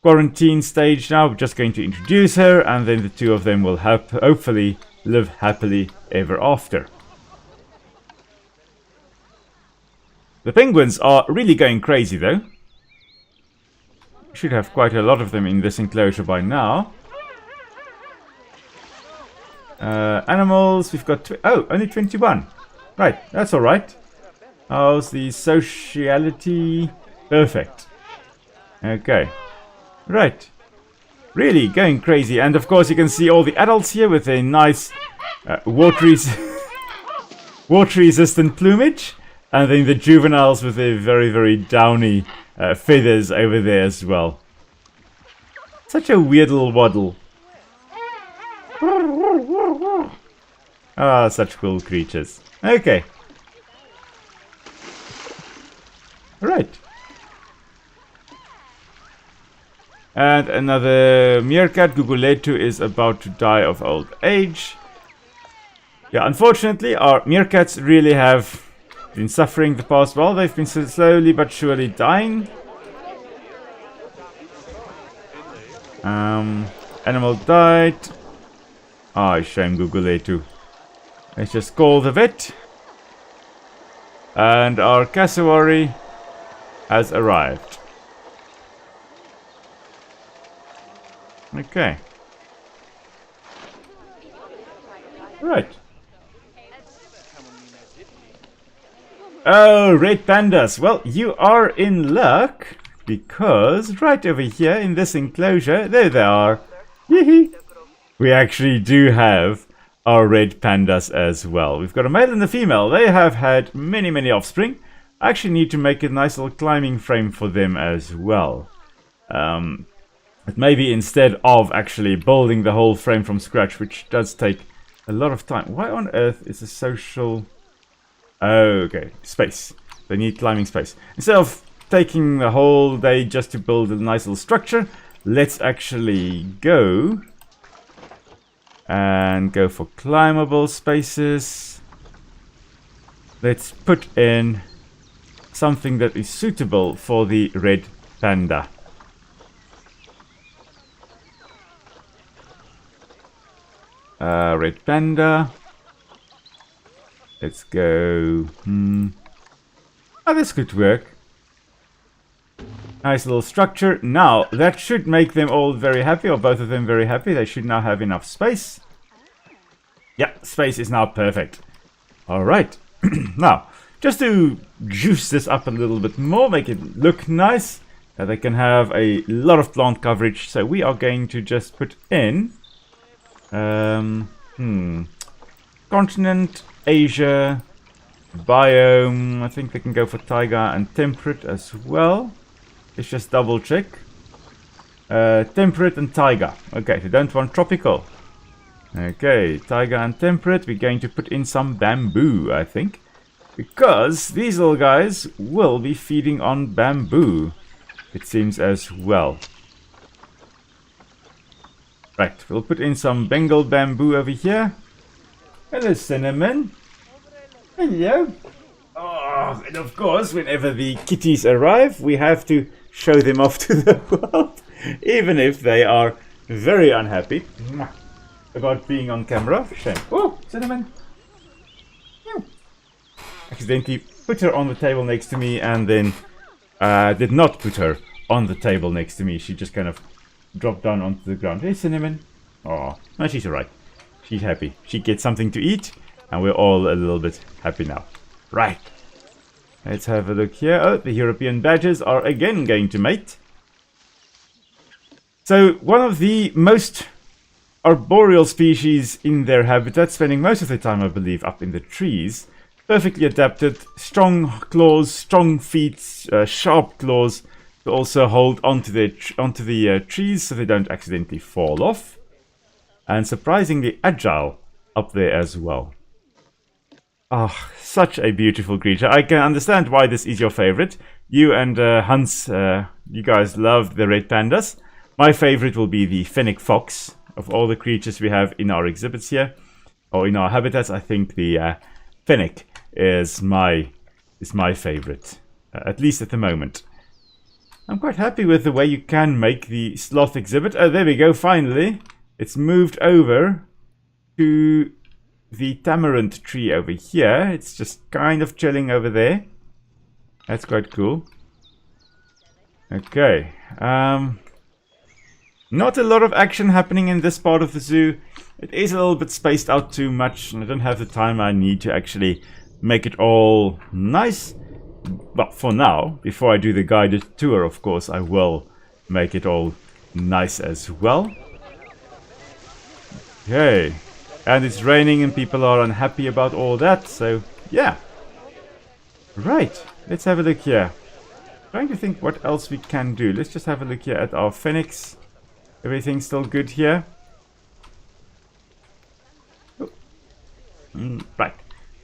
quarantine stage now. We're just going to introduce her, and then the two of them will hopefully live happily ever after. The penguins are really going crazy though. Should have quite a lot of them in this enclosure by now. Animals, we've got... only 21. Right, that's alright. How's the sociality? Perfect. Okay. Right. Really going crazy. And of course you can see all the adults here with a nice water-resistant plumage. And then the juveniles with their very, very downy feathers over there as well. Such a weird little waddle. Ah, such cool creatures. Okay. Right. And another meerkat, Guguletu, is about to die of old age. Yeah, unfortunately, our meerkats really have been suffering the past while. They've been slowly but surely dying. Animal died. Ah, shame, Guguletu. Let's just call the vet. And our cassowary has arrived. Okay. Right. Oh, red pandas. Well, you are in luck. Because right over here in this enclosure, there they are. We actually do have our red pandas as well. We've got a male and a female. They have had many, many offspring. I actually need to make a nice little climbing frame for them as well. But maybe instead of actually building the whole frame from scratch, which does take a lot of time. Why on earth is a social... Oh, okay, space. They need climbing space. Instead of taking the whole day just to build a nice little structure, let's actually go and go for climbable spaces. Let's put in something that is suitable for the red panda. Red panda. Let's go. Oh, this could work. Nice little structure. Now, that should make them all very happy, or both of them very happy. They should now have enough space. Yeah, space is now perfect. Alright. Now, just to juice this up a little bit more, make it look nice, they can have a lot of plant coverage. So we are going to just put in... continent, Asia, biome. I think they can go for taiga and temperate as well. Let's just double check. Temperate and taiga. Okay, they don't want tropical. Okay, taiga and temperate. We're going to put in some bamboo, I think. Because these little guys will be feeding on bamboo, it seems as well. Right, we'll put in some Bengal bamboo over here. Hello, Cinnamon. Hello. Oh, and of course, whenever the kitties arrive, we have to show them off to the world. Even if they are very unhappy about being on camera. Shame. Oh, Cinnamon. Accidentally put her on the table next to me and then did not put her on the table next to me. She just kind of dropped down onto the ground. Hey, Cinnamon. Oh, no, she's alright. She's happy. She gets something to eat and we're all a little bit happy now. Right. Let's have a look here. Oh, the European badgers are again going to mate. So, one of the most arboreal species in their habitat, spending most of their time, I believe, up in the trees. Perfectly adapted, strong claws, strong feet, sharp claws to also hold onto the trees so they don't accidentally fall off. And surprisingly agile up there as well. Ah, such a beautiful creature. I can understand why this is your favorite. You and Hans, you guys love the red pandas. My favorite will be the fennec fox. Of all the creatures we have in our exhibits here, or in our habitats, I think the fennec is my favorite, at least at the moment. I'm quite happy with the way you can make the sloth exhibit. Oh, there we go, finally. It's moved over to the tamarind tree over here. It's just kind of chilling over there. That's quite cool. Okay. Not a lot of action happening in this part of the zoo. It is a little bit spaced out too much, and I don't have the time I need to actually make it all nice. But for now, before I do the guided tour, of course, I will make it all nice as well. Okay. And it's raining and people are unhappy about all that, so yeah. Right, let's have a look here. Trying to think what else we can do. Let's just have a look here at our fennecs. Everything's still good here. Oh. Right.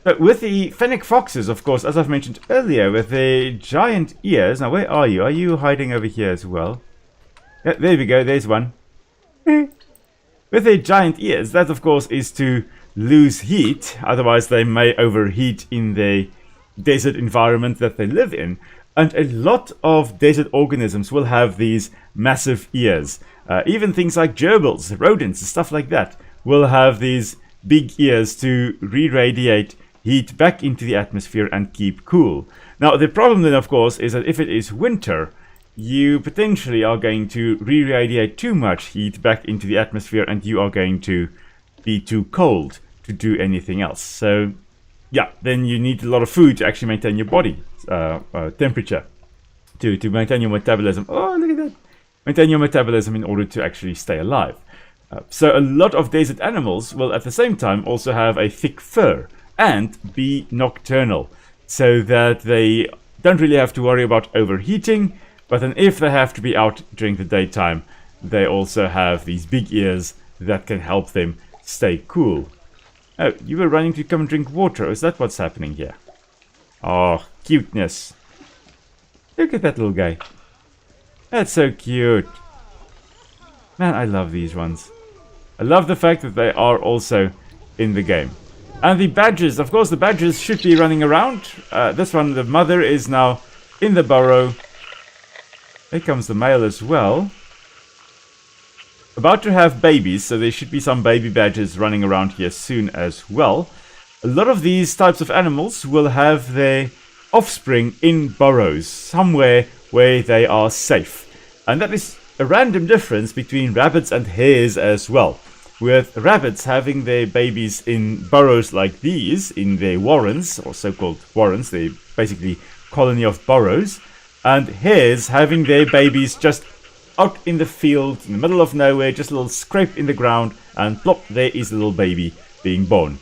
So with the fennec foxes, of course, as I've mentioned earlier, with the giant ears. Now, where are you? Are you hiding over here as well? Yeah, there we go. There's one. With their giant ears, that of course is to lose heat. Otherwise, they may overheat in the desert environment that they live in. And a lot of desert organisms will have these massive ears. Even things like gerbils, rodents, and stuff like that will have these big ears to re-radiate heat back into the atmosphere and keep cool. Now, the problem then, of course, is that if it is winter, you potentially are going to re-radiate too much heat back into the atmosphere and you are going to be too cold to do anything else. So, yeah, then you need a lot of food to actually maintain your body temperature, to maintain your metabolism. Oh, look at that. Maintain your metabolism in order to actually stay alive. So a lot of desert animals will at the same time also have a thick fur and be nocturnal, so that they don't really have to worry about overheating, but then if they have to be out during the daytime, they also have these big ears that can help them stay cool. Oh, you were running to come and drink water. Is that what's happening here? Oh, cuteness. Look at that little guy. That's so cute. Man, I love these ones. I love the fact that they are also in the game. And the badgers, of course, the badgers should be running around. This one, the mother, is now in the burrow. Here comes the male as well. About to have babies, so there should be some baby badgers running around here soon as well. A lot of these types of animals will have their offspring in burrows, somewhere where they are safe. And that is a random difference between rabbits and hares as well. With rabbits having their babies in burrows like these, in their warrens, or so-called warrens, they're basically colony of burrows, and hares having their babies just out in the field, in the middle of nowhere, just a little scrape in the ground, and plop, there is a little baby being born.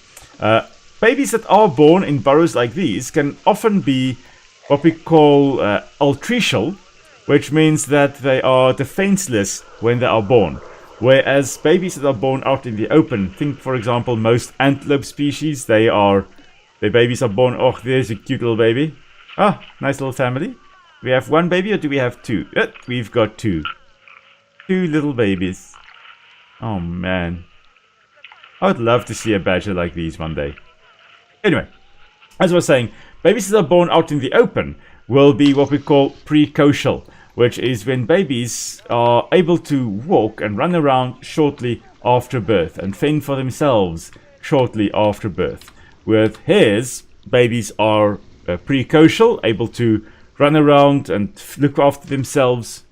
Babies that are born in burrows like these can often be what we call altricial, which means that they are defenseless when they are born. Whereas babies that are born out in the open, think for example most antelope species, their babies are born, oh, there's a cute little baby. Ah, nice little family. Do we have one baby or do we have two? We've got two. Two little babies. Oh man. I would love to see a badger like these one day. Anyway, as I was saying, babies that are born out in the open will be what we call precocial, which is when babies are able to walk and run around shortly after birth and fend for themselves shortly after birth. With hares, babies are precocial, able to run around and look after themselves,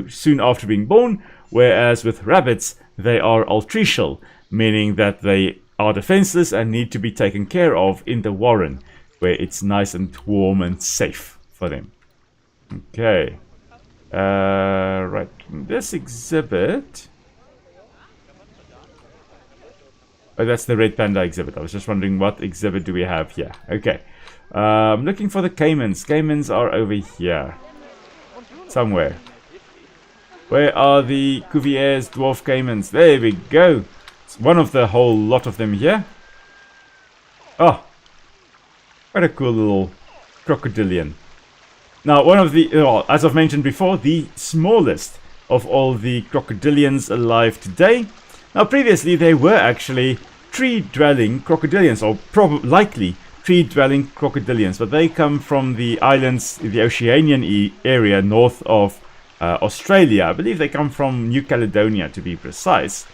soon after being born, whereas with rabbits, they are altricial, meaning that they are defenseless and need to be taken care of in the warren. where it's nice and warm and safe for them. Okay. Right. This exhibit... Oh, that's the red panda exhibit. I was just wondering what exhibit do we have here. Okay. I'm looking for the caimans. Caimans are over here. Somewhere. Where are the Cuvier's dwarf caimans? There we go. It's one of the whole lot of them here. Oh. What a cool little crocodilian. Now, one of the, well, as I've mentioned before, the smallest of all the crocodilians alive today. Now, previously, they were actually tree-dwelling crocodilians, or likely tree-dwelling crocodilians, but they come from the islands, the Oceanian area north of Australia. I believe they come from New Caledonia, to be precise.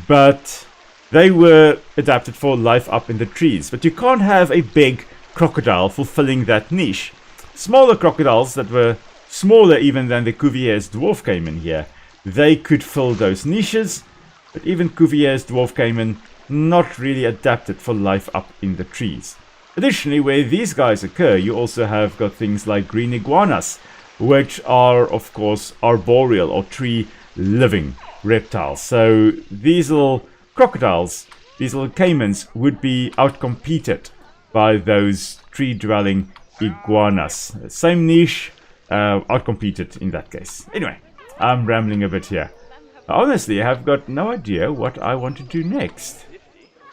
But they were adapted for life up in the trees. But you can't have a big crocodile fulfilling that niche. Smaller crocodiles that were smaller even than the Cuvier's dwarf caiman here, they could fill those niches. But even Cuvier's dwarf caiman, not really adapted for life up in the trees. Additionally, where these guys occur, you also have got things like green iguanas, which are, of course, arboreal or tree-living reptiles. So these little crocodiles, these little caimans, would be outcompeted by those tree-dwelling iguanas. Same niche, outcompeted in that case. Anyway, I'm rambling a bit here. Honestly, I have got no idea what I want to do next.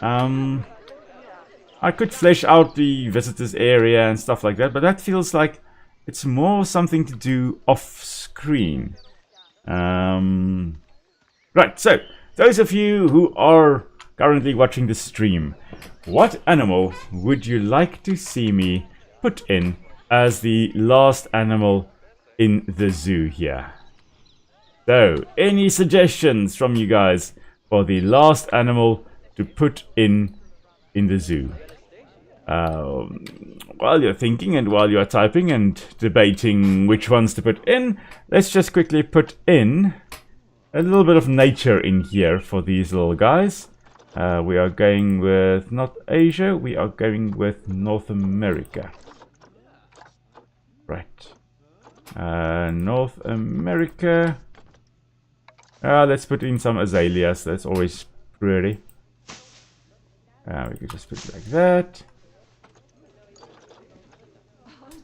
I could flesh out the visitors area and stuff like that, but that feels like it's more something to do off screen. Right, so those of you who are currently watching the stream, what animal would you like to see me put in as the last animal in the zoo here? So, any suggestions from you guys for the last animal to put in the zoo? While you're thinking and while you're typing and debating which ones to put in, let's just quickly put in a little bit of nature in here for these little guys. We are going with not Asia, we are going with North America. Right. North America. Let's put in some azaleas, that's always pretty. We could just put it like that.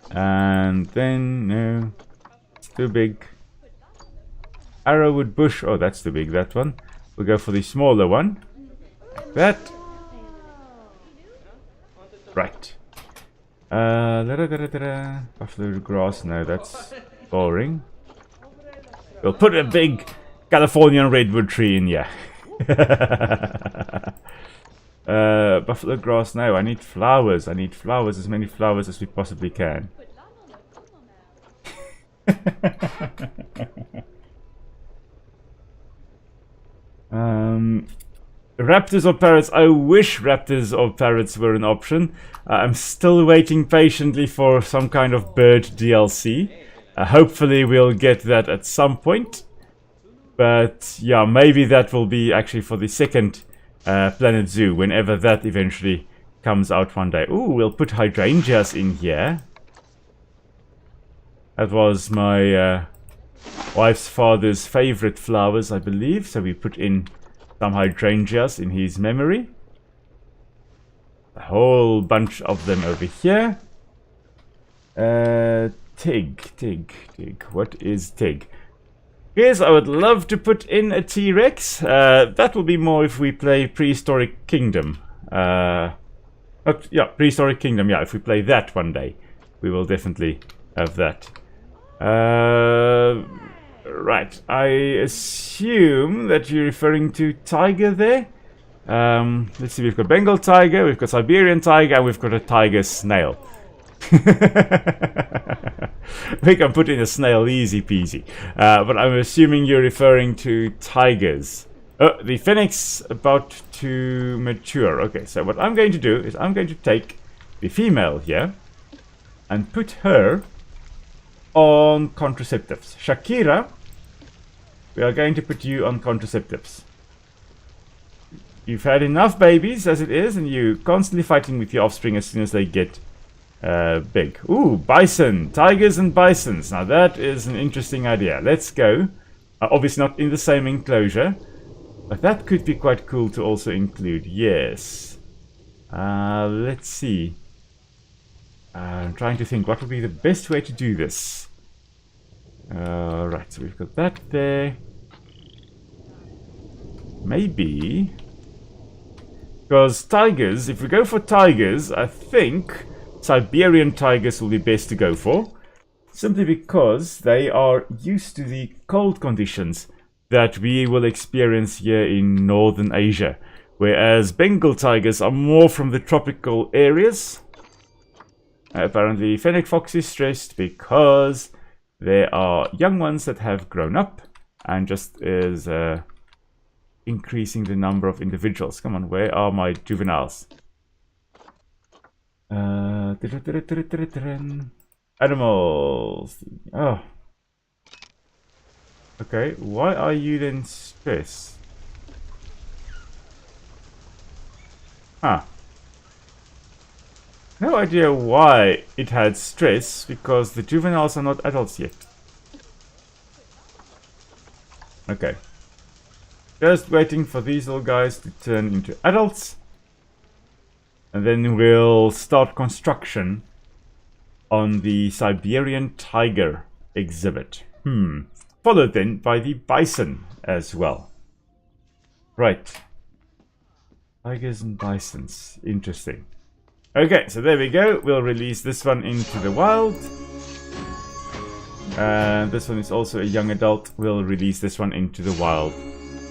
And then, no, it's too big. Arrowwood bush, oh that's too big, that one. We'll go for the smaller one. Like that. Right. Buffalo grass, no, that's boring. We'll put a big Californian redwood tree in here. Buffalo grass, no, I need flowers. I need flowers, as many flowers as we possibly can. Raptors or parrots? I wish raptors or parrots were an option. I'm still waiting patiently for some kind of bird DLC. Hopefully we'll get that at some point. But yeah, maybe that will be actually for the second Planet Zoo, whenever that eventually comes out one day. Ooh, we'll put hydrangeas in here. That was my wife's father's favorite flowers, I believe. So we put in some hydrangeas in his memory. A whole bunch of them over here. Tig. What is Tig? Yes, I would love to put in a T-Rex. That will be more if we play Prehistoric Kingdom. Yeah, Prehistoric Kingdom. Yeah, if we play that one day, we will definitely have that. Right. I assume that you're referring to tiger there. Let's see. We've got Bengal tiger, we've got Siberian tiger, and we've got a tiger snail. We can put in a snail easy peasy, but I'm assuming you're referring to tigers. The phoenix about to mature. Okay, so what I'm going to do is I'm going to take the female here and put her on contraceptives. Shakira, we are going to put you on contraceptives. You've had enough babies as it is, and you're constantly fighting with your offspring as soon as they get big. Ooh, bison. Tigers and bisons. Now that is an interesting idea. Let's go. Obviously not in the same enclosure. But that could be quite cool to also include. Yes. Let's see. I'm trying to think what would be the best way to do this. Right, so we've got that there. Maybe... because tigers, if we go for tigers, I think Siberian tigers will be best to go for. Simply because they are used to the cold conditions that we will experience here in northern Asia. Whereas Bengal tigers are more from the tropical areas. Apparently fennec fox is stressed because there are young ones that have grown up and just is increasing the number of individuals. Come on, where are my juveniles? Animals. Oh. Okay, why are you then stressed? Huh. No idea why it had stress, because the juveniles are not adults yet. Okay. Just waiting for these little guys to turn into adults. And then we'll start construction on the Siberian tiger exhibit. Followed then by the bison as well. Right. Tigers and bisons. Interesting. Okay, so there we go. We'll release this one into the wild. And this one is also a young adult. We'll release this one into the wild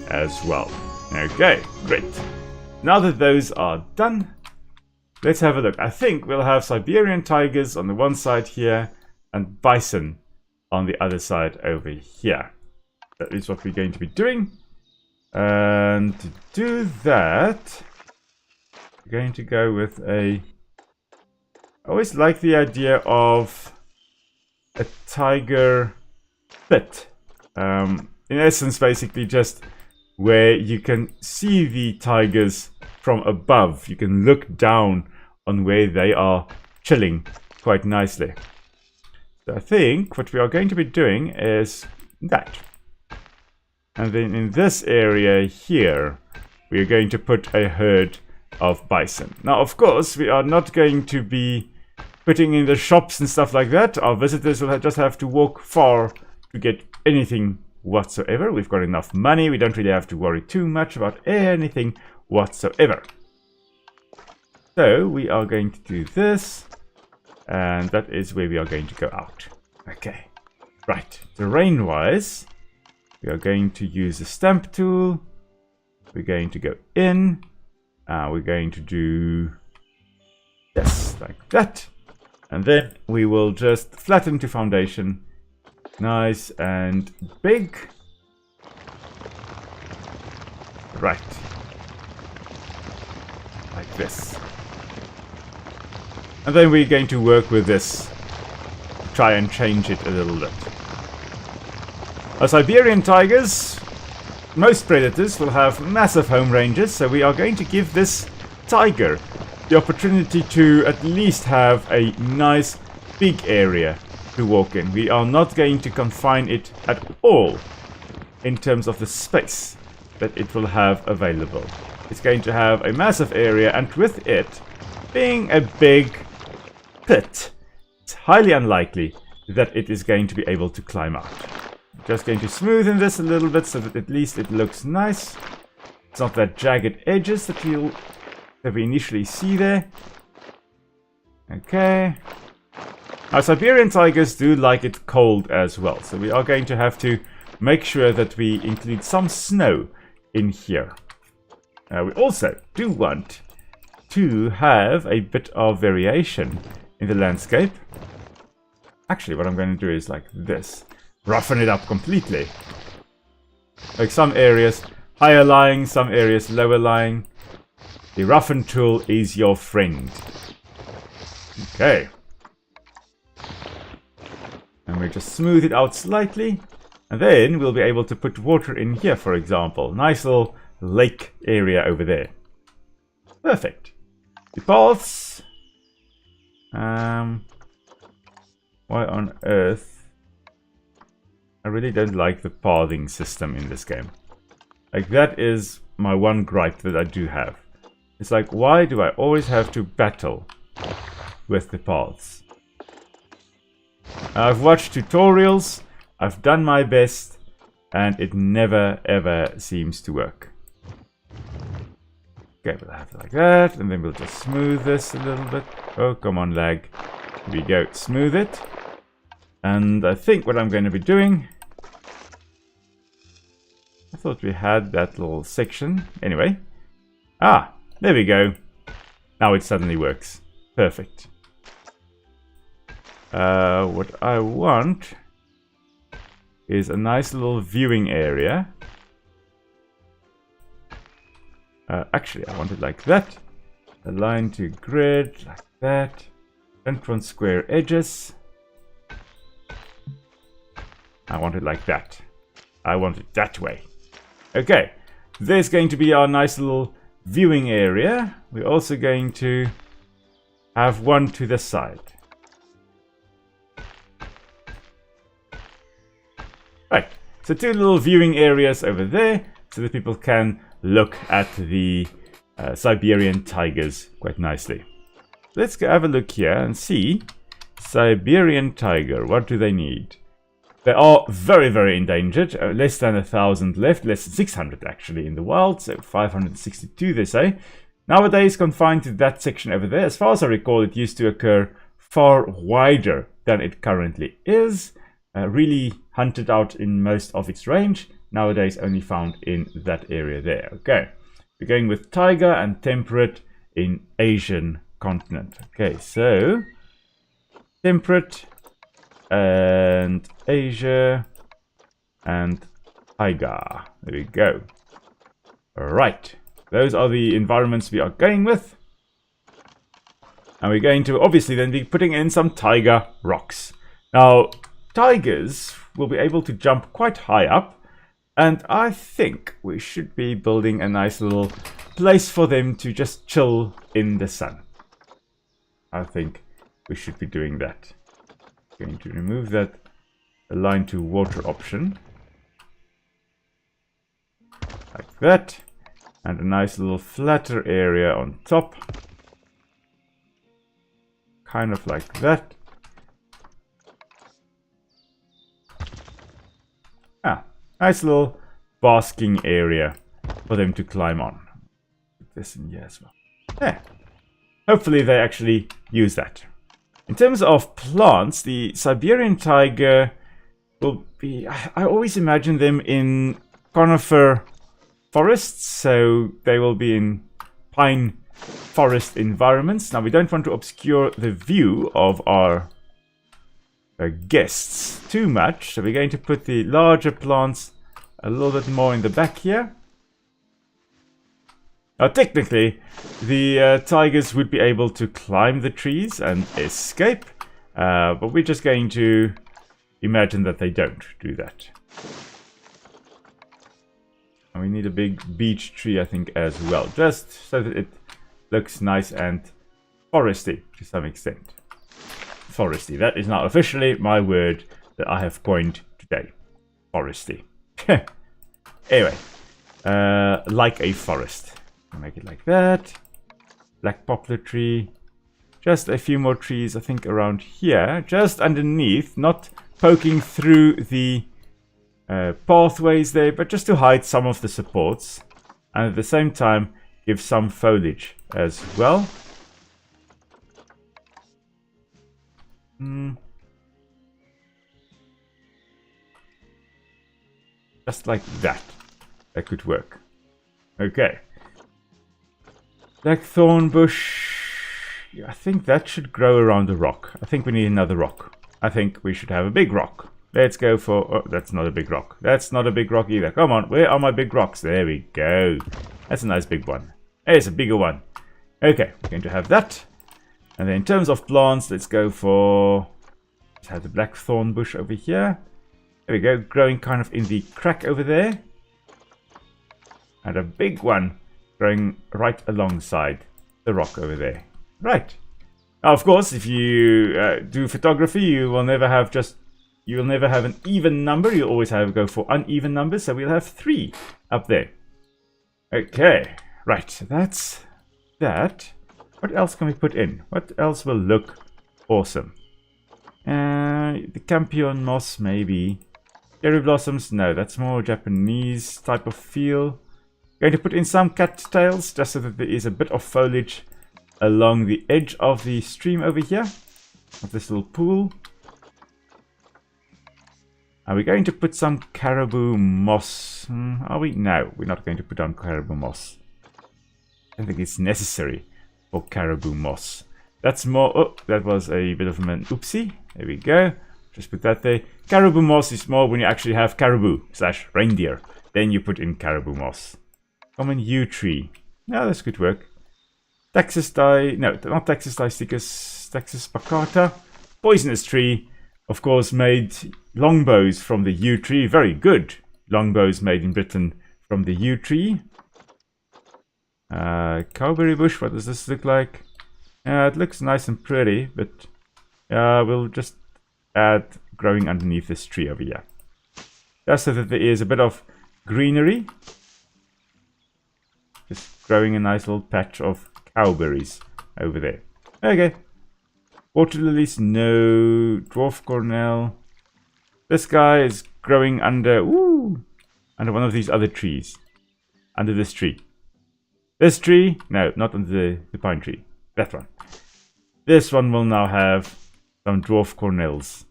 as well. Okay, great. Now that those are done, let's have a look. I think we'll have Siberian tigers on the one side here and bison on the other side over here. That is what we're going to be doing. And to do that, we're going to go with a... I always like the idea of a tiger pit. In essence, basically just where you can see the tigers from above. You can look down on where they are chilling quite nicely. So I think what we are going to be doing is that. And then in this area here, we are going to put a herd of bison. Now, of course, we are not going to be putting in the shops and stuff like that. Our visitors will just have to walk far to get anything whatsoever. We've got enough money. We don't really have to worry too much about anything whatsoever. So we are going to do this, and that is where we are going to go out. Okay, right. Terrain-wise, we are going to use the stamp tool. We're going to go in. We're going to do this like that. And then we will just flatten to foundation. Nice and big. Right. Like this. And then we're going to work with this. Try and change it a little bit. Our Siberian tigers, most predators will have massive home ranges, so we are going to give this tiger the opportunity to at least have a nice big area to walk in. We are not going to confine it at all in terms of the space that it will have available. It's going to have a massive area, and with it being a big pit, it's highly unlikely that it is going to be able to climb out. Just going to smoothen this a little bit so that at least it looks nice. It's not that jagged edges that we initially see there. Okay. Our Siberian tigers do like it cold as well, so we are going to have to make sure that we include some snow in here. We also do want to have a bit of variation in the landscape. Actually, what I'm going to do is like this. Roughen it up completely. Like some areas higher lying, some areas lower lying. The roughen tool is your friend. Okay. And we just smooth it out slightly. And then we'll be able to put water in here, for example. Nice little lake area over there. Perfect. The paths. Why on earth? I really don't like the pathing system in this game. Like, that is my one gripe that I do have. It's like, why do I always have to battle with the paths? I've watched tutorials, I've done my best, and it never ever seems to work. Okay, we'll have it like that, and then we'll just smooth this a little bit. Oh, come on, lag. Here we go, smooth it. And I think what I'm going to be doing... I thought we had that little section. Anyway. Ah, there we go. Now it suddenly works. Perfect. What I want is a nice little viewing area. Actually, I want it like that. Align to grid, like that. Don't want square edges. I want it like that. I want it that way. Okay, there's going to be our nice little viewing area. We're also going to have one to the side. Right, so two little viewing areas over there so that people can look at the Siberian tigers quite nicely. Let's go have a look here and see. Siberian tiger, what do they need? They are very, very endangered. Less than 1,000 left. Less than 600 actually in the wild. So 562 they say. Nowadays confined to that section over there. As far as I recall, it used to occur far wider than it currently is. Really hunted out in most of its range. Nowadays only found in that area there. Okay. We're going with tiger and temperate in Asian continent. Okay, so temperate and Asia and tiger. There we go. Alright, those are the environments we are going with. And we're going to obviously then be putting in some tiger rocks. Now, tigers will be able to jump quite high up, and I think we should be building a nice little place for them to just chill in the sun. I think we should be doing that. Going to remove that align to water option. Like that. And a nice little flatter area on top. Kind of like that. Ah, nice little basking area for them to climb on. Put this in here as well. Yeah. Hopefully they actually use that. In terms of plants, the Siberian tiger will be... I always imagine them in conifer forests, so they will be in pine forest environments. Now, we don't want to obscure the view of our guests too much, so we're going to put the larger plants a little bit more in the back here. Now, technically, the tigers would be able to climb the trees and escape, but we're just going to imagine that they don't do that. And we need a big beech tree, I think, as well, just so that it looks nice and foresty to some extent. Foresty, that is now officially my word that I have coined today. Foresty. Anyway, like a forest. Make it like that. Black poplar tree. Just a few more trees, I think, around here. Just underneath, not poking through the pathways there, but just to hide some of the supports. And at the same time, give some foliage as well. Just like that. That could work. Okay. Blackthorn bush. I think that should grow around the rock. I think we need another rock. I think we should have a big rock. Let's go for... Oh, that's not a big rock. That's not a big rock either. Come on, where are my big rocks? There we go. That's a nice big one. There's a bigger one. Okay, we're going to have that. And then in terms of plants, let's go for... Let's have the blackthorn bush over here. There we go, growing kind of in the crack over there. And a big one growing right alongside the rock over there. Right. Now, of course, if you do photography, you will never have an even number. You always go for uneven numbers. So we'll have 3 up there. Okay, right. So that's that. What else can we put in? What else will look awesome? The campion moss, maybe. Cherry blossoms, no, that's more Japanese type of feel. Going to put in some cattails just so that there is a bit of foliage along the edge of the stream over here, of this little pool. Are we going to put some caribou moss? Are we? No, we're not going to put on caribou moss. I don't think it's necessary for caribou moss. That's more... Oh, that was a bit of an oopsie. There we go. Just put that there. Caribou moss is more when you actually have caribou / reindeer. Then you put in caribou moss. Common yew tree. No, this could work. Texas no, not Texas Dicicus, Texas baccata. Poisonous tree. Of course, made longbows from the yew tree. Very good longbows made in Britain from the yew tree. Cowberry bush, what does this look like? It looks nice and pretty, but we'll just add growing underneath this tree over here. Just so that there is a bit of greenery. Just growing a nice little patch of cowberries over there. Okay. Water lilies, no. Dwarf cornel. This guy is growing under one of these other trees. Under this tree. This tree, no, not under the pine tree. That one. This one will now have some dwarf cornels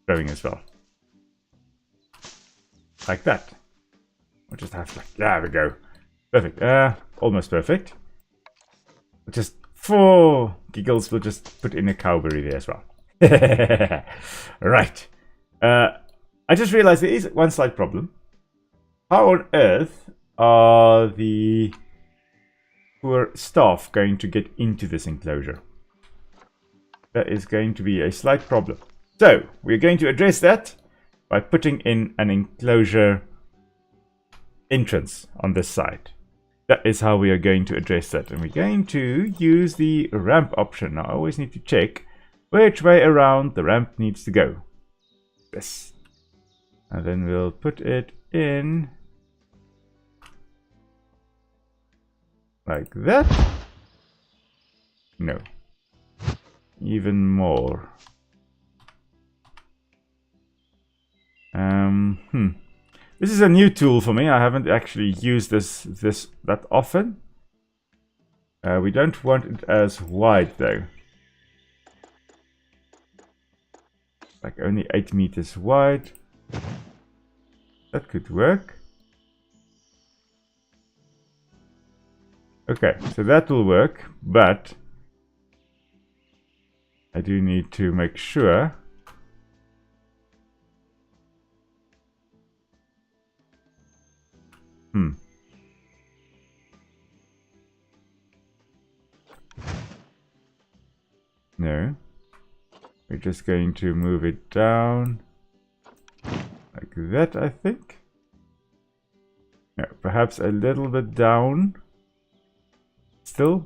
growing as well. Like that. We'll just have like, there we go. Perfect. Almost perfect. Just for giggles, we'll just put in a cowberry there as well. Right. I just realized there is one slight problem. How on earth are the poor staff going to get into this enclosure? That is going to be a slight problem. So, we're going to address that by putting in an enclosure entrance on this side. That is how we are going to address that. And we're going to use the ramp option. Now, I always need to check which way around the ramp needs to go. This. And then we'll put it in like that. No. Even more. This is a new tool for me. I haven't actually used this that often. We don't want it as wide though. Like only 8 meters wide. That could work. Okay, so that will work, but I do need to make sure No. We're just going to move it down like that, I think. No, perhaps a little bit down. Still.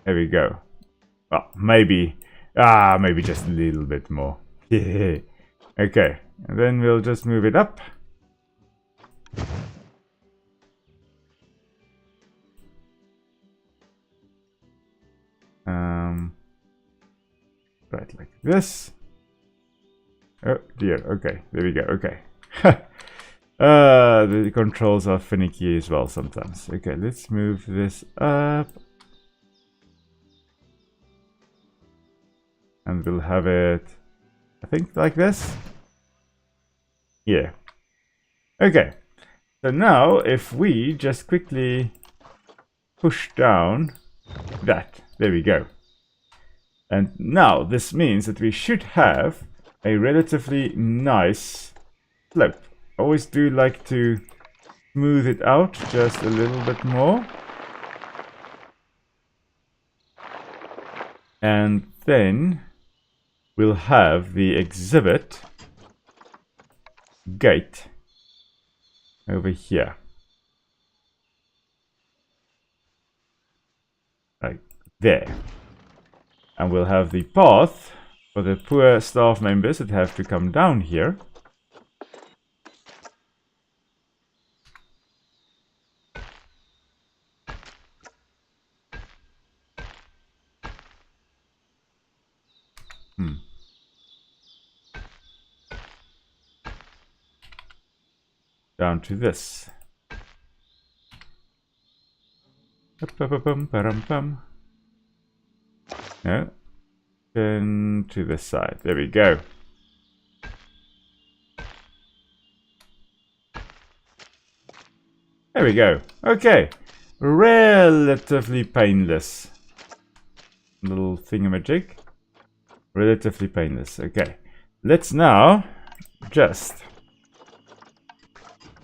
There we go. Well, maybe just a little bit more. Okay, and then we'll just move it up. Right, like this. Oh dear, okay, there we go, okay. The controls are finicky as well sometimes. Okay, let's move this up. And we'll have it, I think, like this. Yeah. Okay, so now if we just quickly push down that, there we go. And now this means that we should have a relatively nice slope. I always do like to smooth it out just a little bit more. And then we'll have the exhibit gate over here. Like there. And we'll have the path for the poor staff members that have to come down here. Down to this. No. Then to this side. There we go. There we go. Okay. Relatively painless. Little thingamajig. Relatively painless. Okay. Let's now just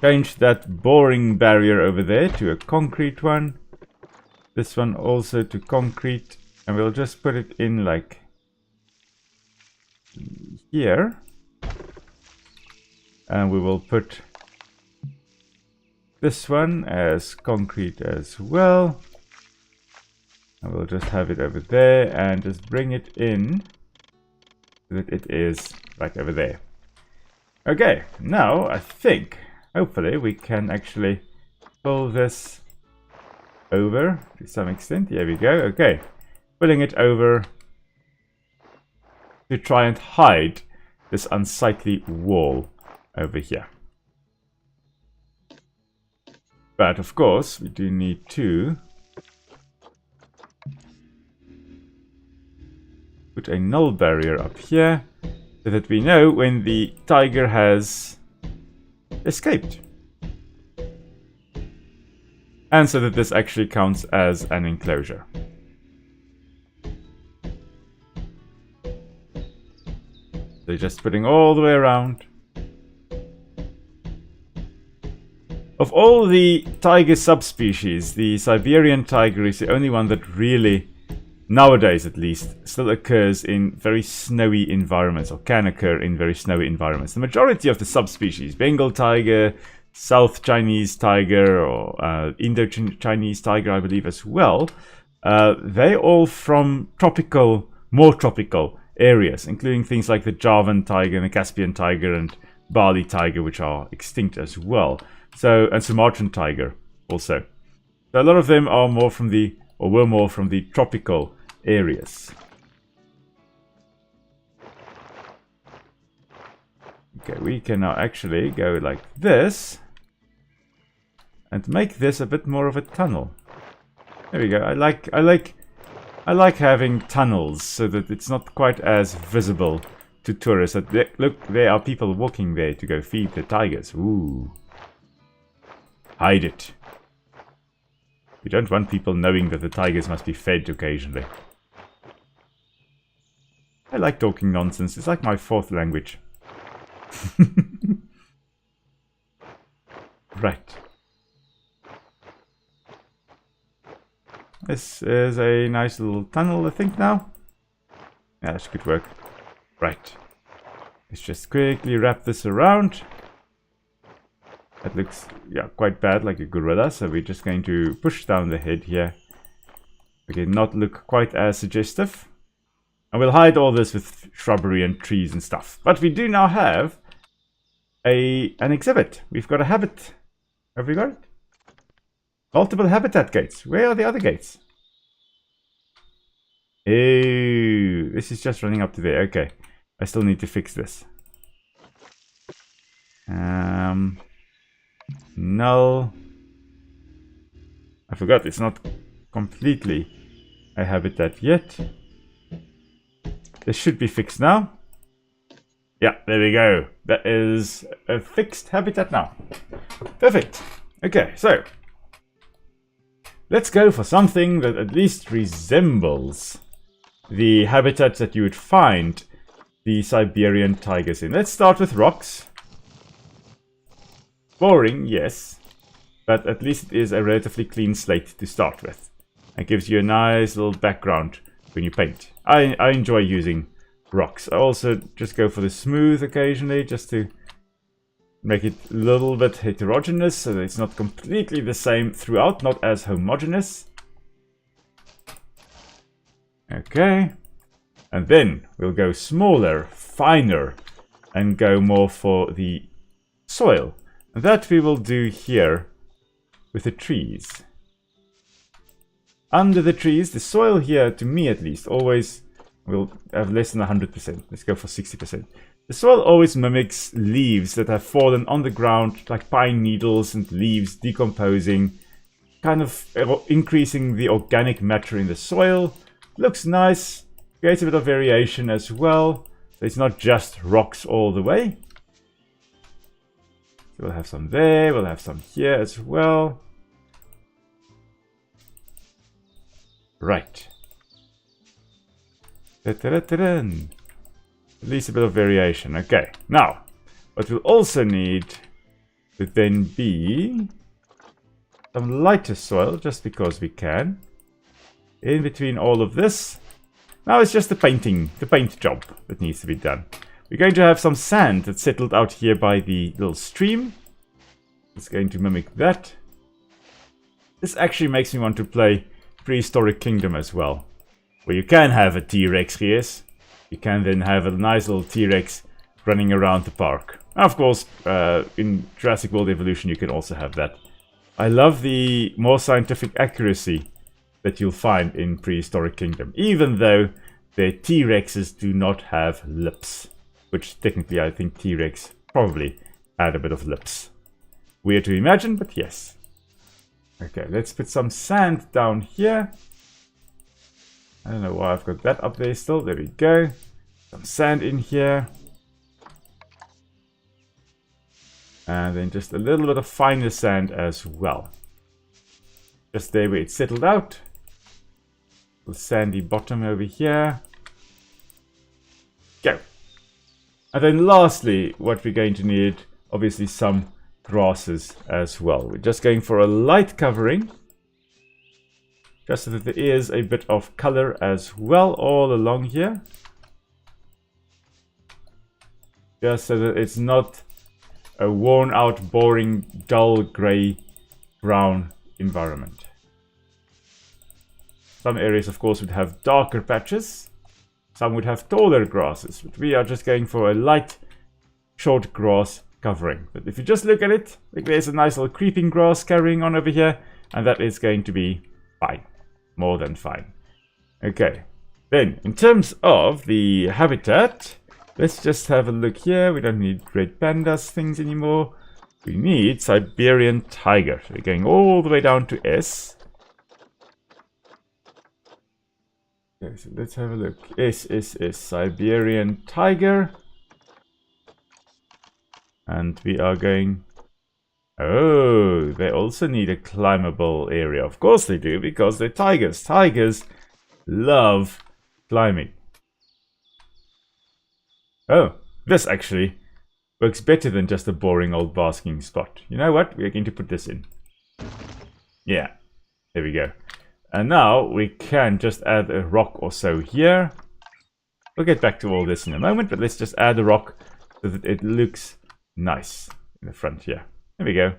change that boring barrier over there to a concrete one. This one also to concrete. And we'll just put it in like here. And we will put this one as concrete as well. And we'll just have it over there and just bring it in so that it is like over there. Okay, now I think hopefully we can actually pull this over to some extent. Here we go. Okay, pulling it over to try and hide this unsightly wall over here. But of course, we do need to put a null barrier up here so that we know when the tiger has escaped. And so that this actually counts as an enclosure. So just putting all the way around. Of all the tiger subspecies, the Siberian tiger is the only one that really, nowadays at least, still occurs in very snowy environments, or can occur in very snowy environments. The majority of the subspecies, Bengal tiger, South Chinese tiger, or Indo-Chinese tiger, I believe as well, they're all from tropical, more tropical areas, including things like the Javan tiger and the Caspian tiger and Bali tiger, which are extinct as well. So, and Sumatran tiger also. So a lot of them are more from the, or were more from the tropical areas. Okay, we can now actually go like this and make this a bit more of a tunnel. There we go. I like having tunnels so that it's not quite as visible to tourists. That look, there are people walking there to go feed the tigers. Ooh. Hide it. We don't want people knowing that the tigers must be fed occasionally. I like talking nonsense. It's like my fourth language. Right. This is a nice little tunnel, I think, now. Yeah, that could work. Right. Let's just quickly wrap this around. That looks, yeah, quite bad, like a gorilla, so we're just going to push down the head here. Okay, not look quite as suggestive. And we'll hide all this with shrubbery and trees and stuff. But we do now have an exhibit. We've got a habit. Have we got it? Multiple habitat gates. Where are the other gates? Oh, this is just running up to there. Okay, I still need to fix this. Null. I forgot it's not completely a habitat yet. This should be fixed now. Yeah, there we go. That is a fixed habitat now. Perfect. Okay, so let's go for something that at least resembles the habitats that you would find the Siberian tigers in. Let's start with rocks. Boring, yes, but at least it is a relatively clean slate to start with. It gives you a nice little background when you paint. I enjoy using rocks. I also just go for the smooth occasionally, just to make it a little bit heterogeneous, so that it's not completely the same throughout, not as homogeneous. Okay, And then we'll go smaller, finer, and go more for the soil. And that we will do here with the trees. Under the trees, the soil here, to me at least, always will have less than 100%. Let's go for 60%. The soil always mimics leaves that have fallen on the ground, like pine needles and leaves decomposing, kind of increasing the organic matter in the soil. Looks nice, creates a bit of variation as well, so it's not just rocks all the way. So we'll have some there, we'll have some here as well. Right. At least a bit of variation. Okay, now, what we'll also need would then be some lighter soil, just because we can. In between all of this. Now it's just the paint job that needs to be done. We're going to have some sand that's settled out here by the little stream. It's going to mimic that. This actually makes me want to play Prehistoric Kingdom as well, where you can have a T-Rex here. You can then have a nice little T-Rex running around the park. Of course, in Jurassic World Evolution you can also have that. I love the more scientific accuracy that you'll find in Prehistoric Kingdom, even though their T-Rexes do not have lips. Which technically I think T-Rex probably had a bit of lips. Weird to imagine, but yes. Okay, let's put some sand down here. I don't know why I've got that up there still. There we go. Some sand in here. And then just a little bit of finer sand as well. Just there where it's settled out. A sandy bottom over here. Go. And then lastly, what we're going to need, obviously some grasses as well. We're just going for a light covering. Just so that there is a bit of color as well all along here. Just so that it's not a worn out, boring, dull, grey, brown environment. Some areas of course would have darker patches. Some would have taller grasses. But we are just going for a light, short grass covering. But if you just look at it, like there's a nice little creeping grass carrying on over here. And that is going to be fine. More than fine. Okay, then in terms of the habitat, let's just have a look here. We don't need red pandas things anymore. We need Siberian tiger. So we're going all the way down to S. Okay, so let's have a look. S, Siberian tiger. And we are going... Oh, they also need a climbable area. Of course they do, because they're tigers. Tigers love climbing. Oh, this actually works better than just a boring old basking spot. You know what? We're going to put this in. Yeah, there we go. And now we can just add a rock or so here. We'll get back to all this in a moment, but let's just add a rock so that it looks nice in the front here. There we go.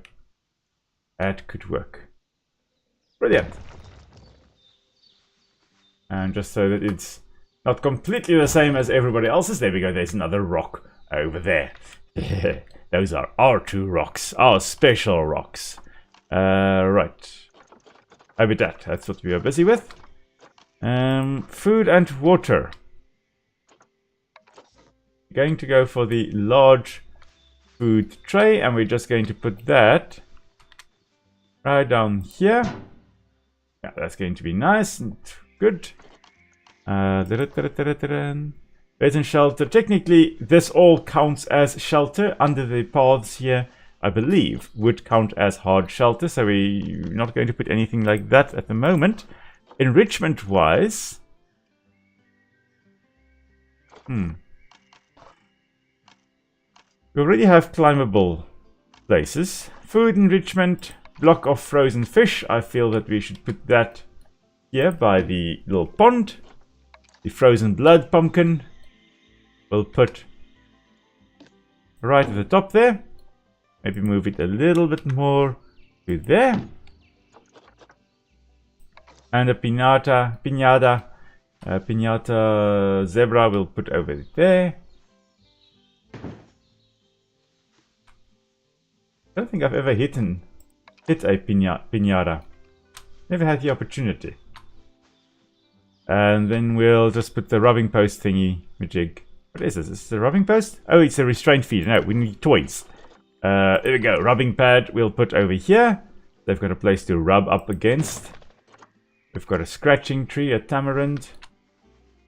That could work. Brilliant. And just so that it's not completely the same as everybody else's. There we go. There's another rock over there. Those are our two rocks. Our special rocks. Right. Habitat. That's what we are busy with. Food and water. Going to go for the large food tray, and we're just going to put that right down here. Yeah, that's going to be nice and good. Bed and shelter. Technically, this all counts as shelter under the paths here, I believe, would count as hard shelter. So we're not going to put anything like that at the moment. Enrichment-wise... We already have climbable places. Food enrichment, block of frozen fish. I feel that we should put that here by the little pond. The frozen blood pumpkin we'll put right at the top there. Maybe move it a little bit more to there. And a piñata Pinata zebra we'll put over there. I don't think I've ever hit a pinata. Never had the opportunity. And then we'll just put the rubbing post thingy majig. What is this? Is this a rubbing post? Oh, it's a restraint feeder. No, we need toys. There we go. Rubbing pad we'll put over here. They've got a place to rub up against. We've got a scratching tree, a tamarind.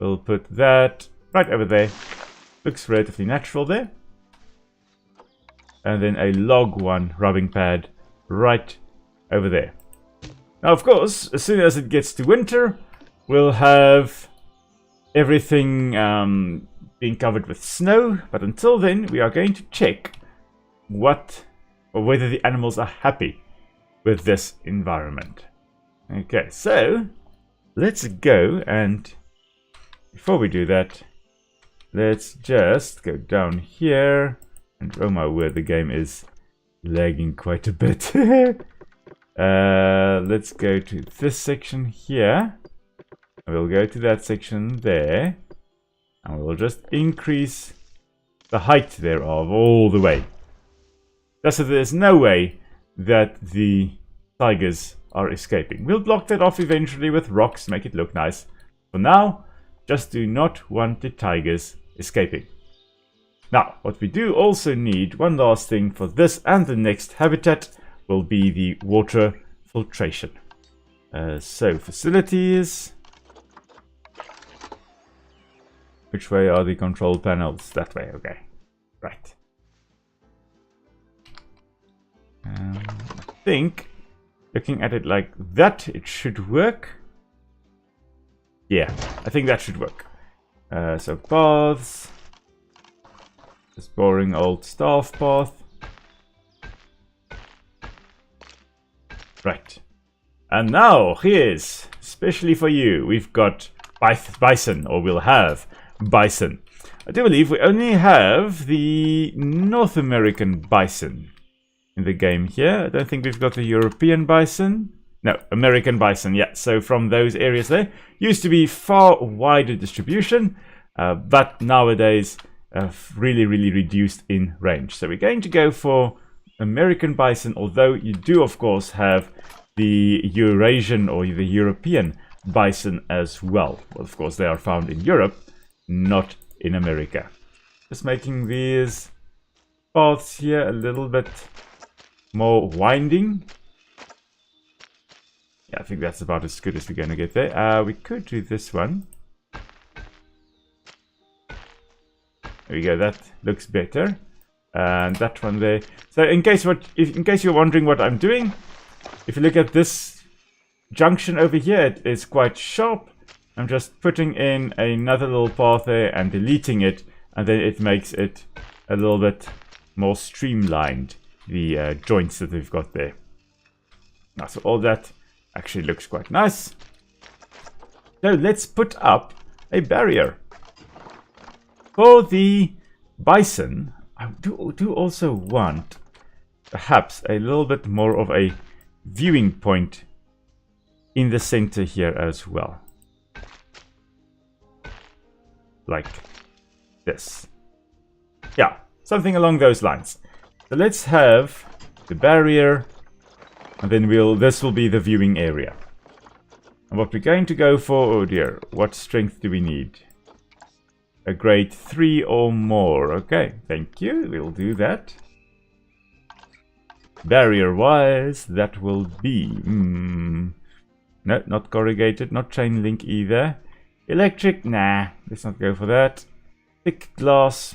We'll put that right over there. Looks relatively natural there. And then a log one rubbing pad right over there. Now, of course, as soon as it gets to winter, we'll have everything being covered with snow. But until then, we are going to check whether the animals are happy with this environment. Okay, so let's go, and before we do that, let's just go down here. And oh my word, the game is lagging quite a bit. Let's go to this section here. We'll go to that section there. And we'll just increase the height thereof all the way. Just so there's no way that the tigers are escaping. We'll block that off eventually with rocks, make it look nice. For now, just do not want the tigers escaping. Now, what we do also need, one last thing for this and the next habitat, will be the water filtration. So, facilities. Which way are the control panels? That way, okay. Right. I think, looking at it like that, it should work. Yeah, I think that should work. So, paths. This boring old staff path. Right. And now, here's, especially for you, we've got bison, or we'll have bison. I do believe we only have the North American bison in the game here. I don't think we've got the European bison. No, American bison, yeah. So from those areas there, used to be far wider distribution, but nowadays really reduced in range. So we're going to go for American bison, although you do of course have the Eurasian or the European bison as well. Well, of course they are found in Europe, not in America. Just making these paths here a little bit more winding. Yeah, I think that's about as good as we're going to get there. We could do this one. There we go, that looks better. And that one there. So in case you're wondering what I'm doing, if you look at this junction over here, it is quite sharp. I'm just putting in another little path there and deleting it, and then it makes it a little bit more streamlined, the joints that we've got there. Now, so all that actually looks quite nice. So let's put up a barrier. For the bison, I do also want perhaps a little bit more of a viewing point in the center here as well. Like this. Yeah, something along those lines. So let's have the barrier, and then this will be the viewing area. And what we're going to go for, oh dear, what strength do we need? A grade 3 or more. Okay, thank you. We'll do that. Barrier-wise, that will be... no, not corrugated, not chain link either. Electric, nah, let's not go for that. Thick glass,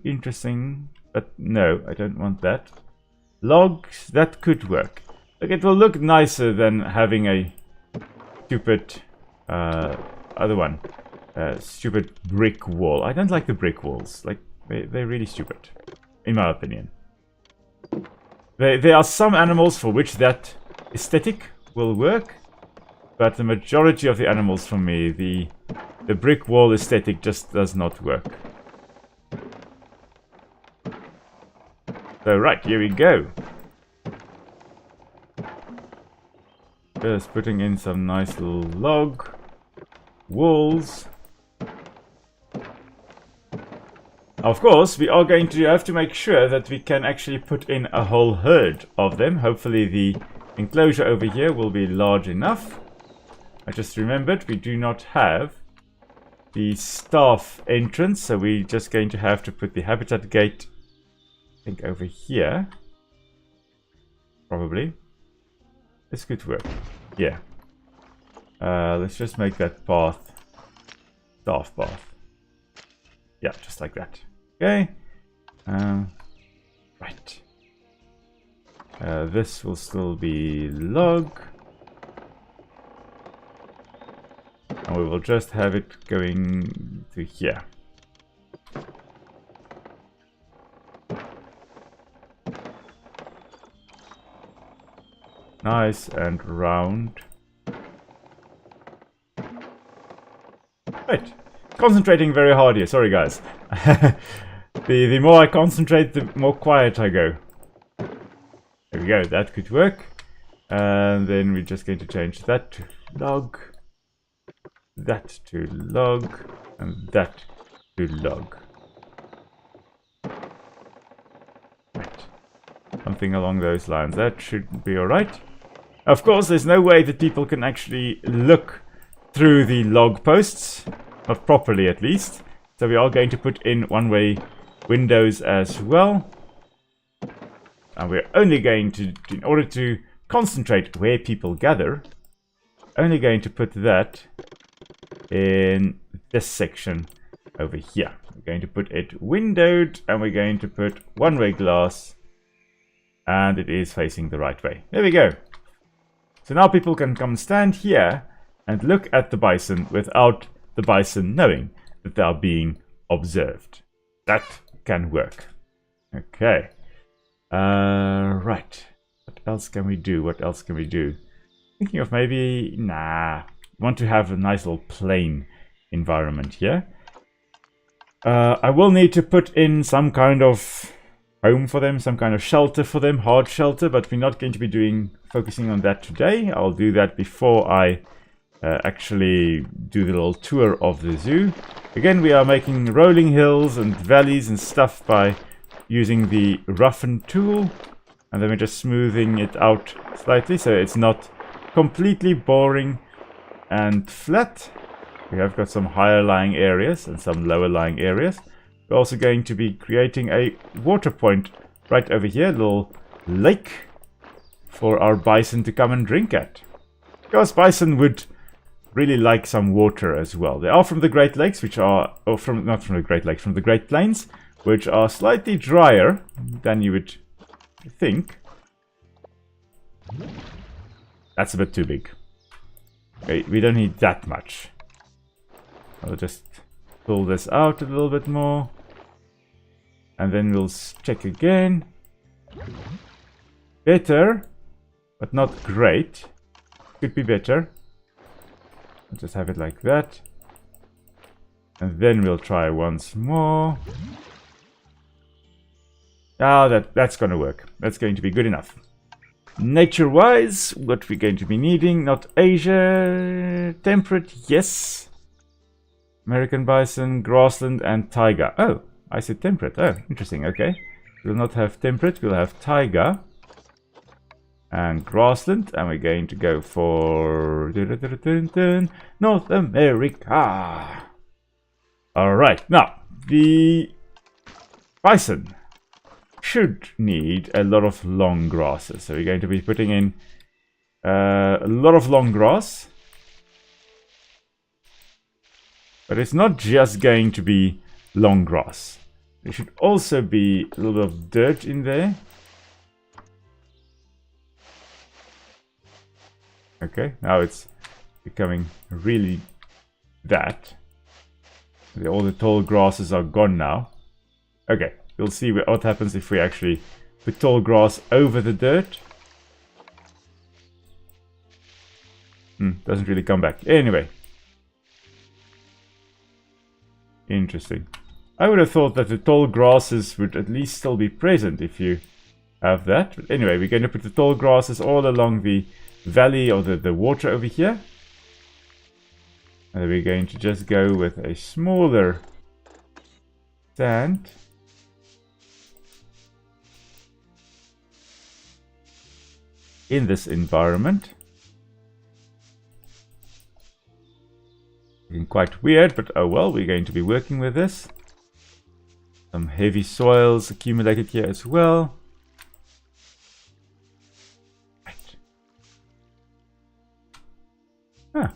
interesting. But no, I don't want that. Logs, that could work. Like, it will look nicer than having a stupid other one. Stupid brick wall. I don't like the brick walls. Like, they're really stupid, in my opinion. There are some animals for which that aesthetic will work, but the majority of the animals for me, the brick wall aesthetic just does not work. So right, here we go. Just putting in some nice little log walls. Of course, we are going to have to make sure that we can actually put in a whole herd of them. Hopefully the enclosure over here will be large enough. I just remembered we do not have the staff entrance, so we're just going to have to put the habitat gate, I think, over here. Probably. This could work. Yeah. Let's just make that path staff path. Yeah, just like that. Okay. Right. This will still be log. And we will just have it going to here. Nice and round. Right. Concentrating very hard here. Sorry, guys. The more I concentrate, the more quiet I go. There we go. That could work. And then we're just going to change that to log. That to log. And that to log. Right. Something along those lines. That should be alright. Of course, there's no way that people can actually look through the log posts. Not properly, at least. So we are going to put in one-way windows as well. And we're only going to, in order to concentrate where people gather, only going to put that in this section over here. We're going to put it windowed, and we're going to put one-way glass, and it is facing the right way. There we go. So now people can come stand here and look at the bison without the bison knowing that they are being observed. That can work. Okay. Right. What else can we do? What else can we do? Thinking of maybe... Nah. Want to have a nice little plain environment here. I will need to put in some kind of home for them, some kind of shelter for them, hard shelter, but we're not going to be focusing on that today. I'll do that before I actually do the little tour of the zoo. Again, we are making rolling hills and valleys and stuff by using the roughen tool, and then we're just smoothing it out slightly so it's not completely boring and flat. We have got some higher lying areas and some lower lying areas. We're also going to be creating a water point right over here, a little lake for our bison to come and drink at. Because bison would really like some water as well. They are from the Great Lakes, which are, or from, not from the Great Lakes, from the Great Plains, which are slightly drier than you would think. That's a bit too big. Okay, we don't need that much. I'll just pull this out a little bit more. And then we'll check again. Better, but not great. Could be better. I'll just have it like that. And then we'll try once more. Ah, that's going to work. That's going to be good enough. Nature-wise, what we're going to be needing, not Asia, temperate, yes. American bison, grassland, and taiga. Oh, I said temperate. Oh, interesting, okay. We'll not have temperate, we'll have taiga. And grassland, and we're going to go for North America. Alright, now, the bison should need a lot of long grasses. So we're going to be putting in a lot of long grass. But it's not just going to be long grass. There should also be a little bit of dirt in there. Okay, now it's becoming really that. All the tall grasses are gone now. Okay, we'll see what happens if we actually put tall grass over the dirt. Doesn't really come back. Anyway. Interesting. I would have thought that the tall grasses would at least still be present if you have that. But anyway, we're going to put the tall grasses all along the valley or the water over here. And we're going to just go with a smaller stand. In this environment. Looking quite weird, but oh well, we're going to be working with this. Some heavy soils accumulated here as well. Right. Huh.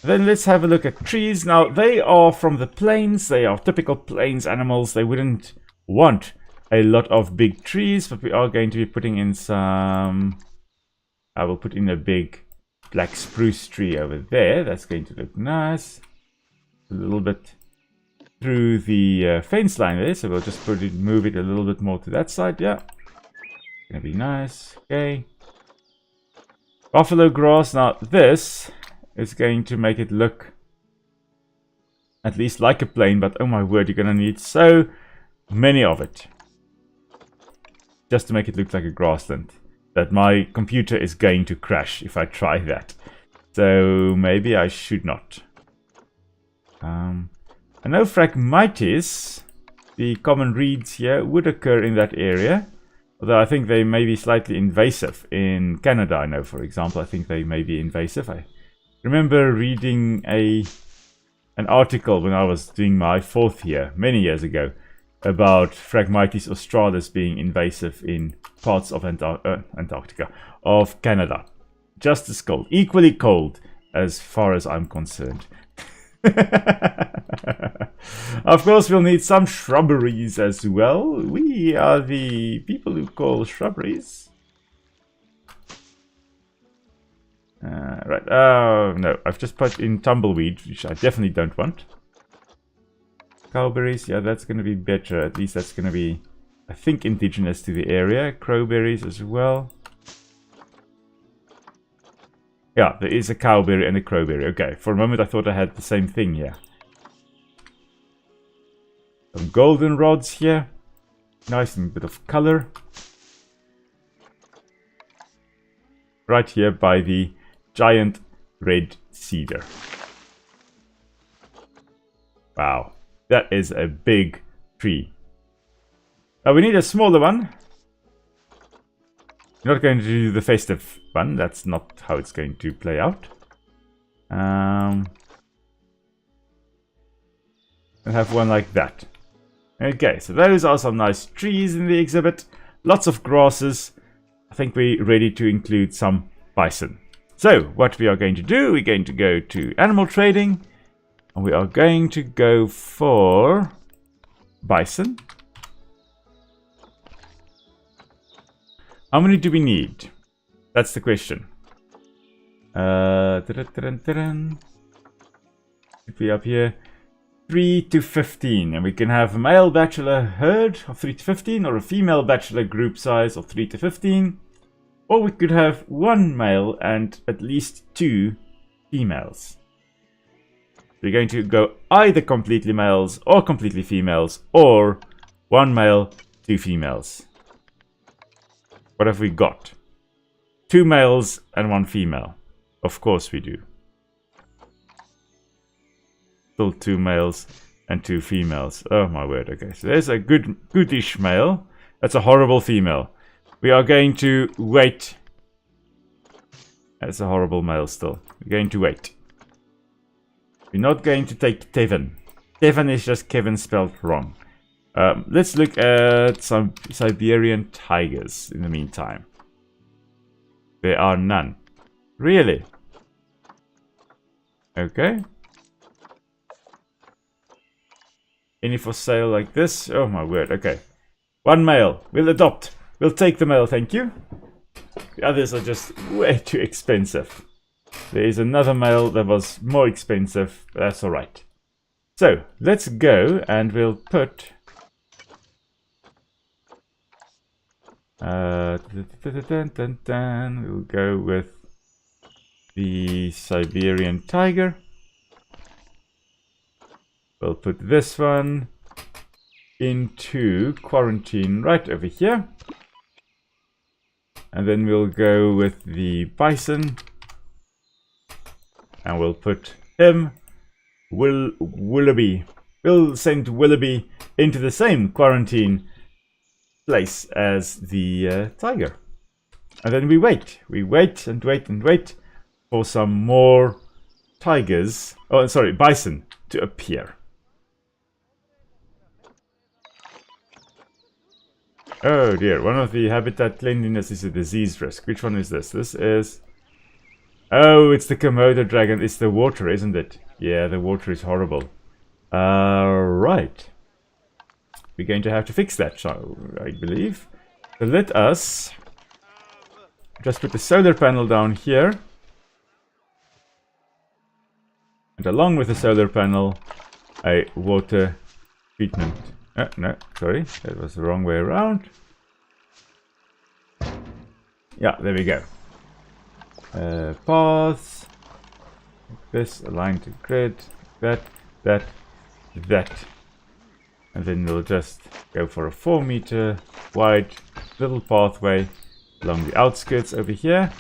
Then let's have a look at trees. Now, they are from the plains. They are typical plains animals. They wouldn't want a lot of big trees, but we are going to be putting in some... I will put in a big black spruce tree over there. That's going to look nice. A little bit through the fence line there, so we'll just move it a little bit more to that side. Yeah, gonna be nice. Okay, buffalo grass. Now this is going to make it look at least like a plain, but oh my word, you're gonna need so many of it just to make it look like a grassland that my computer is going to crash if I try that. So maybe I should not. I know Phragmites, the common reeds here, would occur in that area. Although I think they may be slightly invasive. In Canada, I know, for example, I think they may be invasive. I remember reading an article when I was doing my 4th year, many years ago, about Phragmites australis being invasive in parts of Antarctica, of Canada. Just as cold, equally cold as far as I'm concerned. Of course, we'll need some shrubberies as well. We are the people who call shrubberies. Right. Oh, no. I've just put in tumbleweed, which I definitely don't want. Cowberries. Yeah, that's going to be better. At least that's going to be, I think, indigenous to the area. Crowberries as well. Yeah, there is a cowberry and a crowberry. Okay, for a moment I thought I had the same thing here. Some goldenrods here. Nice and bit of color. Right here by the giant red cedar. Wow, that is a big tree. Now we need a smaller one. We're not going to do the festive one. That's not how it's going to play out. I'll have one like that. Okay, so those are some nice trees in the exhibit. Lots of grasses. I think we're ready to include some bison. So, what we are going to do, we're going to go to animal trading. And we are going to go for bison. How many do we need? That's the question. Should be up here. 3 to 15. And we can have a male bachelor herd of 3 to 15 or a female bachelor group size of 3 to 15. Or we could have one male and at least 2 females. We're going to go either completely males or completely females or 1 male, 2 females. What have we got? 2 males and 1 female. Of course we do. Still 2 males and 2 females. Oh my word. Okay, so there's a goodish male. That's a horrible female. We are going to wait. That's a horrible male still. We're going to wait. We're not going to take Tevin. Tevin is just Kevin spelled wrong. Let's look at some Siberian tigers in the meantime. There are none. Really? Okay. Any for sale like this? Oh my word, okay. 1 male. We'll adopt. We'll take the male, thank you. The others are just way too expensive. There is another male that was more expensive, but that's alright. So, let's go and we'll put... we'll go with the Siberian tiger. We'll put this one into quarantine right over here. And then we'll go with the bison. And we'll put him. We'll send Willoughby into the same quarantine place as the tiger. And then we wait. We wait and wait and wait for some more tigers, oh sorry, bison to appear. Oh dear, one of the habitat cleanliness is a disease risk. Which one is this? This is... Oh, it's the Komodo dragon. It's the water, isn't it? Yeah, the water is horrible. Right. We're going to have to fix that, so I believe. So let us just put the solar panel down here. And along with the solar panel, a water treatment. No, sorry, that was the wrong way around. Yeah, there we go. Paths. This, aligned to grid. That. And then we'll just go for a 4-meter wide little pathway along the outskirts over here.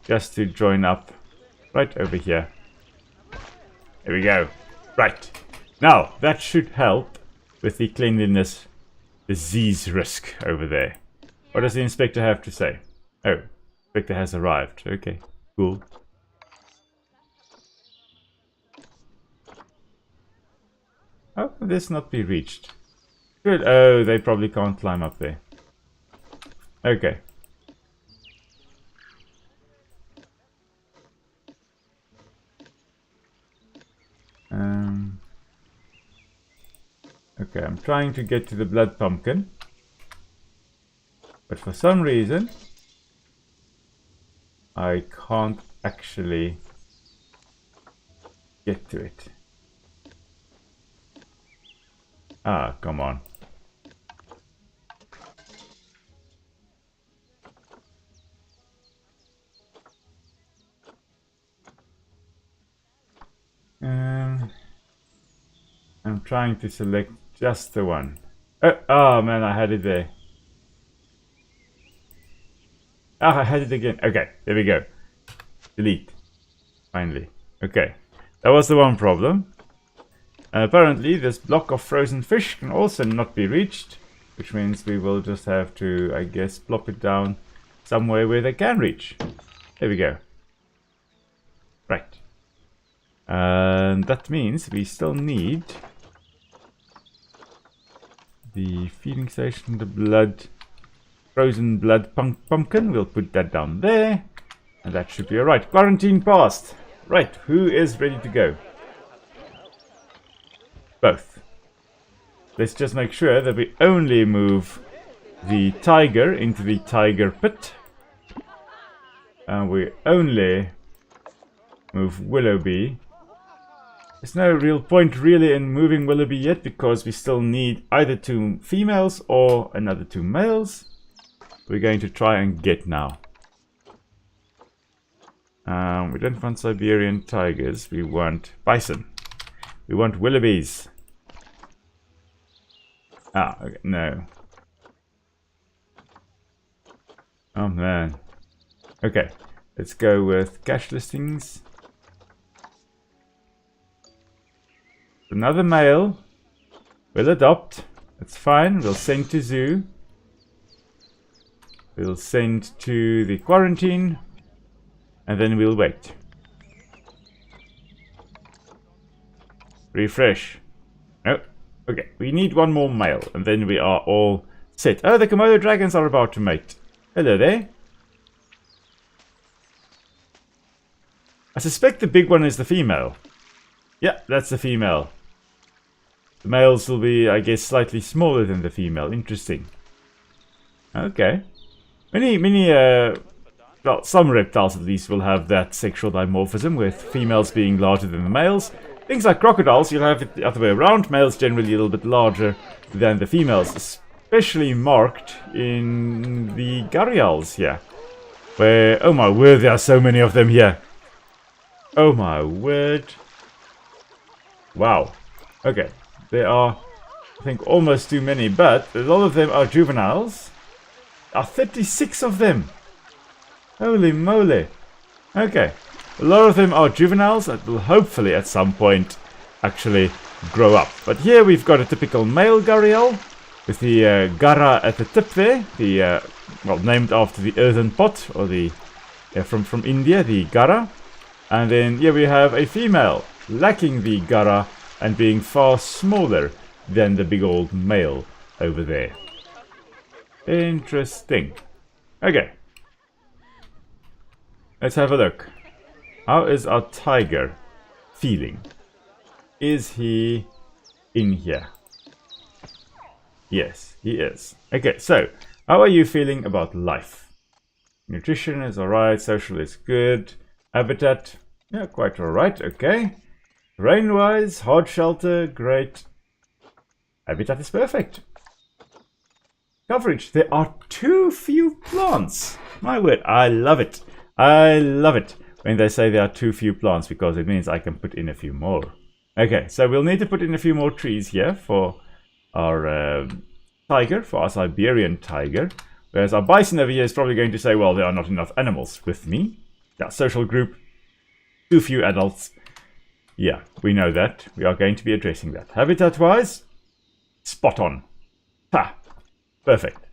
Just to join up right over here. There we go. Right. Now, that should help with the cleanliness disease risk over there. What does the inspector have to say? Oh, inspector has arrived. Okay, cool. How can this not be reached? Good. Oh, they probably can't climb up there. Okay. Okay, I'm trying to get to the blood pumpkin. But for some reason, I can't actually get to it. Ah, come on. I'm trying to select just the one. Oh man, I had it there. Ah, I had it again. Okay, there we go. Delete. Finally. Okay, that was the one problem. Apparently, this block of frozen fish can also not be reached, which means we will just have to, I guess, plop it down somewhere where they can reach. There we go. Right. And that means we still need the feeding station, the frozen blood pumpkin. We'll put that down there. And that should be alright. Quarantine passed. Right, who is ready to go? Both. Let's just make sure that we only move the tiger into the tiger pit. And we only move Willoughby. There's no real point really in moving Willoughby yet, because we still need either 2 females or another 2 males. We're going to try and get now. We don't want Siberian tigers, we want bison. We want Willoughbys. Ah, okay, no. Oh man. Okay, let's go with cash listings. Another male. We'll adopt. That's fine. We'll send to zoo. We'll send to the quarantine. And then we'll wait. Refresh. Oh, okay. We need 1 more male. And then we are all set. Oh, the Komodo dragons are about to mate. Hello there. I suspect the big one is the female. Yeah, that's the female. The males will be, I guess, slightly smaller than the female. Interesting. Okay. Well, some reptiles at least will have that sexual dimorphism, with females being larger than the males. Things like crocodiles, you'll have it the other way around. Males generally a little bit larger than the females, especially marked in the gharials here. Where, oh my word, there are so many of them here. Oh my word. Wow. Okay. There are, I think, almost too many, but a lot of them are juveniles. There are 36 of them. Holy moly. Okay. A lot of them are juveniles that will hopefully at some point actually grow up. But here we've got a typical male gharial with the gara at the tip there, the well, named after the earthen pot, or the from India, the gara. And then here we have a female lacking the gara and being far smaller than the big old male over there. Interesting. Okay. Let's have a look. How is our tiger feeling? Is he in here? Yes, he is. Okay, so how are you feeling about life? Nutrition is alright, social is good, habitat, yeah, quite alright, okay. Rain-wise, hard shelter, great. Habitat is perfect. Coverage, there are too few plants. My word, I love it. I love it when they say there are too few plants, because it means I can put in a few more. Okay, so we'll need to put in a few more trees here for our tiger, for our Siberian tiger. Whereas our bison over here is probably going to say, well, there are not enough animals with me. Yeah, social group, too few adults. Yeah, we know that. We are going to be addressing that. Habitat-wise, spot on. Ha! Perfect.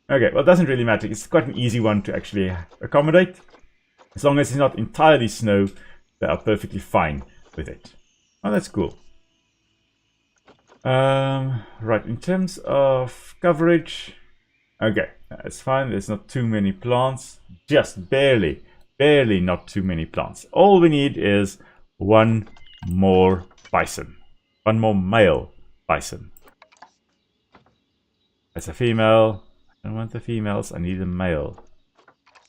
Okay, well, it doesn't really matter. It's quite an easy one to actually accommodate. As long as it's not entirely snow, they are perfectly fine with it. Oh, that's cool. Right, in terms of coverage, okay, that's fine. There's not too many plants. Just barely not too many plants. All we need is one more bison. One more male bison. That's a female. I don't want the females. I need a male.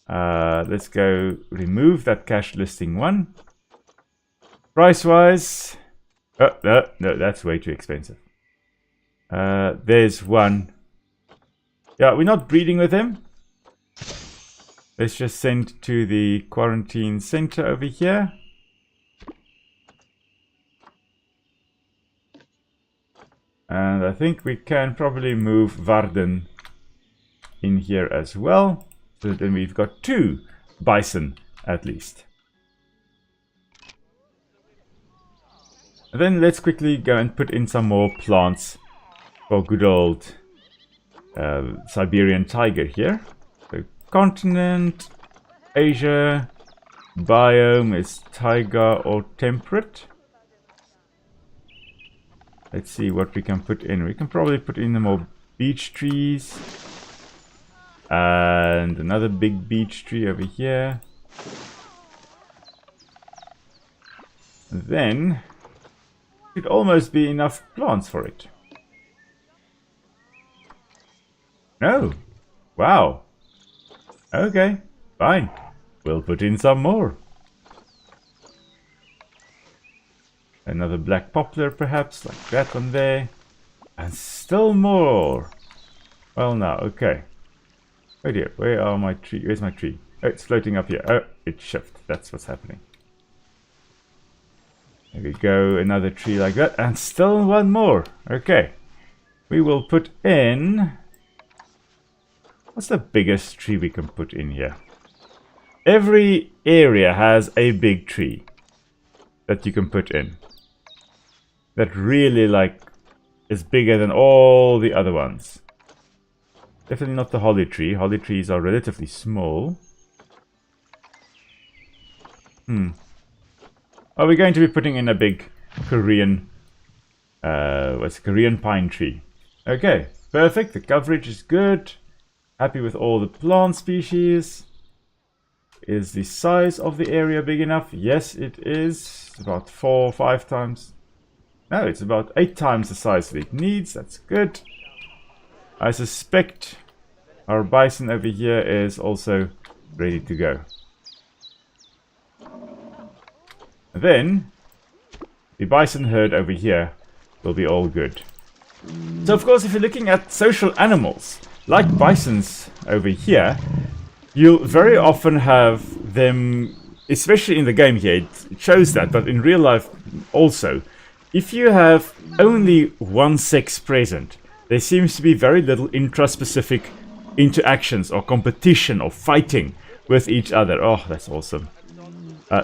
Let's go remove that cash listing one. Price-wise... Oh, no, that's way too expensive. There's one. Yeah, we're not breeding with him. Let's just send to the quarantine center over here. And I think we can probably move Varden in here as well. So then we've got 2 bison at least. And then let's quickly go and put in some more plants for good old Siberian tiger here. So continent, Asia, biome is taiga or temperate. Let's see what we can put in. We can probably put in more beech trees. And another big beech tree over here. And then should almost be enough plants for it. No. Wow. Okay, fine. We'll put in some more. Another black poplar perhaps, like that one there. And still more. Well now, okay. Oh dear, where are my tree? Where's my tree? Oh, it's floating up here. Oh, it's shifted. That's what's happening. There we go, another tree like that, and still one more. Okay, we will put in... What's the biggest tree we can put in here? Every area has a big tree that you can put in. That really, like, is bigger than all the other ones. Definitely not the holly tree. Holly trees are relatively small. Are we going to be putting in a big Korean... what's Korean pine tree? Okay, perfect. The coverage is good. Happy with all the plant species. Is the size of the area big enough? Yes, it is. About 4 or 5 times. No, it's about 8 times the size that it needs. That's good. I suspect our bison over here is also ready to go. Then the bison herd over here will be all good. So of course, if you're looking at social animals like bisons over here, you'll very often have them, especially in the game here, it shows that, but in real life also. If you have only one sex present, there seems to be very little intraspecific interactions or competition or fighting with each other. Oh, that's awesome.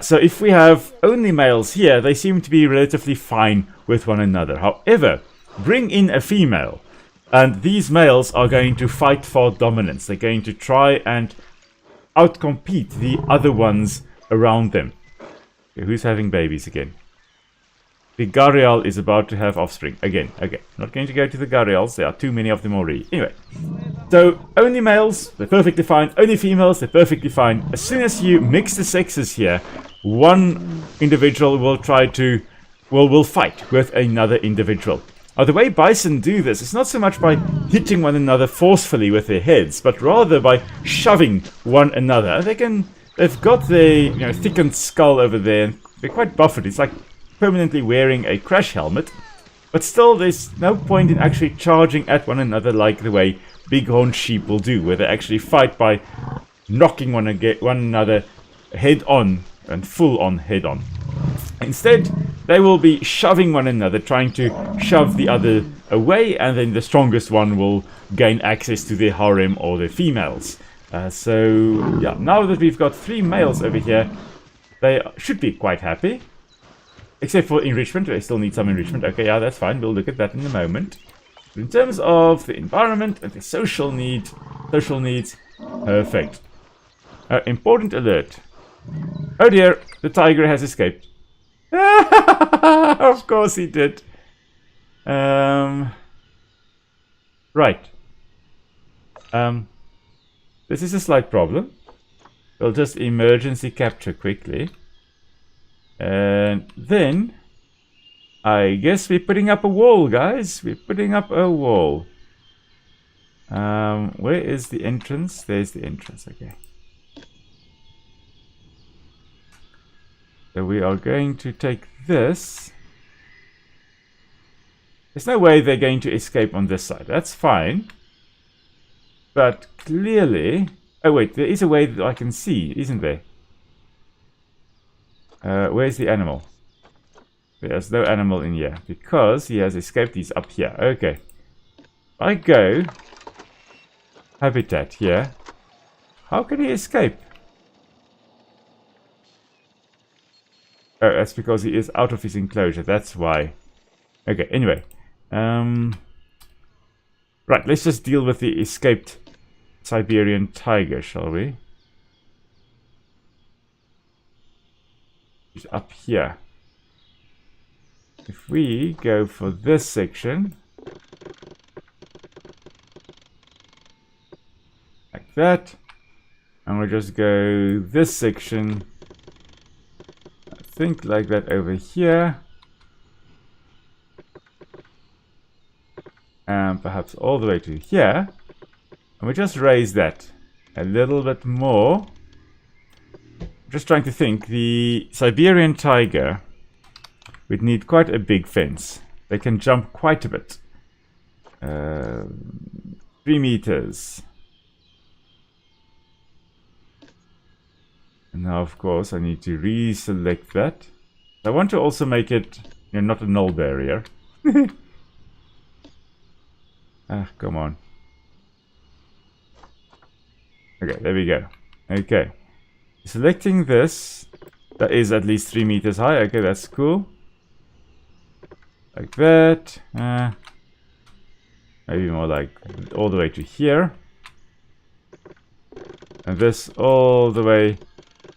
So if we have only males here, they seem to be relatively fine with one another. However, bring in a female, and these males are going to fight for dominance. They're going to try and outcompete the other ones around them. Okay, who's having babies again? The gharial is about to have offspring again. Okay, not going to go to the gharials. There are too many of them already. Anyway, so only males, they're perfectly fine. Only females, they're perfectly fine. As soon as you mix the sexes here, one individual will will fight with another individual. Now, the way bison do this is not so much by hitting one another forcefully with their heads, but rather by shoving one another. They've got their thickened skull over there, and they're quite buffered. It's like permanently wearing a crash helmet, but still there's no point in actually charging at one another like the way bighorn sheep will do, where they actually fight by knocking one another head on and full on head on. Instead, they will be shoving one another, trying to shove the other away, and then the strongest one will gain access to their harem or their females. So yeah, now that we've got 3 males over here, they should be quite happy. Except for enrichment, they still need some enrichment. Okay, yeah, that's fine. We'll look at that in a moment. But in terms of the environment and the social needs, perfect. Important alert. Oh dear, the tiger has escaped. Of course he did. Right. This is a slight problem. We'll just emergency capture quickly. And then, I guess we're putting up a wall, guys. We're putting up a wall. Where is the entrance? There's the entrance, okay. So we are going to take this. There's no way they're going to escape on this side. That's fine. But clearly... Oh wait, there is a way that I can see, isn't there? Where's the animal? There's no animal in here because he has escaped. He's up here. Okay. I go habitat here. How can he escape? Oh, that's because he is out of his enclosure. That's why. Okay, anyway. Right, let's just deal with the escaped Siberian tiger, shall we? He's up here. If we go for this section, like that, and we'll just go this section, I think like that over here, and perhaps all the way to here, and we just raise that a little bit more. Just trying to think, the Siberian tiger would need quite a big fence. They can jump quite a bit. 3 meters. And now, of course, I need to reselect that. I want to also make it, not a null barrier. Ah, come on. Okay, there we go. Okay. Selecting this, that is at least 3 meters high. Okay, that's cool. Like that. Maybe more like all the way to here. And this all the way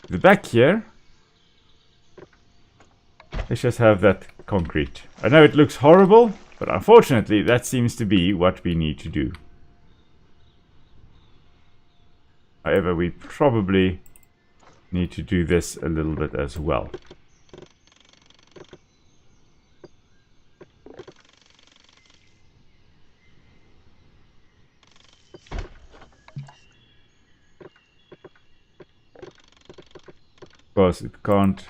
to the back here. Let's just have that concrete. I know it looks horrible, but unfortunately that seems to be what we need to do. However, we probably need to do this a little bit as well. Of course, it can't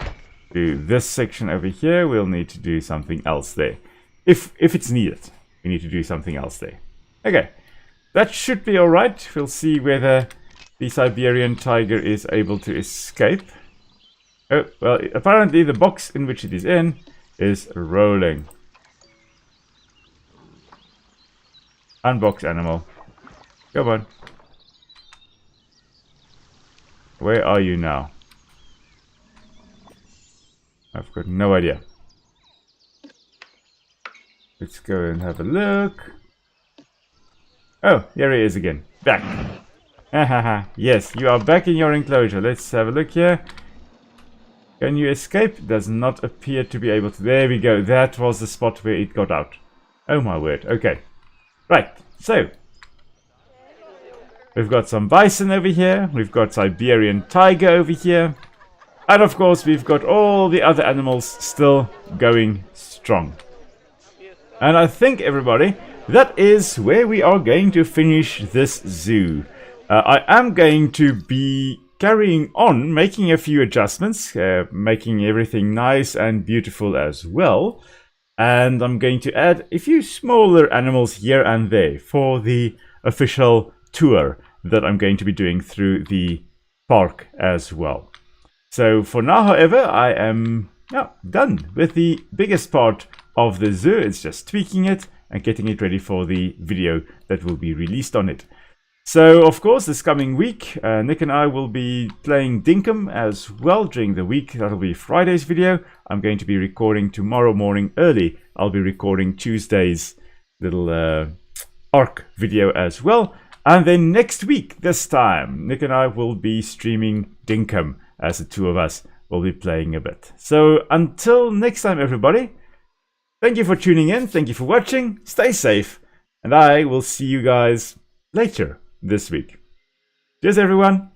do this section over here. We'll need to do something else there. If it's needed, we need to do something else there. Okay, that should be alright. We'll see whether the Siberian tiger is able to escape. Oh, well, apparently the box in which it is in is rolling. Unbox animal. Come on. Where are you now? I've got no idea. Let's go and have a look. Oh, here he is again. Back. Hahaha. Yes, you are back in your enclosure. Let's have a look here. Can you escape? Does not appear to be able to. There we go. That was the spot where it got out. Oh my word. Okay. Right. So, we've got some bison over here. We've got Siberian tiger over here. And of course, we've got all the other animals still going strong. And I think, everybody, that is where we are going to finish this zoo. I am going to be carrying on, making a few adjustments, making everything nice and beautiful as well. And I'm going to add a few smaller animals here and there for the official tour that I'm going to be doing through the park as well. So for now, however, I am done with the biggest part of the zoo. It's just tweaking it and getting it ready for the video that will be released on it. So, of course, this coming week, Nick and I will be playing Dinkum as well during the week. That'll be Friday's video. I'm going to be recording tomorrow morning early. I'll be recording Tuesday's little ARC video as well. And then next week, this time, Nick and I will be streaming Dinkum as the two of us will be playing a bit. So, until next time, everybody, thank you for tuning in. Thank you for watching. Stay safe. And I will see you guys later this week. Cheers, everyone.